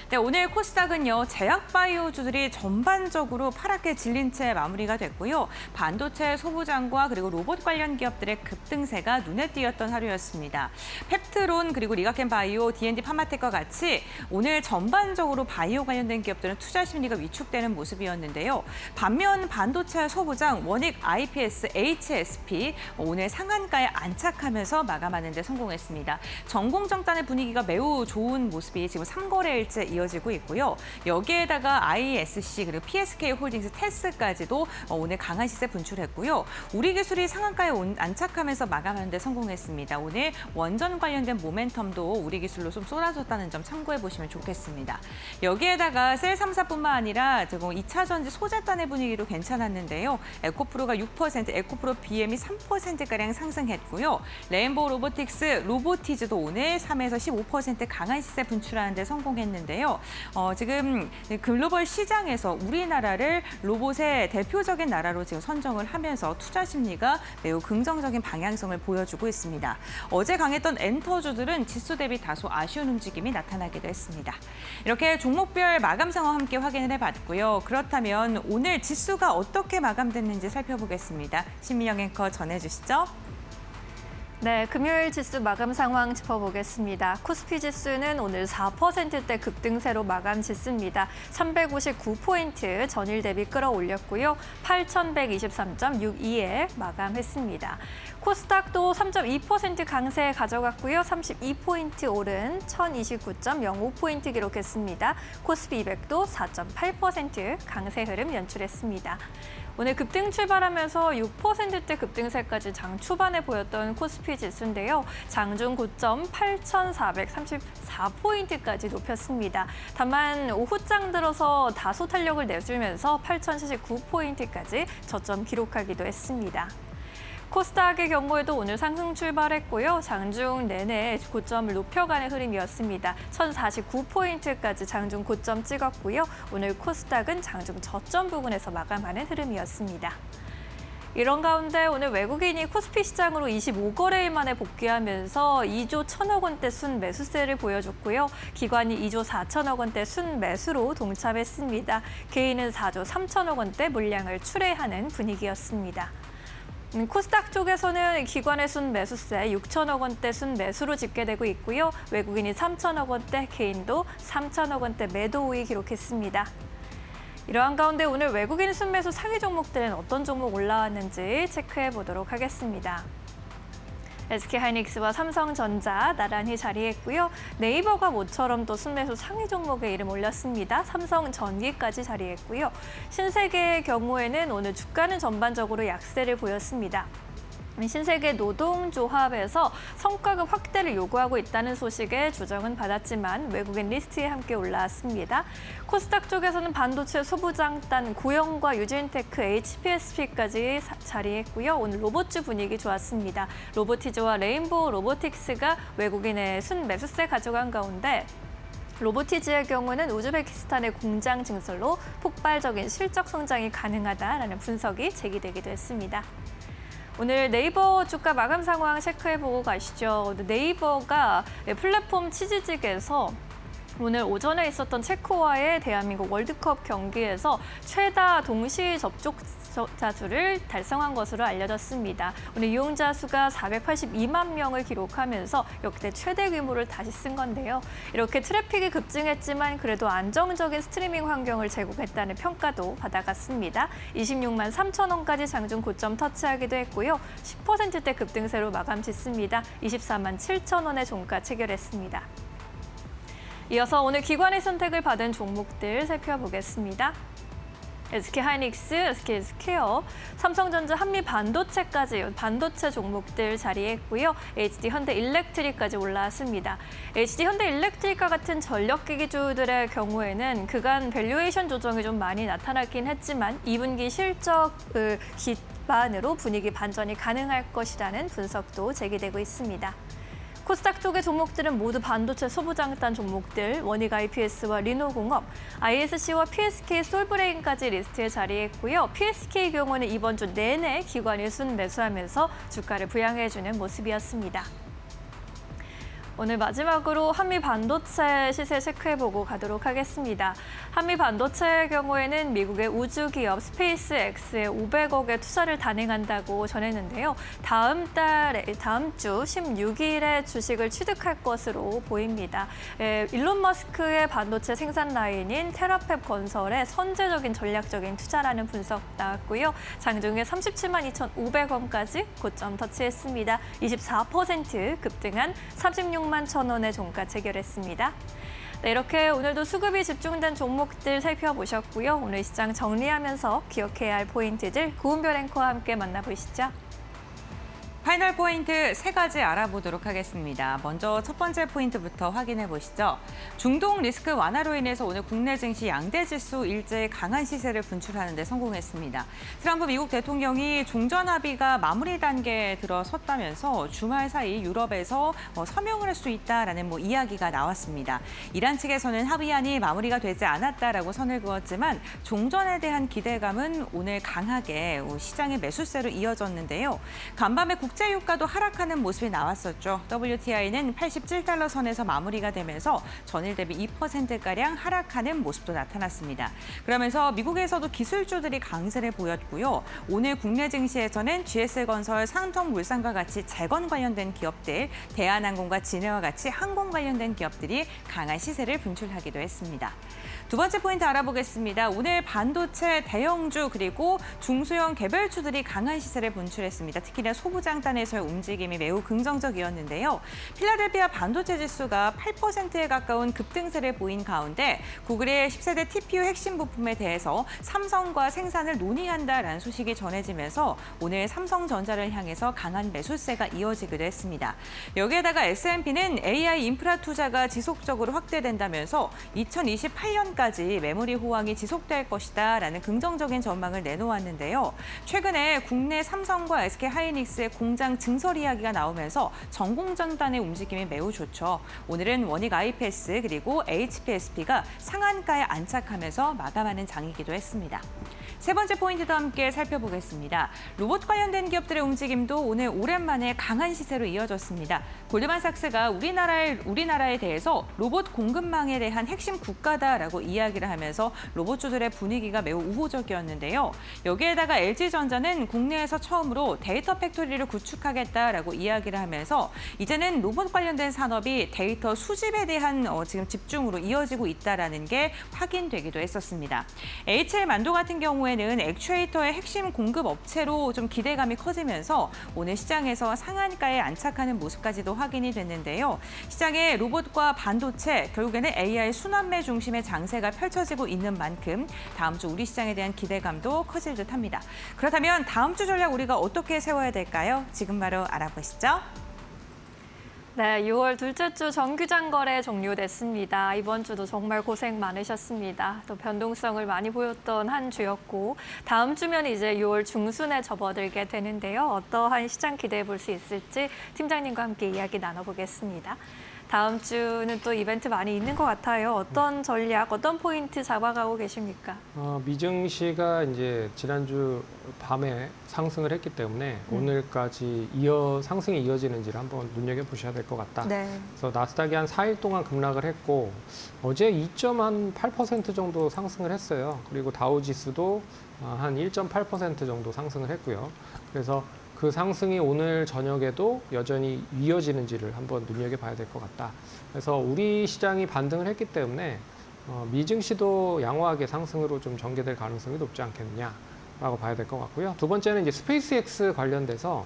네, 오늘 코스닥은요, 제약바이오주들이 전반적으로 파랗게 질린 채 마무리가 됐고요. 반도체 소부장과 그리고 로봇 관련 기업들의 급등세가 눈에 띄었던 하루였습니다. 펩트론 그리고 리가켄바이오, D&D 파마텍과 같이 오늘 전반적으로 바이오 관련된 기업들은 투자 심리가 위축되는 모습이었는데요. 반면 반도체 소부장, 원익, IPS, HSP 오늘 상한가에 안착하면서 마감하는 데 성공했습니다. 전공정단의 분위기가 매우 좋은 모습이 지금 3거래일째 이어지고 있고요. 여기에다가 ISC 그리고 PSK 홀딩스, 테스까지도 오늘 강한 시세 분출했고요. 우리 기술이 상한가에 안착하면서 마감하는 데 성공했습니다. 오늘 원전 관련된 모멘텀도 우리 기술로 좀 쏟아졌다는 점 참고해 보시면 좋겠습니다. 여기에다가 셀 3사뿐만 아니라 2차 전지 소재단의 분위기도 괜찮았는데요. 에코프로가 6%, 에코프로 BM이 3%가량 상승했고요. 레인보우 로보틱스, 로보티즈도 오늘 3에서 15% 강한 시세 분출하는 데 성공했는데요. 지금 글로벌 시장에서 우리나라를 로봇의 대표적인 나라로 지금 선정을 하면서 투자 심리가 매우 긍정적인 방향성을 보여주고 있습니다. 어제 강했던 엔터주들은 지수 대비 다소 아쉬운 움직임이 나타나기도 했습니다. 이렇게 종목별 마감 상황 함께 확인을 해봤고요. 그렇다면 오늘 지수가 어떻게 마감됐는지 살펴보겠습니다. 신민영 앵커 전해주시죠. 네, 금요일 지수 마감 상황 짚어보겠습니다. 코스피 지수는 오늘 4%대 급등세로 마감 짓습니다. 359포인트 전일 대비 끌어올렸고요. 8,123.62에 마감했습니다. 코스닥도 3.2% 강세 가져갔고요. 32포인트 오른 1,029.05포인트 기록했습니다. 코스피 200도 4.8% 강세 흐름 연출했습니다. 오늘 급등 출발하면서 6%대 급등세까지 장 초반에 보였던 코스피 지수인데요. 장중 고점 8,434포인트까지 높였습니다. 다만 오후장 들어서 다소 탄력을 내주면서 8,079포인트까지 저점 기록하기도 했습니다. 코스닥의 경우에도 오늘 상승 출발했고요. 장중 내내 고점을 높여가는 흐름이었습니다. 1,049포인트까지 장중 고점 찍었고요. 오늘 코스닥은 장중 저점 부근에서 마감하는 흐름이었습니다. 이런 가운데 오늘 외국인이 코스피 시장으로 25거래일 만에 복귀하면서 2조 1,000억 원대 순매수세를 보여줬고요. 기관이 2조 4천억 원대 순매수로 동참했습니다. 개인은 4조 3천억 원대 물량을 출회하는 분위기였습니다. 코스닥 쪽에서는 기관의 순매수세 6천억 원대 순매수로 집계되고 있고요. 외국인이 3천억 원대, 개인도 3천억 원대 매도 우위 기록했습니다. 이러한 가운데 오늘 외국인 순매수 상위 종목들은 어떤 종목 올라왔는지 체크해 보도록 하겠습니다. SK하이닉스와 삼성전자 나란히 자리했고요. 네이버가 모처럼 또 순매수 상위 종목에 이름 올렸습니다. 삼성전기까지 자리했고요. 신세계의 경우에는 오늘 주가는 전반적으로 약세를 보였습니다. 신세계 노동조합에서 성과급 확대를 요구하고 있다는 소식에 조정은 받았지만 외국인 리스트에 함께 올라왔습니다. 코스닥 쪽에서는 반도체 소부장단 고영과 유진테크, HPSP까지 자리했고요. 오늘 로봇주 분위기 좋았습니다. 로보티즈와 레인보우 로보틱스가 외국인의 순매수세 가져간 가운데 로보티즈의 경우는 우즈베키스탄의 공장 증설로 폭발적인 실적 성장이 가능하다라는 분석이 제기되기도 했습니다. 오늘 네이버 주가 마감 상황 체크해보고 가시죠. 네이버가 플랫폼 치즈직에서 오늘 오전에 있었던 체코와의 대한민국 월드컵 경기에서 최다 동시 접촉자 수를 달성한 것으로 알려졌습니다. 오늘 이용자 수가 482만 명을 기록하면서 역대 최대 규모를 다시 쓴 건데요. 이렇게 트래픽이 급증했지만 그래도 안정적인 스트리밍 환경을 제공했다는 평가도 받아갔습니다. 26만 3천 원까지 장중 고점 터치하기도 했고요. 10%대 급등세로 마감 짓습니다. 24만 7천 원의 종가 체결했습니다. 이어서 오늘 기관의 선택을 받은 종목들 살펴보겠습니다. SK하이닉스, SK스퀘어, 삼성전자, 한미반도체까지 반도체 종목들 자리했고요. HD현대일렉트릭까지 올라왔습니다. HD현대일렉트릭과 같은 전력기기주들의 경우에는 그간 밸류에이션 조정이 좀 많이 나타나긴 했지만 2분기 실적을 기반으로 분위기 반전이 가능할 것이라는 분석도 제기되고 있습니다. 코스닥 쪽의 종목들은 모두 반도체 소부장단 종목들, 원익 IPS와 리노공업, ISC와 PSK 솔브레인까지 리스트에 자리했고요. PSK 경우는 이번 주 내내 기관이 순매수하면서 주가를 부양해주는 모습이었습니다. 오늘 마지막으로 한미반도체 시세 체크해보고 가도록 하겠습니다. 한미반도체의 경우에는 미국의 우주기업 스페이스X에 500억의 투자를 단행한다고 전했는데요. 다음 주 16일에 주식을 취득할 것으로 보입니다. 일론 머스크의 반도체 생산 라인인 테라펩 건설에 선제적인 전략적인 투자라는 분석 나왔고요. 장중에 37만 2,500원까지 고점 터치했습니다. 24% 급등한 36만 1,000원의 종가 체결했습니다. 네, 이렇게 오늘도 수급이 집중된 종목들 살펴보셨고요. 오늘 시장 정리하면서 기억해야 할 포인트들 고은별 앵커와 함께 만나보시죠. 파이널 포인트 3가지 알아보도록 하겠습니다. 먼저 첫 번째 포인트부터 확인해 보시죠. 중동 리스크 완화로 인해서 오늘 국내 증시 양대 지수 일제히 강한 시세를 분출하는 데 성공했습니다. 트럼프 미국 대통령이 종전 합의가 마무리 단계에 들어섰다면서 주말 사이 유럽에서 서명을 할 수 있다라는 이야기가 나왔습니다. 이란 측에서는 합의안이 마무리가 되지 않았다라고 선을 그었지만 종전에 대한 기대감은 오늘 강하게 시장의 매수세로 이어졌는데요. 간밤에 국제 유가도 하락하는 모습이 나왔었죠. WTI는 87달러 선에서 마무리가 되면서 전일 대비 2%가량 하락하는 모습도 나타났습니다. 그러면서 미국에서도 기술주들이 강세를 보였고요. 오늘 국내 증시에서는 GS건설, 삼성물산과 같이 재건 관련된 기업들, 대한항공과 진해와 같이 항공 관련된 기업들이 강한 시세를 분출하기도 했습니다. 두 번째 포인트 알아보겠습니다. 오늘 반도체 대형주 그리고 중소형 개별주들이 강한 시세를 분출했습니다. 특히나 소부장단에서의 움직임이 매우 긍정적이었는데요. 필라델피아 반도체 지수가 8%에 가까운 급등세를 보인 가운데 구글의 10세대 TPU 핵심 부품에 대해서 삼성과 생산을 논의한다라는 소식이 전해지면서 오늘 삼성전자를 향해서 강한 매수세가 이어지기도 했습니다. 여기에다가 S&P는 AI 인프라 투자가 지속적으로 확대된다면서 2028년까지 메모리 호황이 지속될 것이다라는 긍정적인 전망을 내놓았는데요. 최근에 국내 삼성과 SK하이닉스의 공장 증설 이야기가 나오면서 전공전단의 움직임이 매우 좋죠. 오늘은 원익 IPS 그리고 HPSP가 상한가에 안착하면서 마감하는 장이기도 했습니다. 세 번째 포인트도 함께 살펴보겠습니다. 로봇 관련된 기업들의 움직임도 오늘 오랜만에 강한 시세로 이어졌습니다. 골드만삭스가 우리나라에 대해서 로봇 공급망에 대한 핵심 국가다라고 이야기를 하면서 로봇주들의 분위기가 매우 우호적이었는데요. 여기에다가 LG전자는 국내에서 처음으로 데이터 팩토리를 구축하겠다라고 이야기를 하면서 이제는 로봇 관련된 산업이 데이터 수집에 대한 지금 집중으로 이어지고 있다라는 게 확인되기도 했었습니다. HL만도 같은 경우에는 액추에이터의 핵심 공급 업체로 좀 기대감이 커지면서 오늘 시장에서 상한가에 안착하는 모습까지도 확인이 됐는데요. 시장의 로봇과 반도체, 결국에는 AI 순환매 중심의 장세가 펼쳐지고 있는 만큼 다음 주 우리 시장에 대한 기대감도 커질 듯합니다. 그렇다면 다음 주 전략 우리가 어떻게 세워야 될까요? 지금 바로 알아보시죠. 네, 6월 둘째 주 정규장 거래 종료됐습니다. 이번 주도 정말 고생 많으셨습니다. 또 변동성을 많이 보였던 한 주였고 다음 주면 이제 6월 중순에 접어들게 되는데요. 어떠한 시장 기대해 볼 수 있을지 팀장님과 함께 이야기 나눠보겠습니다. 다음 주는 또 이벤트 많이 있는 것 같아요. 어떤 전략, 어떤 포인트 잡아가고 계십니까? 미증시가 이제 지난주 밤에 상승을 했기 때문에 오늘까지 상승이 이어지는지를 한번 눈여겨보셔야 될 것 같다. 네. 그래서 나스닥이 한 4일 동안 급락을 했고 어제 2.8% 정도 상승을 했어요. 그리고 다우지수도 한 1.8% 정도 상승을 했고요. 그래서 그 상승이 오늘 저녁에도 여전히 이어지는지를 한번 눈여겨봐야 될 것 같다. 그래서 우리 시장이 반등을 했기 때문에 미증시도 양호하게 상승으로 좀 전개될 가능성이 높지 않겠느냐라고 봐야 될 것 같고요. 두 번째는 이제 스페이스X 관련돼서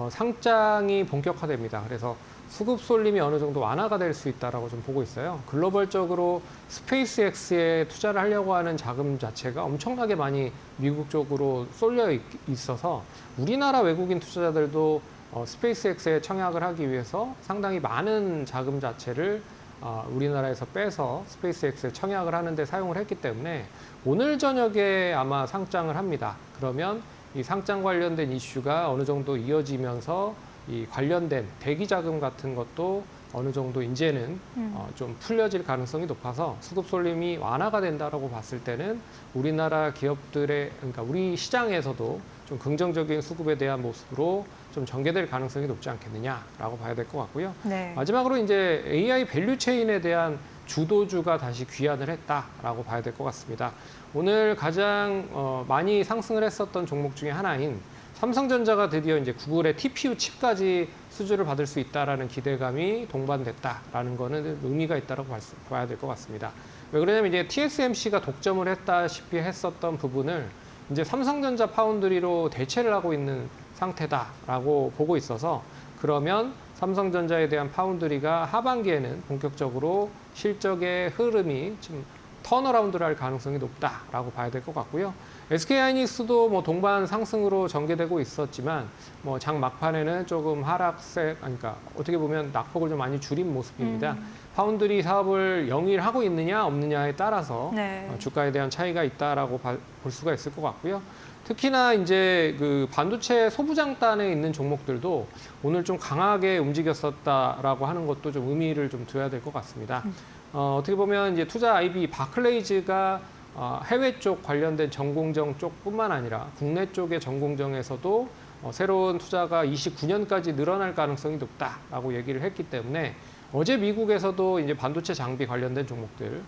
상장이 본격화됩니다. 그래서 수급 쏠림이 어느 정도 완화가 될 수 있다라고 좀 보고 있어요. 글로벌적으로 스페이스X에 투자를 하려고 하는 자금 자체가 엄청나게 많이 미국 쪽으로 쏠려 있어서 우리나라 외국인 투자자들도 스페이스X에 청약을 하기 위해서 상당히 많은 자금 자체를 우리나라에서 빼서 스페이스X에 청약을 하는데 사용을 했기 때문에 오늘 저녁에 아마 상장을 합니다. 그러면 이 상장 관련된 이슈가 어느 정도 이어지면서 이 관련된 대기 자금 같은 것도 어느 정도 이제는 좀 풀려질 가능성이 높아서 수급 쏠림이 완화가 된다라고 봤을 때는 우리나라 기업들의, 그러니까 우리 시장에서도 좀 긍정적인 수급에 대한 모습으로 좀 전개될 가능성이 높지 않겠느냐라고 봐야 될 것 같고요. 네. 마지막으로 이제 AI 밸류 체인에 대한 주도주가 다시 귀환을 했다라고 봐야 될 것 같습니다. 오늘 가장 많이 상승을 했었던 종목 중에 하나인 삼성전자가 드디어 이제 구글의 TPU 칩까지 수주를 받을 수 있다라는 기대감이 동반됐다라는 거는 의미가 있다고 봐야 될 것 같습니다. 왜 그러냐면 이제 TSMC가 독점을 했다시피 했었던 부분을 이제 삼성전자 파운드리로 대체를 하고 있는 상태다라고 보고 있어서 그러면 삼성전자에 대한 파운드리가 하반기에는 본격적으로 실적의 흐름이 좀 턴어라운드를 할 가능성이 높다라고 봐야 될 것 같고요. SK하이닉스도 뭐 동반 상승으로 전개되고 있었지만 뭐 장 막판에는 조금 하락세, 그러니까 어떻게 보면 낙폭을 좀 많이 줄인 모습입니다. 파운드리 사업을 영위하고 있느냐 없느냐에 따라서 네. 주가에 대한 차이가 있다라고 볼 수가 있을 것 같고요. 특히나 이제 그 반도체 소부장단에 있는 종목들도 오늘 좀 강하게 움직였었다라고 하는 것도 좀 의미를 좀 둬야 될 것 같습니다. 어떻게 보면 이제 투자 IB 바클레이즈가 해외 쪽 관련된 전공정 쪽뿐만 아니라 국내 쪽의 전공정에서도 새로운 투자가 29년까지 늘어날 가능성이 높다라고 얘기를 했기 때문에 어제 미국에서도 이제 반도체 장비 관련된 종목들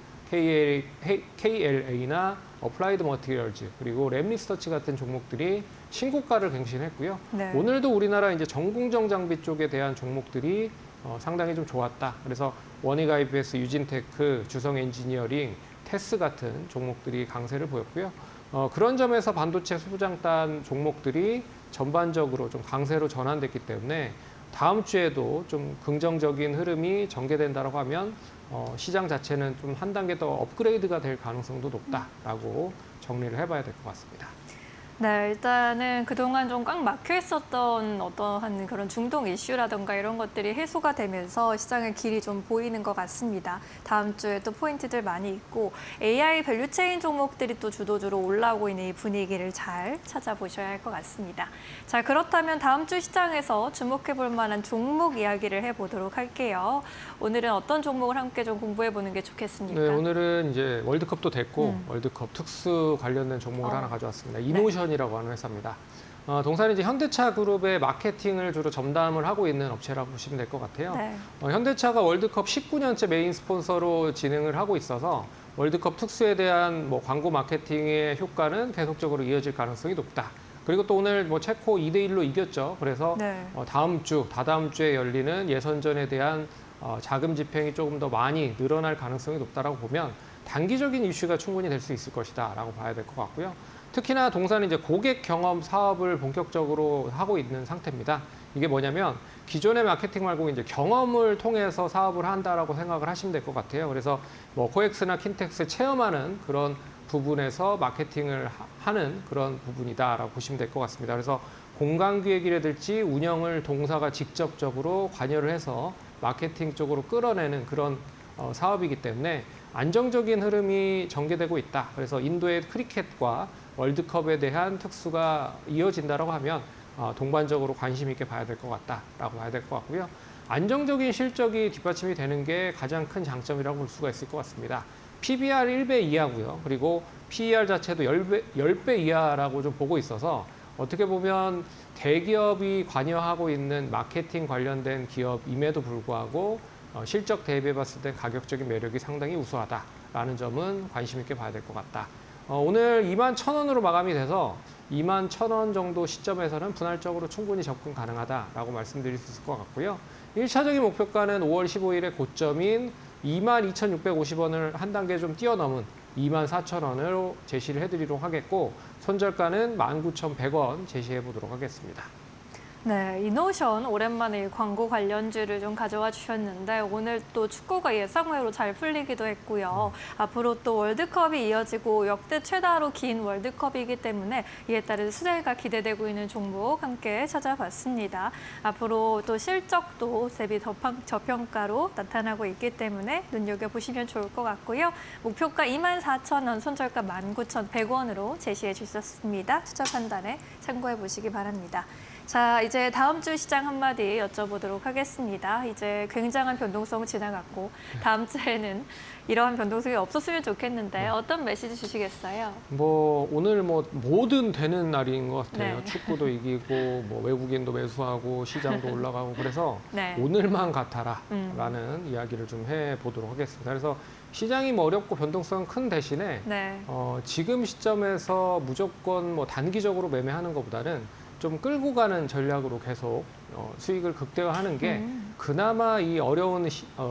KLA나 어플라이드 머티리얼즈 그리고 랩리서치 같은 종목들이 신고가를 갱신했고요. 네. 오늘도 우리나라 이제 전공정 장비 쪽에 대한 종목들이 상당히 좀 좋았다. 그래서 원익 IPS, 유진테크, 주성 엔지니어링, 테스 같은 종목들이 강세를 보였고요. 그런 점에서 반도체 소부장단 종목들이 전반적으로 좀 강세로 전환됐기 때문에 다음 주에도 좀 긍정적인 흐름이 전개된다고 하면 시장 자체는 좀 한 단계 더 업그레이드가 될 가능성도 높다라고 정리를 해봐야 될 것 같습니다. 네, 일단은 그동안 좀 꽉 막혀 있었던 어떠한 그런 중동 이슈라든가 이런 것들이 해소가 되면서 시장의 길이 좀 보이는 것 같습니다. 다음 주에 또 포인트들 많이 있고 AI 밸류체인 종목들이 또 주도주로 올라오고 있는 이 분위기를 잘 찾아보셔야 할 것 같습니다. 자, 그렇다면 다음 주 시장에서 주목해 볼 만한 종목 이야기를 해보도록 할게요. 오늘은 어떤 종목을 함께 좀 공부해 보는 게 좋겠습니까? 네, 오늘은 이제 월드컵도 됐고 월드컵 특수 관련된 종목을 하나 가져왔습니다. 이노션이라고 하는 회사입니다. 동사는 이제 현대차 그룹의 마케팅을 주로 전담을 하고 있는 업체라고 보시면 될 것 같아요. 네. 현대차가 월드컵 19년째 메인 스폰서로 진행을 하고 있어서 월드컵 특수에 대한 뭐 광고 마케팅의 효과는 계속적으로 이어질 가능성이 높다. 그리고 또 오늘 뭐 체코 2대1로 이겼죠. 그래서 네. 다음 주, 다다음 주에 열리는 예선전에 대한 자금 집행이 조금 더 많이 늘어날 가능성이 높다라고 보면 단기적인 이슈가 충분히 될 수 있을 것이다라고 봐야 될 것 같고요. 특히나 동사는 이제 고객 경험 사업을 본격적으로 하고 있는 상태입니다. 이게 뭐냐면 기존의 마케팅 말고 이제 경험을 통해서 사업을 한다라고 생각을 하시면 될 것 같아요. 그래서 뭐 코엑스나 킨텍스 체험하는 그런 부분에서 마케팅을 하는 그런 부분이다라고 보시면 될 것 같습니다. 그래서 공간기획이라든지 운영을 동사가 직접적으로 관여를 해서 마케팅 쪽으로 끌어내는 그런 사업이기 때문에 안정적인 흐름이 전개되고 있다. 그래서 인도의 크리켓과 월드컵에 대한 특수가 이어진다라고 하면 동반적으로 관심 있게 봐야 될 것 같다라고 봐야 될 것 같고요. 안정적인 실적이 뒷받침이 되는 게 가장 큰 장점이라고 볼 수가 있을 것 같습니다. PBR 1배 이하고요. 그리고 PER 자체도 10배 이하라고 좀 보고 있어서 어떻게 보면 대기업이 관여하고 있는 마케팅 관련된 기업임에도 불구하고 실적 대비해 봤을 때 가격적인 매력이 상당히 우수하다라는 점은 관심 있게 봐야 될 것 같다. 오늘 21,000원으로 마감이 돼서 21,000원 정도 시점에서는 분할적으로 충분히 접근 가능하다라고 말씀드릴 수 있을 것 같고요. 1차적인 목표가는 5월 15일의 고점인 22,650원을 한 단계 좀 뛰어넘은 24,000원으로 제시를 해드리도록 하겠고 손절가는 19,100원 제시해 보도록 하겠습니다. 네, 이노션 오랜만에 광고 관련주를 좀 가져와 주셨는데 오늘 또 축구가 예상외로 잘 풀리기도 했고요. 앞으로 또 월드컵이 이어지고 역대 최다로 긴 월드컵이기 때문에 이에 따른 수혜가 기대되고 있는 종목 함께 찾아봤습니다. 앞으로 또 실적도 대비 저평가로 나타나고 있기 때문에 눈여겨보시면 좋을 것 같고요. 목표가 24,000원, 손절가 19,100원으로 제시해 주셨습니다. 투자 판단에 참고해 보시기 바랍니다. 자, 이제 다음 주 시장 한마디 여쭤보도록 하겠습니다. 이제 굉장한 변동성 지나갔고 다음 주에는 이러한 변동성이 없었으면 좋겠는데 어떤 메시지 주시겠어요? 뭐 오늘 뭐 뭐든 되는 날인 것 같아요. 네. 축구도 이기고 뭐 외국인도 매수하고 시장도 올라가고 그래서 네. 오늘만 같아라라는 이야기를 좀 해보도록 하겠습니다. 그래서 시장이 뭐 어렵고 변동성 큰 대신에 네. 지금 시점에서 무조건 뭐 단기적으로 매매하는 것보다는 좀 끌고 가는 전략으로 계속 수익을 극대화하는 게 그나마 이 어려운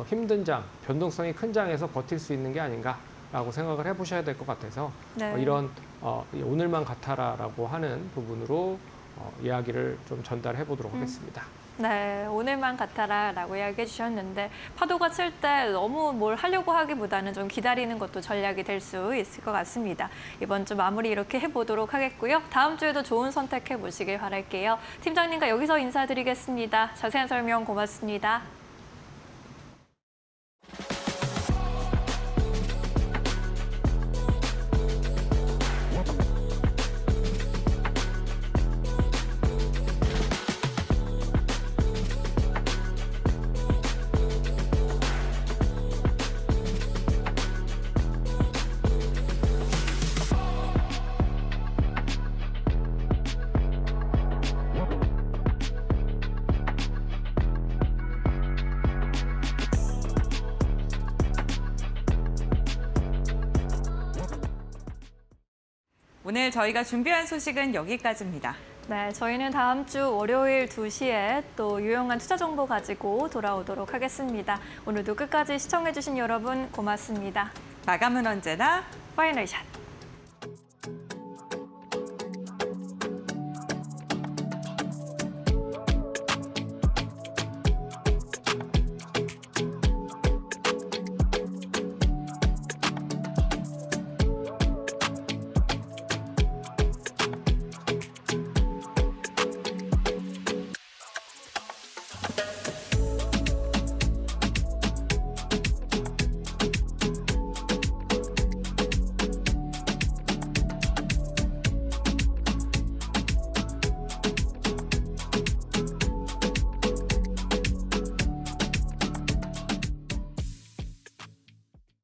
힘든 장, 변동성이 큰 장에서 버틸 수 있는 게 아닌가라고 생각을 해보셔야 될 것 같아서 네. 이런 오늘만 같아라라고 하는 부분으로 이야기를 좀 전달해 보도록 하겠습니다. 네, 오늘만 같아라라고 이야기해 주셨는데 파도가 칠 때 너무 뭘 하려고 하기보다는 좀 기다리는 것도 전략이 될 수 있을 것 같습니다. 이번 주 마무리 이렇게 해보도록 하겠고요. 다음 주에도 좋은 선택해 보시길 바랄게요. 팀장님과 여기서 인사드리겠습니다. 자세한 설명 고맙습니다. 오늘 저희가 준비한 소식은 여기까지입니다. 네, 저희는 다음 주 월요일 2시에 또 유용한 투자 정보 가지고 돌아오도록 하겠습니다. 오늘도 끝까지 시청해주신 여러분 고맙습니다. 마감은 언제나 파이널 샷.